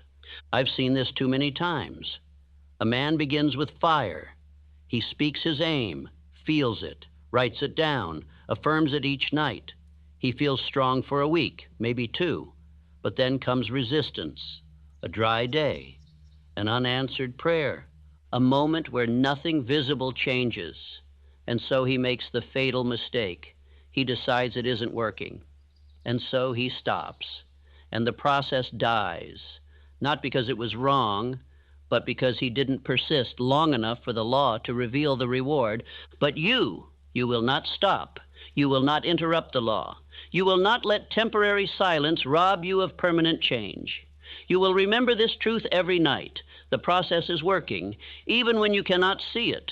I've seen this too many times. A man begins with fire. He speaks his aim, feels it, writes it down, affirms it each night. He feels strong for a week, maybe 2, but then comes resistance, a dry day, an unanswered prayer, a moment where nothing visible changes. And so he makes the fatal mistake. He decides it isn't working. And so he stops. And the process dies, not because it was wrong, but because he didn't persist long enough for the law to reveal the reward. But you will not stop. You will not interrupt the law. You will not let temporary silence rob you of permanent change. You will remember this truth every night. The process is working, even when you cannot see it.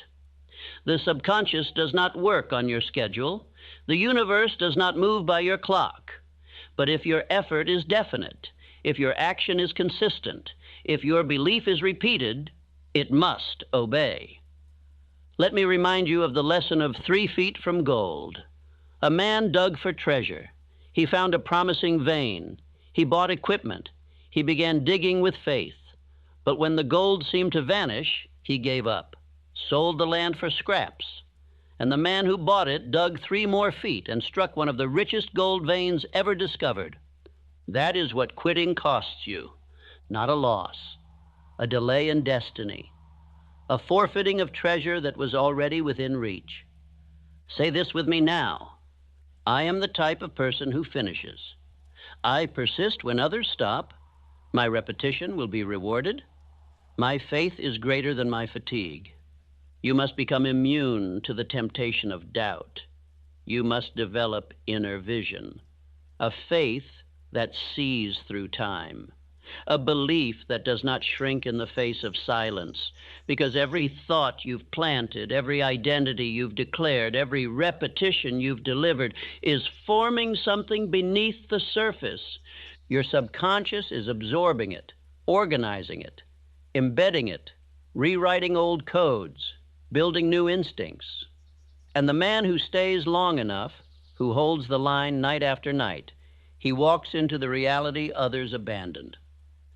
The subconscious does not work on your schedule. The universe does not move by your clock. But if your effort is definite, if your action is consistent, if your belief is repeated, it must obey. Let me remind you of the lesson of 3 feet from gold. A man dug for treasure. He found a promising vein. He bought equipment. He began digging with faith. But when the gold seemed to vanish, he gave up, sold the land for scraps. And the man who bought it dug 3 more feet and struck one of the richest gold veins ever discovered. That is what quitting costs you. Not a loss, a delay in destiny, a forfeiting of treasure that was already within reach. Say this with me now. I am the type of person who finishes. I persist when others stop. My repetition will be rewarded. My faith is greater than my fatigue. You must become immune to the temptation of doubt. You must develop inner vision, a faith that sees through time, a belief that does not shrink in the face of silence, because every thought you've planted, every identity you've declared, every repetition you've delivered is forming something beneath the surface. Your subconscious is absorbing it, organizing it, embedding it, rewriting old codes, building new instincts. And the man who stays long enough, who holds the line night after night, he walks into the reality others abandoned.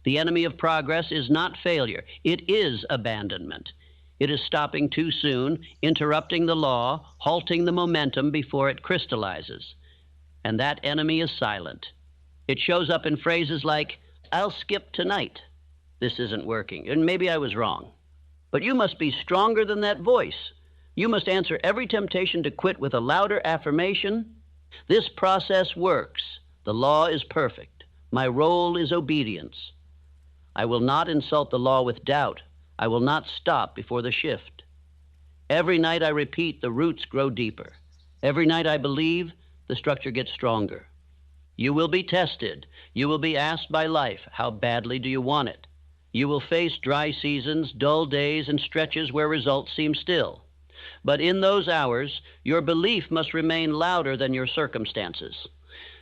The enemy of progress is not failure. It is abandonment. It is stopping too soon, interrupting the law, halting the momentum before it crystallizes. And that enemy is silent. It shows up in phrases like, I'll skip tonight. This isn't working, and maybe I was wrong. But you must be stronger than that voice. You must answer every temptation to quit with a louder affirmation. This process works. The law is perfect. My role is obedience. I will not insult the law with doubt. I will not stop before the shift. Every night I repeat, the roots grow deeper. Every night I believe, the structure gets stronger. You will be tested. You will be asked by life, how badly do you want it? You will face dry seasons, dull days, and stretches where results seem still. But in those hours, your belief must remain louder than your circumstances,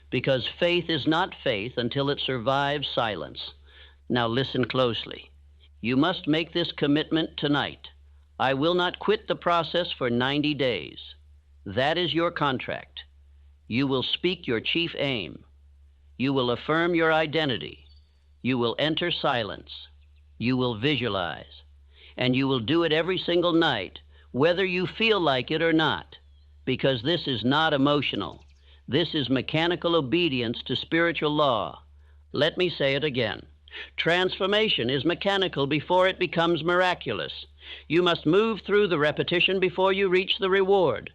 because faith is not faith until it survives silence. Now listen closely. You must make this commitment tonight. I will not quit the process for 90 days. That is your contract. You will speak your chief aim. You will affirm your identity. You will enter silence. You will visualize. And you will do it every single night, whether you feel like it or not, because this is not emotional. This is mechanical obedience to spiritual law. Let me say it again. Transformation is mechanical before it becomes miraculous. You must move through the repetition before you reach the reward.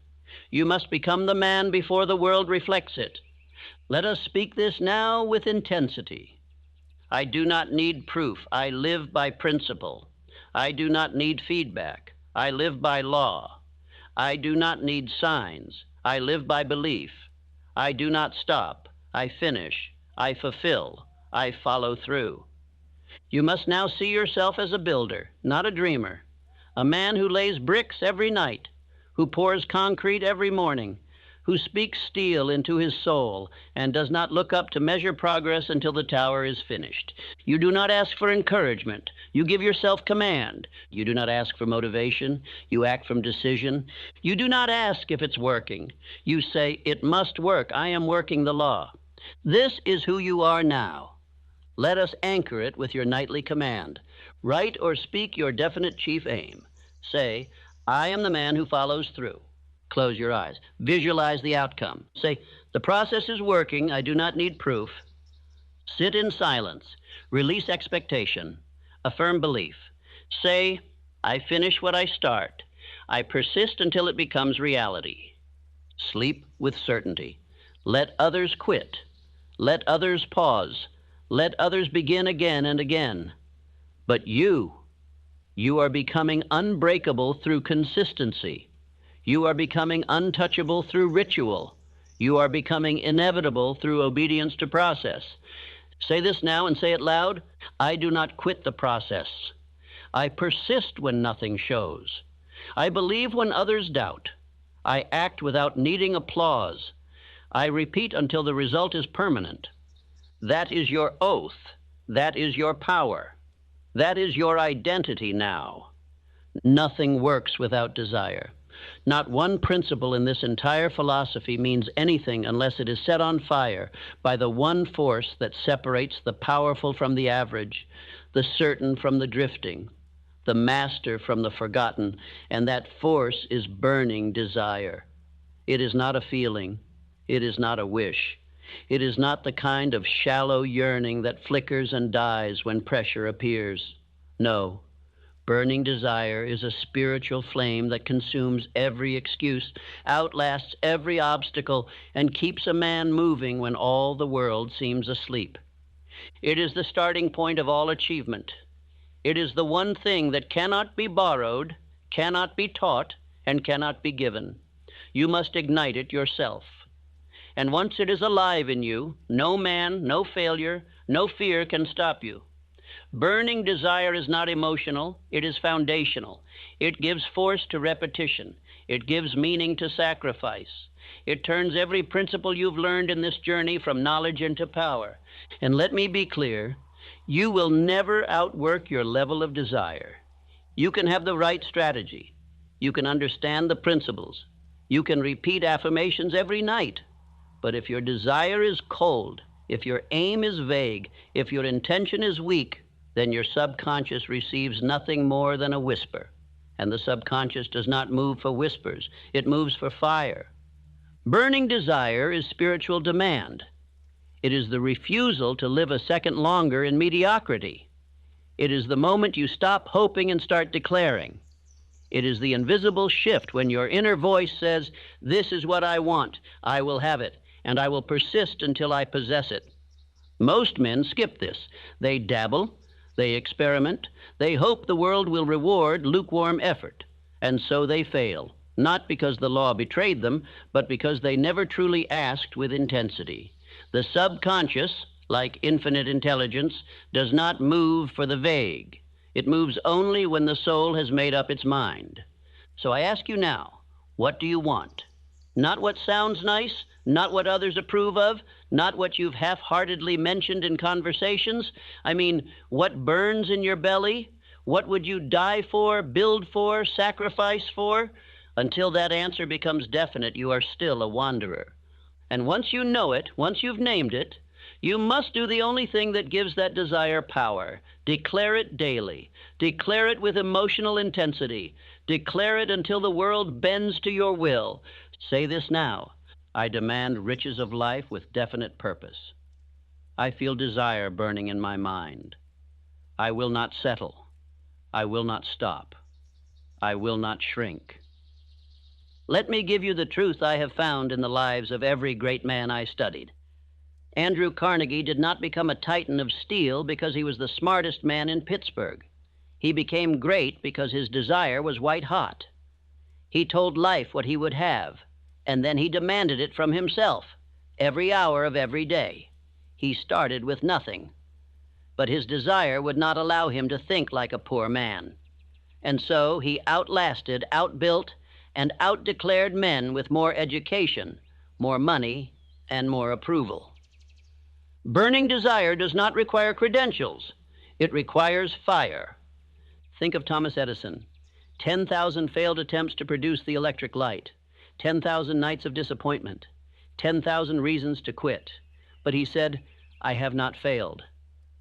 You must become the man before the world reflects it. Let us speak this now with intensity. I do not need proof. I live by principle. I do not need feedback. I live by law. I do not need signs. I live by belief. I do not stop. I finish. I fulfill. I follow through. You must now see yourself as a builder, not a dreamer, a man who lays bricks every night, who pours concrete every morning, who speaks steel into his soul and does not look up to measure progress until the tower is finished. You do not ask for encouragement. You give yourself command. You do not ask for motivation. You act from decision. You do not ask if it's working. You say, it must work. I am working the law. This is who you are now. Let us anchor it with your nightly command. Write or speak your definite chief aim. Say, I am the man who follows through. Close your eyes. Visualize the outcome. Say, the process is working. I do not need proof. Sit in silence. Release expectation. Affirm belief. Say, I finish what I start. I persist until it becomes reality. Sleep with certainty. Let others quit. Let others pause. Let others begin again and again. But you are becoming unbreakable through consistency. You are becoming untouchable through ritual. You are becoming inevitable through obedience to process. Say this now and say it loud. I do not quit the process. I persist when nothing shows. I believe when others doubt. I act without needing applause. I repeat until the result is permanent. That is your oath. That is your power. That is your identity now. Nothing works without desire. Not one principle in this entire philosophy means anything unless it is set on fire by the one force that separates the powerful from the average, the certain from the drifting, the master from the forgotten, and that force is burning desire. It is not a feeling. It is not a wish. It is not the kind of shallow yearning that flickers and dies when pressure appears. No. Burning desire is a spiritual flame that consumes every excuse, outlasts every obstacle, and keeps a man moving when all the world seems asleep. It is the starting point of all achievement. It is the one thing that cannot be borrowed, cannot be taught, and cannot be given. You must ignite it yourself. And once it is alive in you, no man, no failure, no fear can stop you. Burning desire is not emotional, it is foundational. It gives force to repetition. It gives meaning to sacrifice. It turns every principle you've learned in this journey from knowledge into power. And let me be clear, you will never outwork your level of desire. You can have the right strategy. You can understand the principles. You can repeat affirmations every night. But if your desire is cold, if your aim is vague, if your intention is weak, then your subconscious receives nothing more than a whisper. And the subconscious does not move for whispers. It moves for fire. Burning desire is spiritual demand. It is the refusal to live a second longer in mediocrity. It is the moment you stop hoping and start declaring. It is the invisible shift when your inner voice says, "This is what I want. I will have it, and I will persist until I possess it." Most men skip this. They dabble. They experiment. They hope the world will reward lukewarm effort. And so they fail, not because the law betrayed them, but because they never truly asked with intensity. The subconscious, like infinite intelligence, does not move for the vague. It moves only when the soul has made up its mind. So I ask you now, what do you want? Not what sounds nice, not what others approve of, not what you've half-heartedly mentioned in conversations. I mean, what burns in your belly? What would you die for, build for, sacrifice for? Until that answer becomes definite, you are still a wanderer. And once you know it, once you've named it, you must do the only thing that gives that desire power. Declare it daily. Declare it with emotional intensity. Declare it until the world bends to your will. Say this now. I demand riches of life with definite purpose. I feel desire burning in my mind. I will not settle. I will not stop. I will not shrink. Let me give you the truth I have found in the lives of every great man I studied. Andrew Carnegie did not become a titan of steel because he was the smartest man in Pittsburgh. He became great because his desire was white hot. He told life what he would have, and then he demanded it from himself, every hour of every day. He started with nothing. But his desire would not allow him to think like a poor man. And so he outlasted, outbuilt, and outdeclared men with more education, more money, and more approval. Burning desire does not require credentials. It requires fire. Think of Thomas Edison. 10,000 failed attempts to produce the electric light. 10,000 nights of disappointment. 10,000 reasons to quit. But he said, "I have not failed.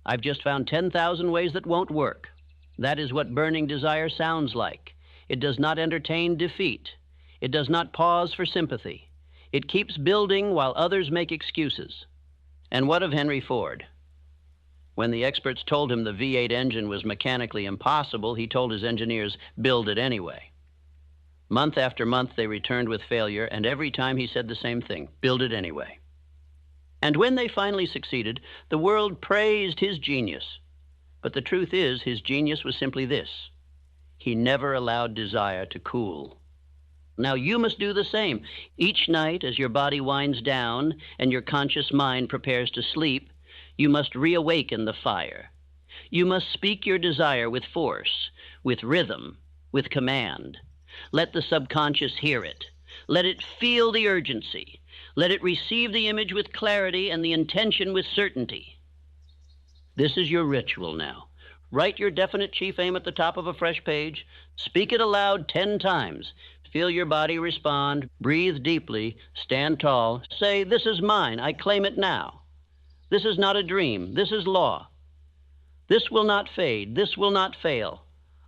I've just found 10,000 ways that won't work." That is what burning desire sounds like. It does not entertain defeat. It does not pause for sympathy. It keeps building while others make excuses. And what of Henry Ford? When the experts told him the V8 engine was mechanically impossible, he told his engineers, "Build it anyway." Month after month, they returned with failure, and every time he said the same thing, "Build it anyway." And when they finally succeeded, the world praised his genius. But the truth is, his genius was simply this: he never allowed desire to cool. Now you must do the same. Each night, as your body winds down and your conscious mind prepares to sleep, you must reawaken the fire. You must speak your desire with force, with rhythm, with command. Let the subconscious hear it. Let it feel the urgency. Let it receive the image with clarity and the intention with certainty. This is your ritual now. Write your definite chief aim at the top of a fresh page. Speak it aloud 10 times. Feel your body respond. Breathe deeply. Stand tall. Say, "This is mine. I claim it now. This is not a dream. This is law. This will not fade. This will not fail.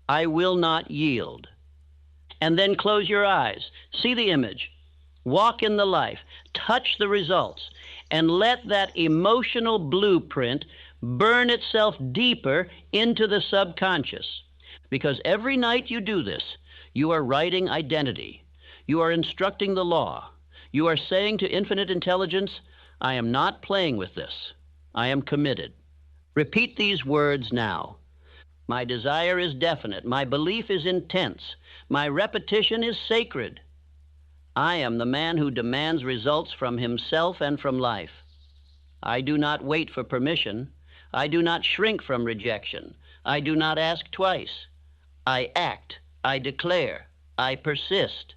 I will not yield." And then close your eyes. See the image. Walk in the life. Touch the results. And let that emotional blueprint burn itself deeper into the subconscious. Because every night you do this, you are writing identity. You are instructing the law. You are saying to infinite intelligence, "I am not playing with this. I am committed." Repeat these words now. My desire is definite. My belief is intense. My repetition is sacred. I am the man who demands results from himself and from life. I do not wait for permission. I do not shrink from rejection. I do not ask twice. I act. I declare. I persist.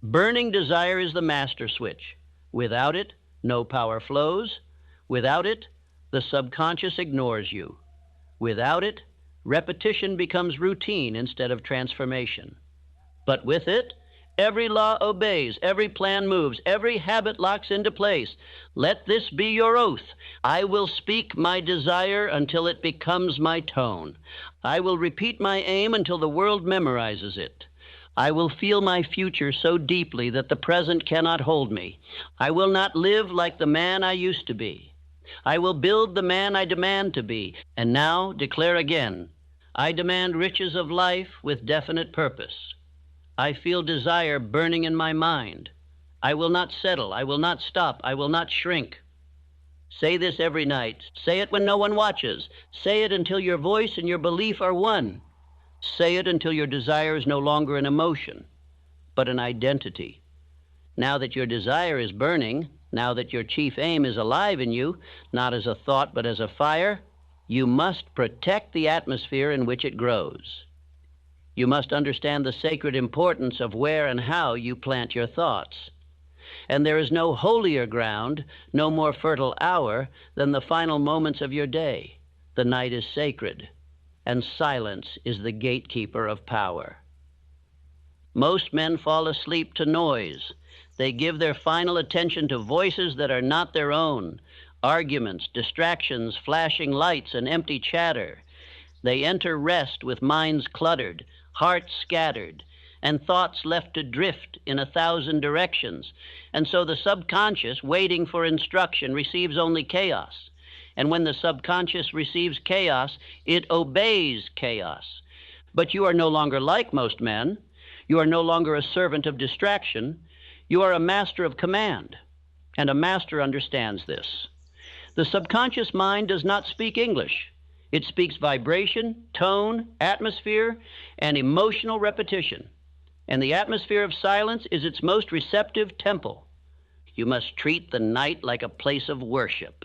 Burning desire is the master switch. Without it, no power flows. Without it, the subconscious ignores you. Without it, repetition becomes routine instead of transformation. But with it, every law obeys, every plan moves, every habit locks into place. Let this be your oath. I will speak my desire until it becomes my tone. I will repeat my aim until the world memorizes it. I will feel my future so deeply that the present cannot hold me. I will not live like the man I used to be. I will build the man I demand to be. And now declare again, I demand riches of life with definite purpose. I feel desire burning in my mind. I will not settle. I will not stop. I will not shrink. Say this every night. Say it when no one watches. Say it until your voice and your belief are one. Say it until your desire is no longer an emotion, but an identity. Now that your desire is burning, now that your chief aim is alive in you, not as a thought but as a fire, you must protect the atmosphere in which it grows. You must understand the sacred importance of where and how you plant your thoughts. And there is no holier ground, no more fertile hour than the final moments of your day. The night is sacred, and silence is the gatekeeper of power. Most men fall asleep to noise. They give their final attention to voices that are not their own, arguments, distractions, flashing lights, and empty chatter. They enter rest with minds cluttered, hearts scattered, and thoughts left to drift in 1,000 directions. And so the subconscious, waiting for instruction, receives only chaos. And when the subconscious receives chaos, it obeys chaos. But you are no longer like most men. You are no longer a servant of distraction. You are a master of command, and a master understands this. The subconscious mind does not speak English. It speaks vibration, tone, atmosphere, and emotional repetition. And the atmosphere of silence is its most receptive temple. You must treat the night like a place of worship,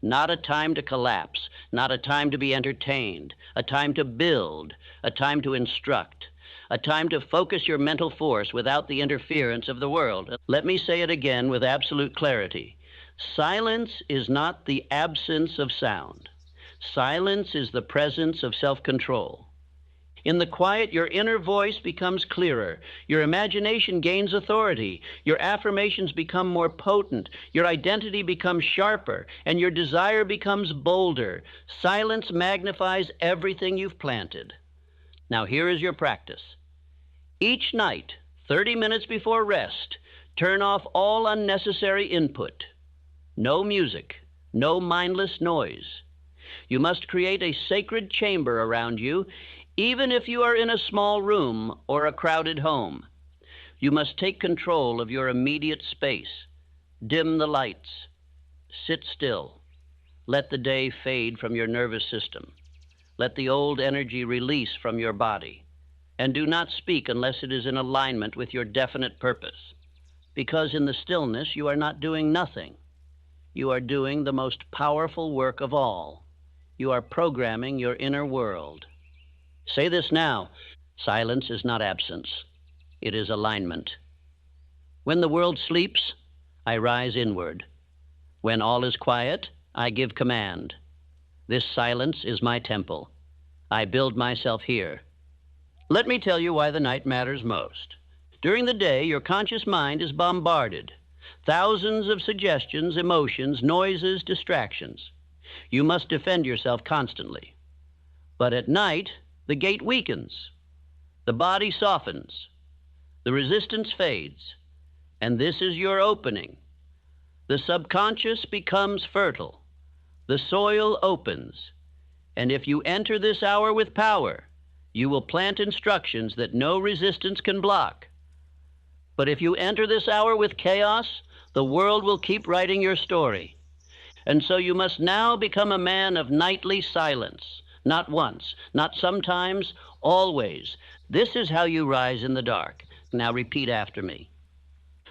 not a time to collapse, not a time to be entertained, a time to build, a time to instruct, a time to focus your mental force without the interference of the world. Let me say it again with absolute clarity. Silence is not the absence of sound. Silence is the presence of self-control. In the quiet, your inner voice becomes clearer. Your imagination gains authority. Your affirmations become more potent. Your identity becomes sharper, and your desire becomes bolder. Silence magnifies everything you've planted. Now here is your practice. Each night, 30 minutes before rest, turn off all unnecessary input. No music, no mindless noise. You must create a sacred chamber around you, even if you are in a small room or a crowded home. You must take control of your immediate space. Dim the lights. Sit still. Let the day fade from your nervous system. Let the old energy release from your body. and do not speak unless it is in alignment with your definite purpose. Because in the stillness, you are not doing nothing. You are doing the most powerful work of all. You are programming your inner world. Say this now. Silence is not absence. It is alignment. When the world sleeps, I rise inward. When all is quiet, I give command. This silence is my temple. I build myself here. Let me tell you why the night matters most. During the day, your conscious mind is bombarded. Thousands of suggestions, emotions, noises, distractions. You must defend yourself constantly. But at night, the gate weakens. The body softens. The resistance fades. And this is your opening. The subconscious becomes fertile. The soil opens. And if you enter this hour with power, you will plant instructions that no resistance can block. But if you enter this hour with chaos, the world will keep writing your story. And so you must now become a man of nightly silence. Not once, not sometimes, always. This is how you rise in the dark. Now repeat after me.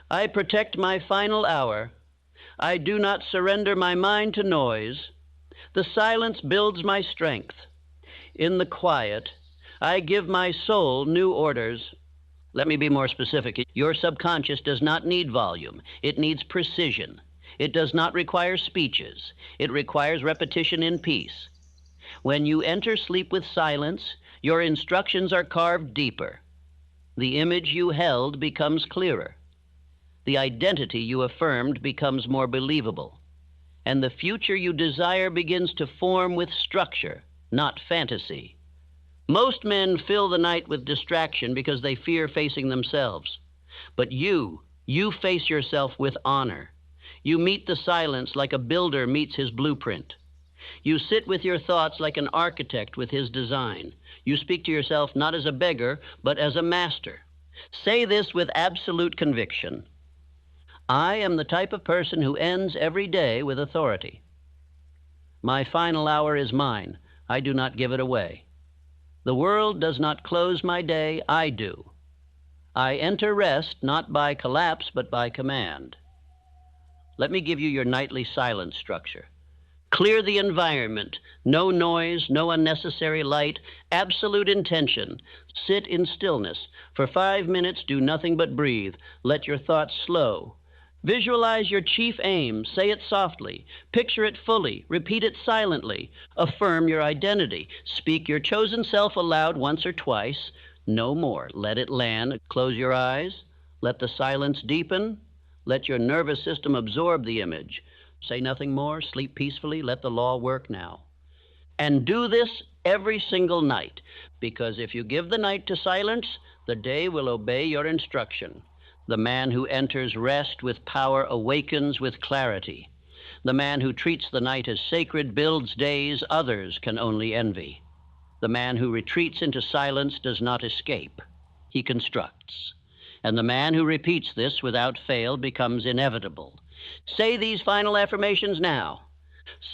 I protect my final hour. I do not surrender my mind to noise. The silence builds my strength. In the quiet, I give my soul new orders. Let me be more specific. Your subconscious does not need volume. It needs precision. It does not require speeches. It requires repetition in peace. When you enter sleep with silence, your instructions are carved deeper. The image you held becomes clearer. The identity you affirmed becomes more believable. And the future you desire begins to form with structure, not fantasy. Most men fill the night with distraction because they fear facing themselves. But you face yourself with honor. You meet the silence like a builder meets his blueprint. You sit with your thoughts like an architect with his design. You speak to yourself not as a beggar, but as a master. Say this with absolute conviction. I am the type of person who ends every day with authority. My final hour is mine. I do not give it away. The world does not close my day, I do. I enter rest not by collapse, but by command. Let me give you your nightly silence structure. Clear the environment. No noise, no unnecessary light, absolute intention. Sit in stillness. For 5 minutes, do nothing but breathe. Let your thoughts slow. Visualize your chief aim. Say it softly. Picture it fully. Repeat it silently. Affirm your identity. Speak your chosen self aloud once or twice. No more. Let it land. Close your eyes. Let the silence deepen. Let your nervous system absorb the image. Say nothing more. Sleep peacefully. Let the law work now. And do this every single night, because if you give the night to silence, the day will obey your instruction. The man who enters rest with power awakens with clarity. The man who treats the night as sacred builds days others can only envy. The man who retreats into silence does not escape. He constructs. And the man who repeats this without fail becomes inevitable. Say these final affirmations now.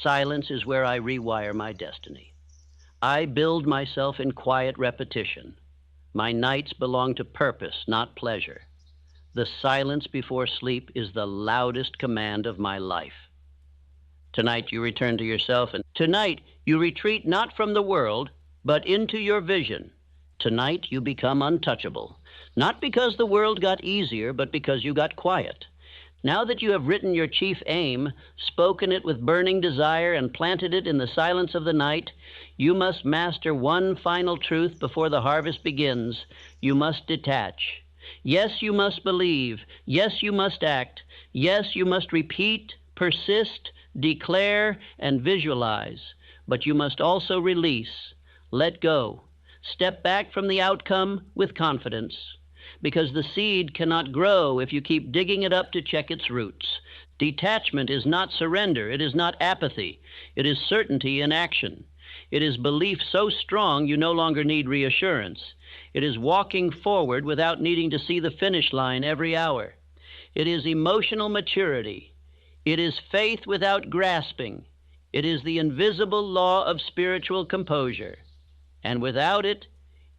Silence is where I rewire my destiny. I build myself in quiet repetition. My nights belong to purpose, not pleasure. The silence before sleep is the loudest command of my life. Tonight you return to yourself, and tonight you retreat not from the world, but into your vision. Tonight you become untouchable, not because the world got easier, but because you got quiet. Now that you have written your chief aim, spoken it with burning desire, and planted it in the silence of the night, you must master one final truth before the harvest begins. You must detach. Yes, you must believe. Yes, you must act. Yes, you must repeat, persist, declare, and visualize. But you must also release, let go, step back from the outcome with confidence. Because the seed cannot grow if you keep digging it up to check its roots. Detachment is not surrender. It is not apathy. It is certainty in action. It is belief so strong you no longer need reassurance. It is walking forward without needing to see the finish line every hour. It is emotional maturity. It is faith without grasping. It is the invisible law of spiritual composure. And without it,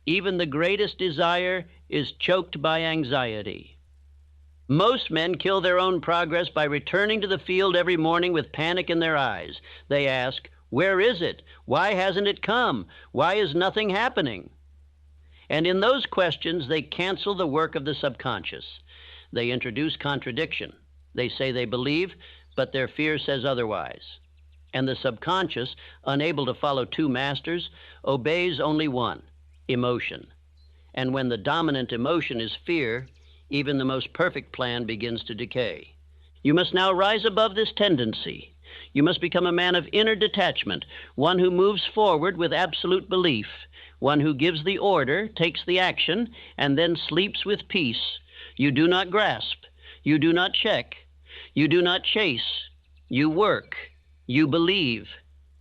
Even the greatest desire is choked by anxiety. Most men kill their own progress by returning to the field every morning with panic in their eyes. They ask, "Where is it? Why hasn't it come? Why is nothing happening?" And in those questions, they cancel the work of the subconscious. They introduce contradiction. They say they believe, but their fear says otherwise. And the subconscious, unable to follow two masters, obeys only one, emotion. And when the dominant emotion is fear, even the most perfect plan begins to decay. You must now rise above this tendency. You must become a man of inner detachment, one who moves forward with absolute belief, one who gives the order, takes the action, and then sleeps with peace. You do not grasp. You do not check. You do not chase. You work. You believe.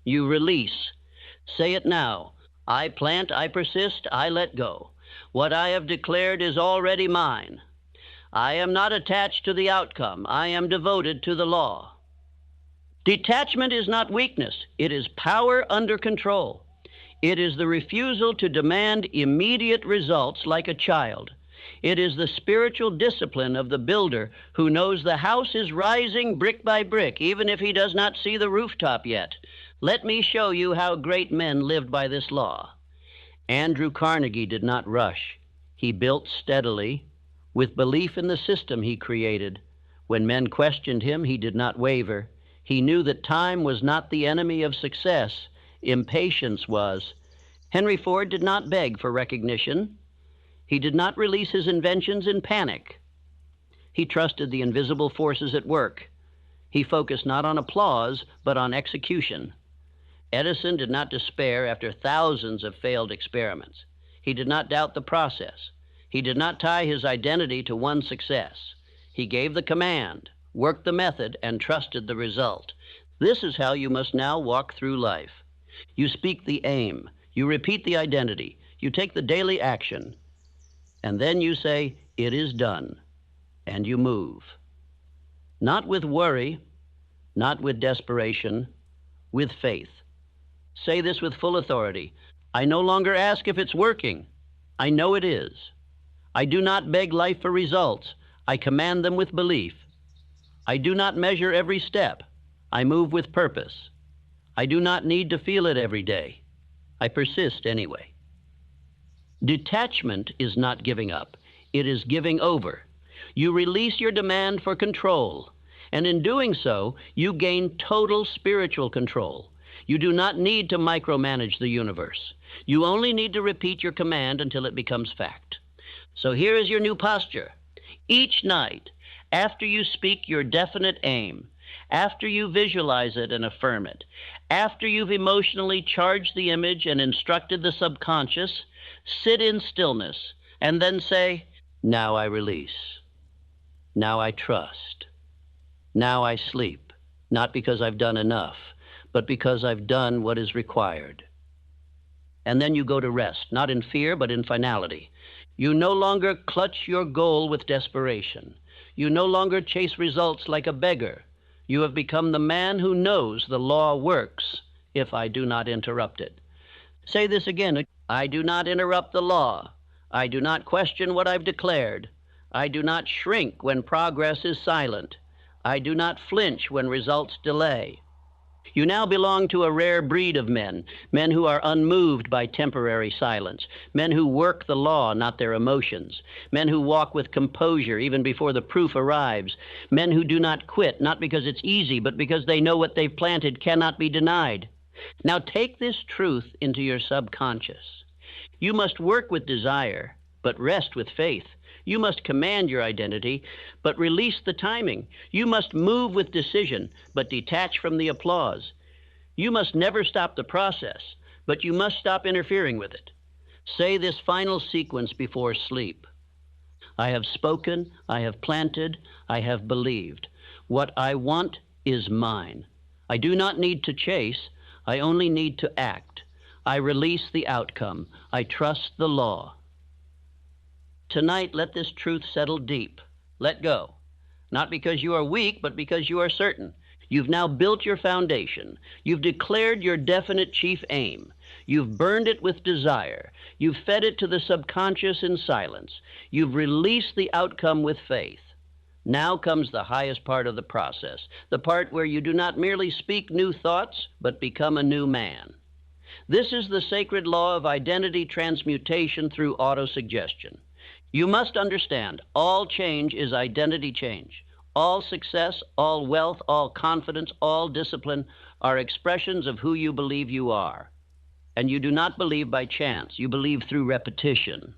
You release. Say it now. I plant, I persist, I let go. What I have declared is already mine. I am not attached to the outcome. I am devoted to the law. Detachment is not weakness. It is power under control. It is the refusal to demand immediate results like a child. It is the spiritual discipline of the builder who knows the house is rising brick by brick, even if he does not see the rooftop yet. Let me show you how great men lived by this law. Andrew Carnegie did not rush. He built steadily, with belief in the system he created. When men questioned him, he did not waver. He knew that time was not the enemy of success. Impatience was. Henry Ford did not beg for recognition. He did not release his inventions in panic. He trusted the invisible forces at work. He focused not on applause, but on execution. Edison did not despair after thousands of failed experiments. He did not doubt the process. He did not tie his identity to one success. He gave the command, worked the method, and trusted the result. This is how you must now walk through life. You speak the aim. You repeat the identity. You take the daily action. And then you say, "It is done," and you move. Not with worry, not with desperation, with faith. Say this with full authority. I no longer ask if it's working. I know it is. I do not beg life for results. I command them with belief. I do not measure every step. I move with purpose. I do not need to feel it every day. I persist anyway. Detachment is not giving up. It is giving over. You release your demand for control, and in doing so, you gain total spiritual control. You do not need to micromanage the universe. You only need to repeat your command until it becomes fact. So here is your new posture. Each night, after you speak your definite aim, after you visualize it and affirm it, after you've emotionally charged the image and instructed the subconscious, sit in stillness and then say, "Now I release. Now I trust. Now I sleep, not because I've done enough, but because I've done what is required." And then you go to rest, not in fear, but in finality. You no longer clutch your goal with desperation. You no longer chase results like a beggar. You have become the man who knows the law works if I do not interrupt it. Say this again. I do not interrupt the law. I do not question what I've declared. I do not shrink when progress is silent. I do not flinch when results delay. You now belong to a rare breed of men, men who are unmoved by temporary silence, men who work the law, not their emotions, men who walk with composure even before the proof arrives, men who do not quit, not because it's easy, but because they know what they've planted cannot be denied. Now take this truth into your subconscious. You must work with desire, but rest with faith. You must command your identity, but release the timing. You must move with decision, but detach from the applause. You must never stop the process, but you must stop interfering with it. Say this final sequence before sleep. I have spoken, I have planted, I have believed. What I want is mine. I do not need to chase, I only need to act. I release the outcome. I trust the law. Tonight, let this truth settle deep. Let go. Not because you are weak, but because you are certain. You've now built your foundation. You've declared your definite chief aim. You've burned it with desire. You've fed it to the subconscious in silence. You've released the outcome with faith. Now comes the highest part of the process, the part where you do not merely speak new thoughts, but become a new man. This is the sacred law of identity transmutation through autosuggestion. You must understand, all change is identity change. All success, all wealth, all confidence, all discipline are expressions of who you believe you are. And you do not believe by chance. You believe through repetition,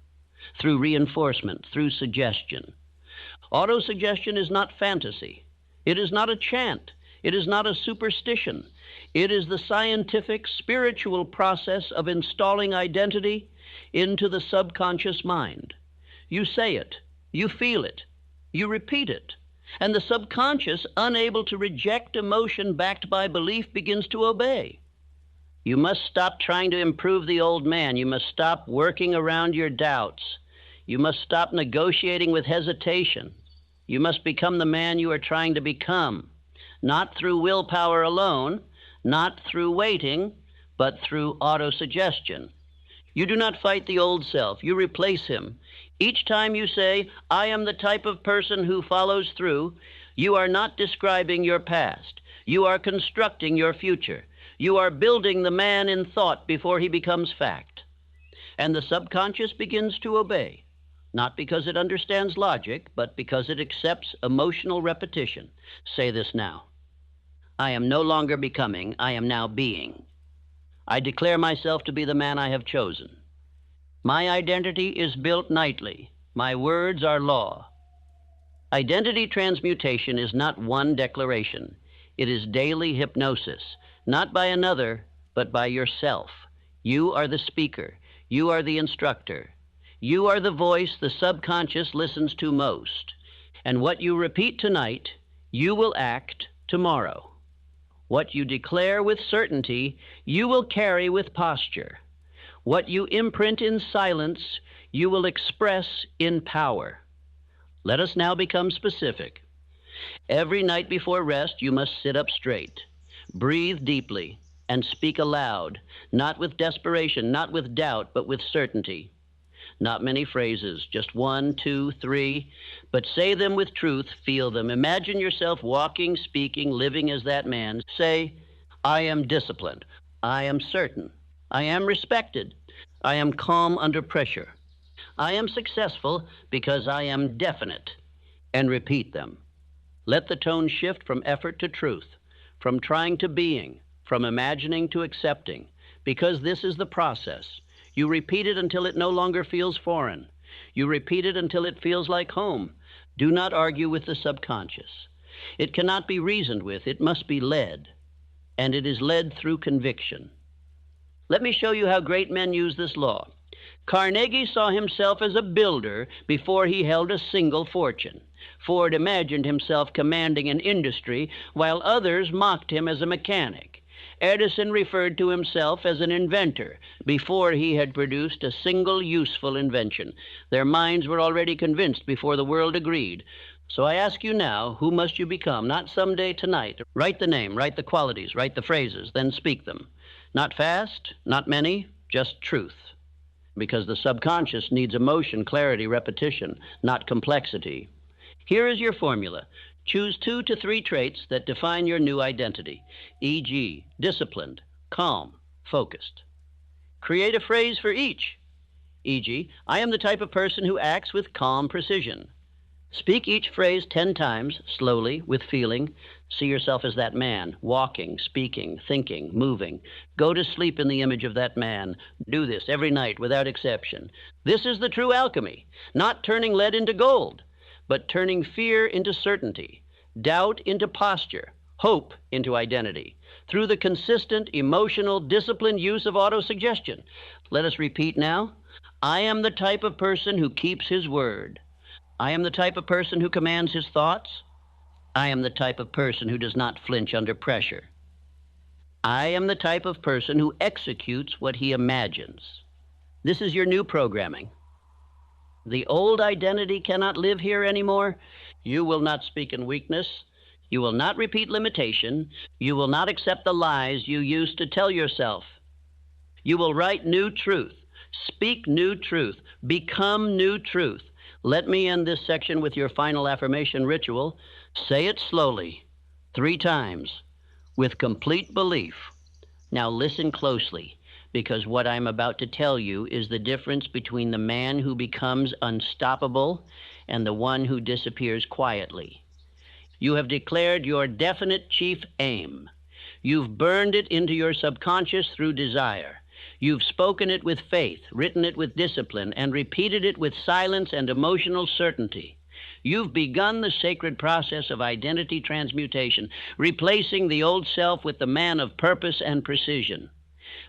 through reinforcement, through suggestion. Autosuggestion is not fantasy. It is not a chant. It is not a superstition. It is the scientific, spiritual process of installing identity into the subconscious mind. You say it, you feel it, you repeat it, and the subconscious, unable to reject emotion backed by belief, begins to obey. You must stop trying to improve the old man. You must stop working around your doubts. You must stop negotiating with hesitation. You must become the man you are trying to become, not through willpower alone, not through waiting, but through autosuggestion. You do not fight the old self. You replace him. Each time you say, I am the type of person who follows through, you are not describing your past. You are constructing your future. You are building the man in thought before he becomes fact. And the subconscious begins to obey, not because it understands logic, but because it accepts emotional repetition. Say this now. I am no longer becoming, I am now being. I declare myself to be the man I have chosen. My identity is built nightly. My words are law. Identity transmutation is not one declaration. It is daily hypnosis, not by another, but by yourself. You are the speaker. You are the instructor. You are the voice the subconscious listens to most. And what you repeat tonight, you will act tomorrow. What you declare with certainty, you will carry with posture. What you imprint in silence, you will express in power. Let us now become specific. Every night before rest, you must sit up straight. Breathe deeply and speak aloud, not with desperation, not with doubt, but with certainty. Not many phrases, just 1, 2, 3, but say them with truth, feel them. Imagine yourself walking, speaking, living as that man. Say, I am disciplined. I am certain. I am respected. I am calm under pressure. I am successful because I am definite. And repeat them. Let the tone shift from effort to truth, from trying to being, from imagining to accepting, because this is the process. You repeat it until it no longer feels foreign. You repeat it until it feels like home. Do not argue with the subconscious. It cannot be reasoned with. It must be led. And it is led through conviction. Let me show you how great men use this law. Carnegie saw himself as a builder before he held a single fortune. Ford imagined himself commanding an industry, while others mocked him as a mechanic. Edison referred to himself as an inventor before he had produced a single useful invention. Their minds were already convinced before the world agreed. So I ask you now, who must you become? Not someday, tonight. Write the name, write the qualities, write the phrases, then speak them. Not fast, not many, just truth. Because the subconscious needs emotion, clarity, repetition, not complexity. Here is your formula. Choose 2 to 3 traits that define your new identity, e.g., disciplined, calm, focused. Create a phrase for each, e.g., I am the type of person who acts with calm precision. Speak each phrase 10 times, slowly, with feeling. See yourself as that man, walking, speaking, thinking, moving. Go to sleep in the image of that man. Do this every night without exception. This is the true alchemy, not turning lead into gold, but turning fear into certainty, doubt into posture, hope into identity, through the consistent, emotional, disciplined use of autosuggestion. Let us repeat now. I am the type of person who keeps his word. I am the type of person who commands his thoughts. I am the type of person who does not flinch under pressure. I am the type of person who executes what he imagines. This is your new programming. The old identity cannot live here anymore. You will not speak in weakness. You will not repeat limitation. You will not accept the lies you used to tell yourself. You will write new truth, speak new truth, become new truth. Let me end this section with your final affirmation ritual. Say it slowly, 3 times, with complete belief. Now listen closely, because what I'm about to tell you is the difference between the man who becomes unstoppable and the one who disappears quietly. You have declared your definite chief aim. You've burned it into your subconscious through desire. You've spoken it with faith, written it with discipline, and repeated it with silence and emotional certainty. You've begun the sacred process of identity transmutation, replacing the old self with the man of purpose and precision.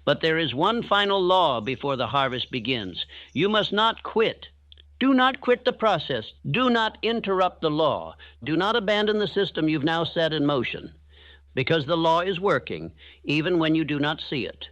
But there is one final law before the harvest begins. You must not quit. Do not quit the process. Do not interrupt the law. Do not abandon the system you've now set in motion, because the law is working, even when you do not see it.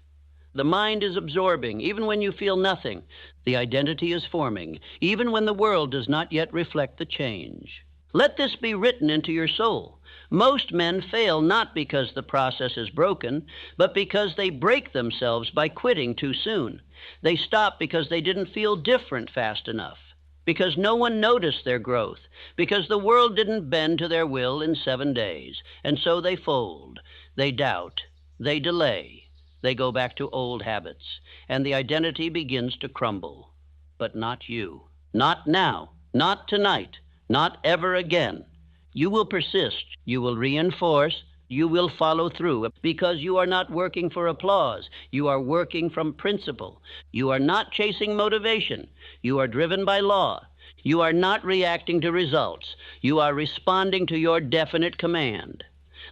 The mind is absorbing, even when you feel nothing. The identity is forming, even when the world does not yet reflect the change. Let this be written into your soul. Most men fail not because the process is broken, but because they break themselves by quitting too soon. They stop because they didn't feel different fast enough, because no one noticed their growth, because the world didn't bend to their will in 7 days, and so they fold, they doubt, they delay. They go back to old habits, and the identity begins to crumble. But not you. Not now. Not tonight. Not ever again. You will persist. You will reinforce. You will follow through, because you are not working for applause. You are working from principle. You are not chasing motivation. You are driven by law. You are not reacting to results. You are responding to your definite command.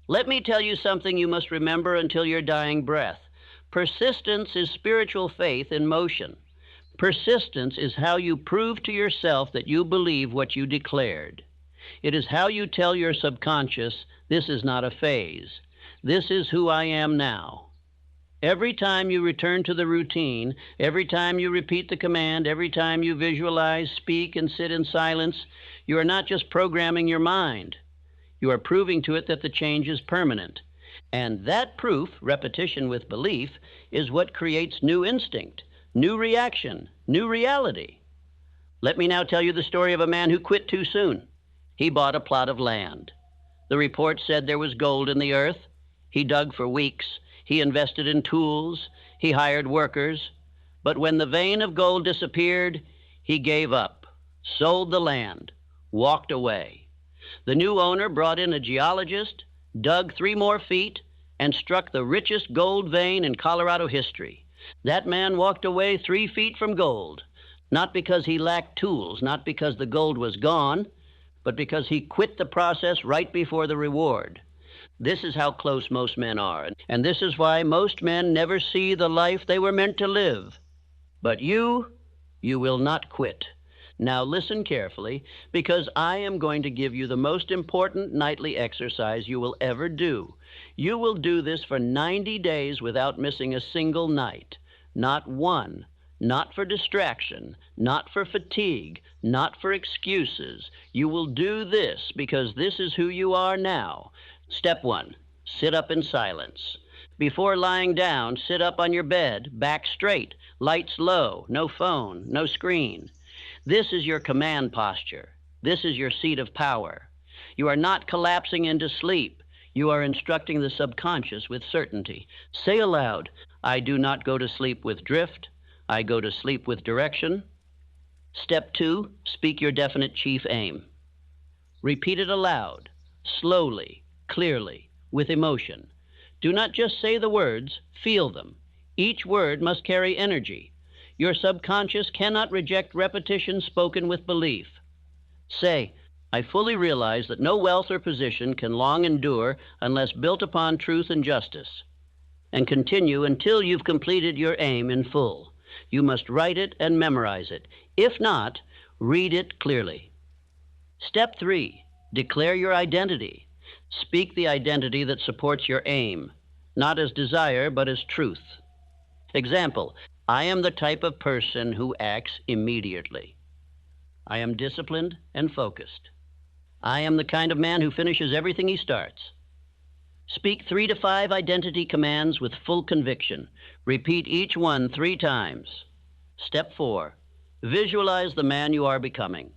Let me tell you something you must remember until your dying breath. Persistence is spiritual faith in motion. Persistence is how you prove to yourself that you believe what you declared. It is how you tell your subconscious, this is not a phase. This is who I am now. Every time you return to the routine, every time you repeat the command, every time you visualize, speak, and sit in silence, you are not just programming your mind. You are proving to it that the change is permanent. And that proof, repetition with belief, is what creates new instinct, new reaction, new reality. Let me now tell you the story of a man who quit too soon. He bought a plot of land. The report said there was gold in the earth. He dug for weeks. He invested in tools. He hired workers. But when the vein of gold disappeared, he gave up, sold the land, walked away. The new owner brought in a geologist, dug 3 more feet, and struck the richest gold vein in Colorado history. That man walked away 3 feet from gold, not because he lacked tools, not because the gold was gone, but because he quit the process right before the reward. This is how close most men are, and this is why most men never see the life they were meant to live. But you will not quit. Now listen carefully, because I am going to give you the most important nightly exercise you will ever do. You will do this for 90 days without missing a single night. Not one. Not for distraction. Not for fatigue. Not for excuses. You will do this because this is who you are now. Step 1. Sit up in silence. Before lying down, sit up on your bed, back straight, lights low, no phone, no screen. This is your command posture. This is your seat of power. You are not collapsing into sleep. You are instructing the subconscious with certainty. Say aloud, I do not go to sleep with drift. I go to sleep with direction. Step 2, speak your definite chief aim. Repeat it aloud, slowly, clearly, with emotion. Do not just say the words, feel them. Each word must carry energy. Your subconscious cannot reject repetition spoken with belief. Say, I fully realize that no wealth or position can long endure unless built upon truth and justice. And continue until you've completed your aim in full. You must write it and memorize it. If not, read it clearly. Step 3, declare your identity. Speak the identity that supports your aim, not as desire, but as truth. Example, I am the type of person who acts immediately. I am disciplined and focused. I am the kind of man who finishes everything he starts. Speak 3 to 5 identity commands with full conviction. Repeat each one 3 times. Step 4. Visualize the man you are becoming.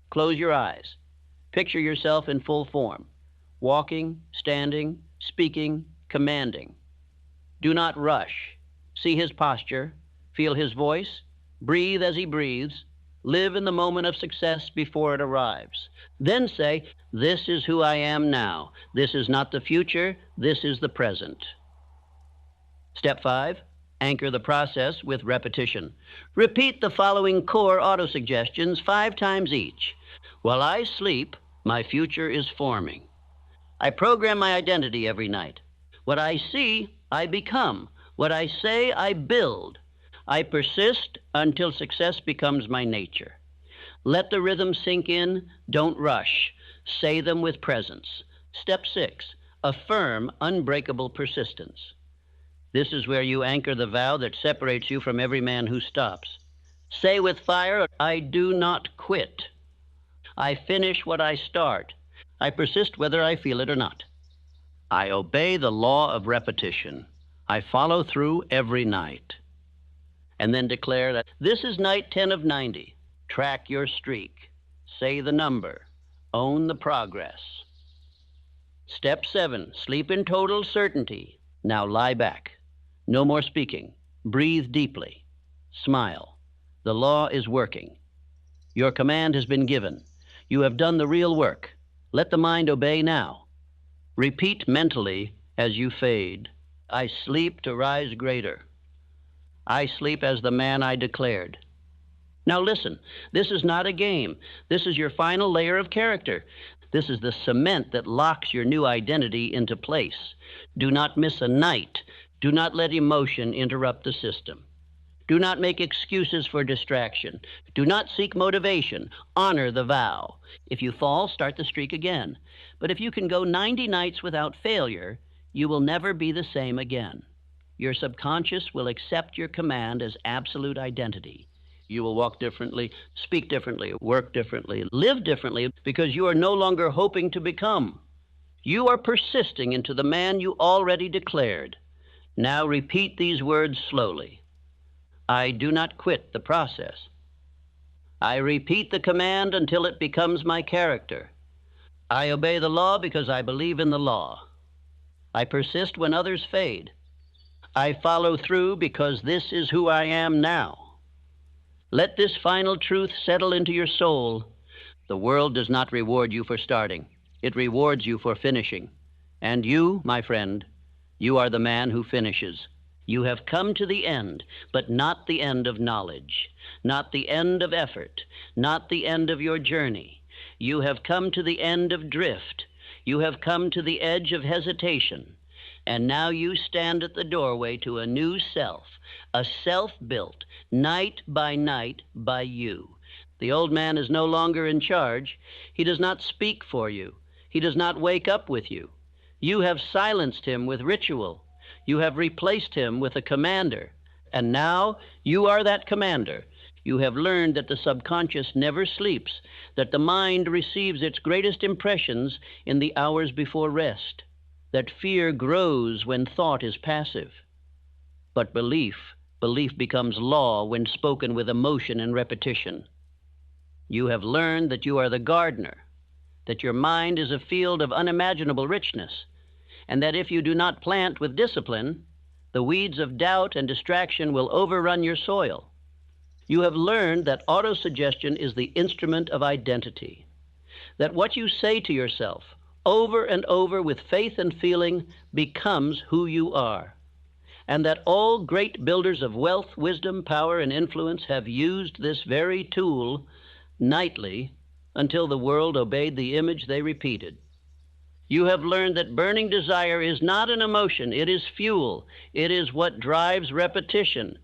Close your eyes. Picture yourself in full form, walking, standing, speaking, commanding. Do not rush. See his posture, feel his voice, breathe as he breathes, live in the moment of success before it arrives. Then say, this is who I am now. This is not the future, this is the present. Step 5, anchor the process with repetition. Repeat the following core autosuggestions 5 times each. While I sleep, my future is forming. I program my identity every night. What I see, I become. What I say, I build. I persist until success becomes my nature. Let the rhythm sink in. Don't rush. Say them with presence. Step 6, affirm unbreakable persistence. This is where you anchor the vow that separates you from every man who stops. Say with fire, I do not quit. I finish what I start. I persist whether I feel it or not. I obey the law of repetition. I follow through every night. And then declare that this is night 10 of 90. Track your streak. Say the number. Own the progress. Step 7, sleep in total certainty. Now lie back. No more speaking. Breathe deeply. Smile. The law is working. Your command has been given. You have done the real work. Let the mind obey now. Repeat mentally as you fade. I sleep to rise greater. I sleep as the man I declared. Now listen, this is not a game. This is your final layer of character. This is the cement that locks your new identity into place. Do not miss a night. Do not let emotion interrupt the system. Do not make excuses for distraction. Do not seek motivation. Honor the vow. If you fall, start the streak again. But if you can go 90 nights without failure, you will never be the same again. Your subconscious will accept your command as absolute identity. You will walk differently, speak differently, work differently, live differently, because you are no longer hoping to become. You are persisting into the man you already declared. Now repeat these words slowly. I do not quit the process. I repeat the command until it becomes my character. I obey the law because I believe in the law. I persist when others fade. I follow through because this is who I am now. Let this final truth settle into your soul. The world does not reward you for starting. It rewards you for finishing. And you, my friend, you are the man who finishes. You have come to the end, but not the end of knowledge, not the end of effort, not the end of your journey. You have come to the end of drift. You have come to the edge of hesitation. And now you stand at the doorway to a new self, a self built, night by you. The old man is no longer in charge. He does not speak for you. He does not wake up with you. You have silenced him with ritual. You have replaced him with a commander. And now you are that commander. You have learned that the subconscious never sleeps, that the mind receives its greatest impressions in the hours before rest, that fear grows when thought is passive. But belief becomes law when spoken with emotion and repetition. You have learned that you are the gardener, that your mind is a field of unimaginable richness, and that if you do not plant with discipline, the weeds of doubt and distraction will overrun your soil. You have learned that autosuggestion is the instrument of identity, that what you say to yourself over and over with faith and feeling becomes who you are, and that all great builders of wealth, wisdom, power, and influence have used this very tool nightly until the world obeyed the image they repeated. You have learned that burning desire is not an emotion, it is fuel. It is what drives repetition.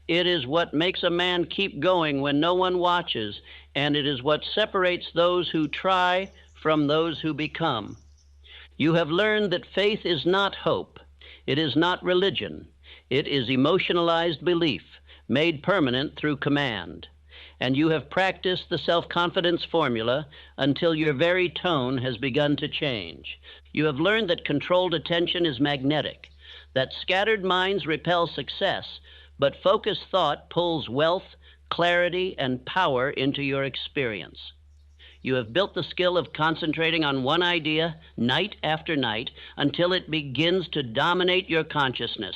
It is what makes a man keep going when no one watches, and it is what separates those who try from those who become. You have learned that faith is not hope. It is not religion. It is emotionalized belief, made permanent through command. and you have practiced the self-confidence formula until your very tone has begun to change. You have learned that controlled attention is magnetic, that scattered minds repel success, but focused thought pulls wealth, clarity, and power into your experience. You have built the skill of concentrating on one idea night after night until it begins to dominate your consciousness.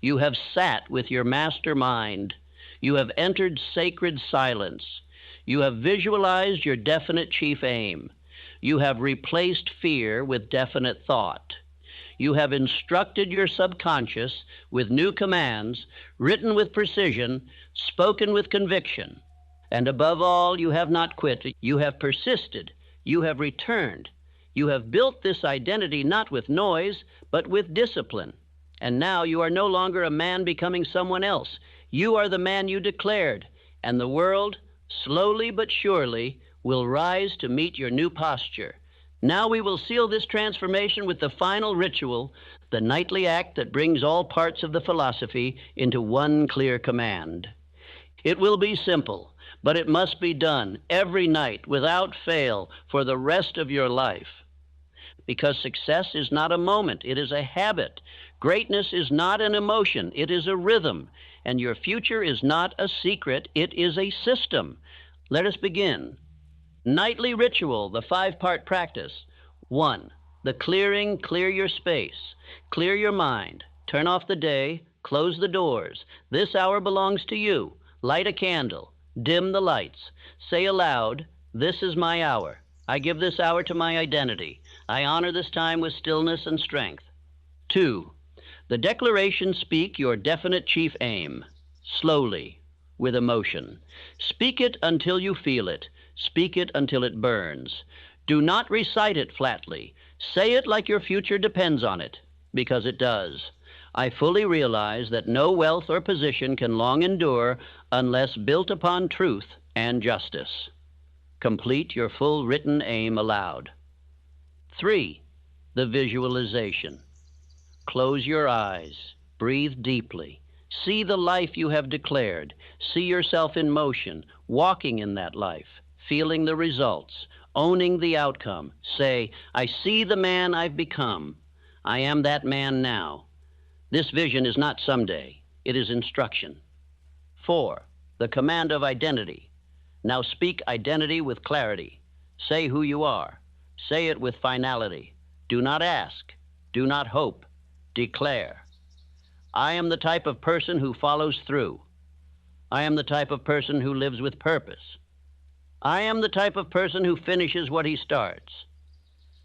You have sat with your master mind. You have entered sacred silence. You have visualized your definite chief aim. You have replaced fear with definite thought. You have instructed your subconscious with new commands, written with precision, spoken with conviction. And above all, you have not quit. You have persisted. You have returned. You have built this identity not with noise, but with discipline. And now you are no longer a man becoming someone else. You are the man you declared, and the world, slowly but surely, will rise to meet your new posture. Now we will seal this transformation with the final ritual, the nightly act that brings all parts of the philosophy into one clear command. It will be simple, but it must be done every night without fail for the rest of your life. Because success is not a moment, it is a habit. Greatness is not an emotion, it is a rhythm. And your future is not a secret, it is a system. Let us begin. Nightly ritual, the 5-part practice. 1. The clearing, clear your space. Clear your mind. Turn off the day, close the doors. This hour belongs to you. Light a candle. Dim the lights. Say aloud, this is my hour. I give this hour to my identity. I honor this time with stillness and strength. 2. The declaration, speak your definite chief aim. Slowly, with emotion. Speak it until you feel it. Speak it until it burns. Do not recite it flatly. Say it like your future depends on it, because it does. I fully realize that no wealth or position can long endure unless built upon truth and justice. Complete your full written aim aloud. 3. The visualization. Close your eyes. Breathe deeply. See the life you have declared. See yourself in motion, walking in that life, feeling the results, owning the outcome. Say, I see the man I've become. I am that man now. This vision is not someday. It is instruction. 4. The command of identity. Now speak identity with clarity. Say who you are. Say it with finality. Do not ask. Do not hope. Declare. I am the type of person who follows through. I am the type of person who lives with purpose. I am the type of person who finishes what he starts.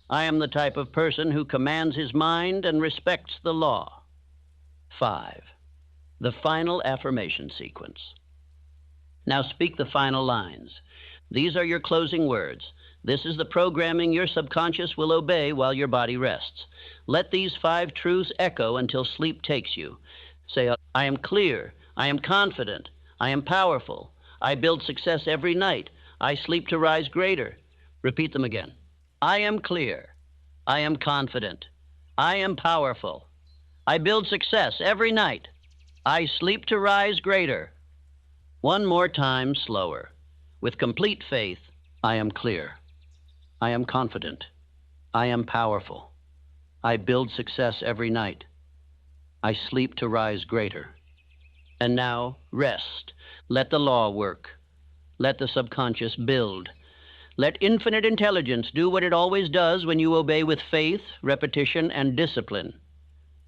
I am the type of person who commands his mind and respects the law. 5. The final affirmation sequence. Now speak the final lines. These are your closing words. This is the programming your subconscious will obey while your body rests. Let these 5 truths echo until sleep takes you. Say, I am clear. I am confident. I am powerful. I build success every night. I sleep to rise greater. Repeat them again. I am clear. I am confident. I am powerful. I build success every night. I sleep to rise greater. One more time, slower. With complete faith, I am clear. I am confident. I am powerful. I build success every night. I sleep to rise greater. And now, rest. Let the law work. Let the subconscious build. Let infinite intelligence do what it always does when you obey with faith, repetition, and discipline.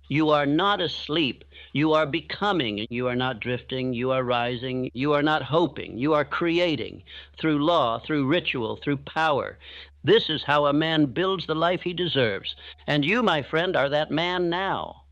You are not asleep. You are becoming. You are not drifting. You are rising. You are not hoping. You are creating through law, through ritual, through power. This is how a man builds the life he deserves. And you, my friend, are that man now.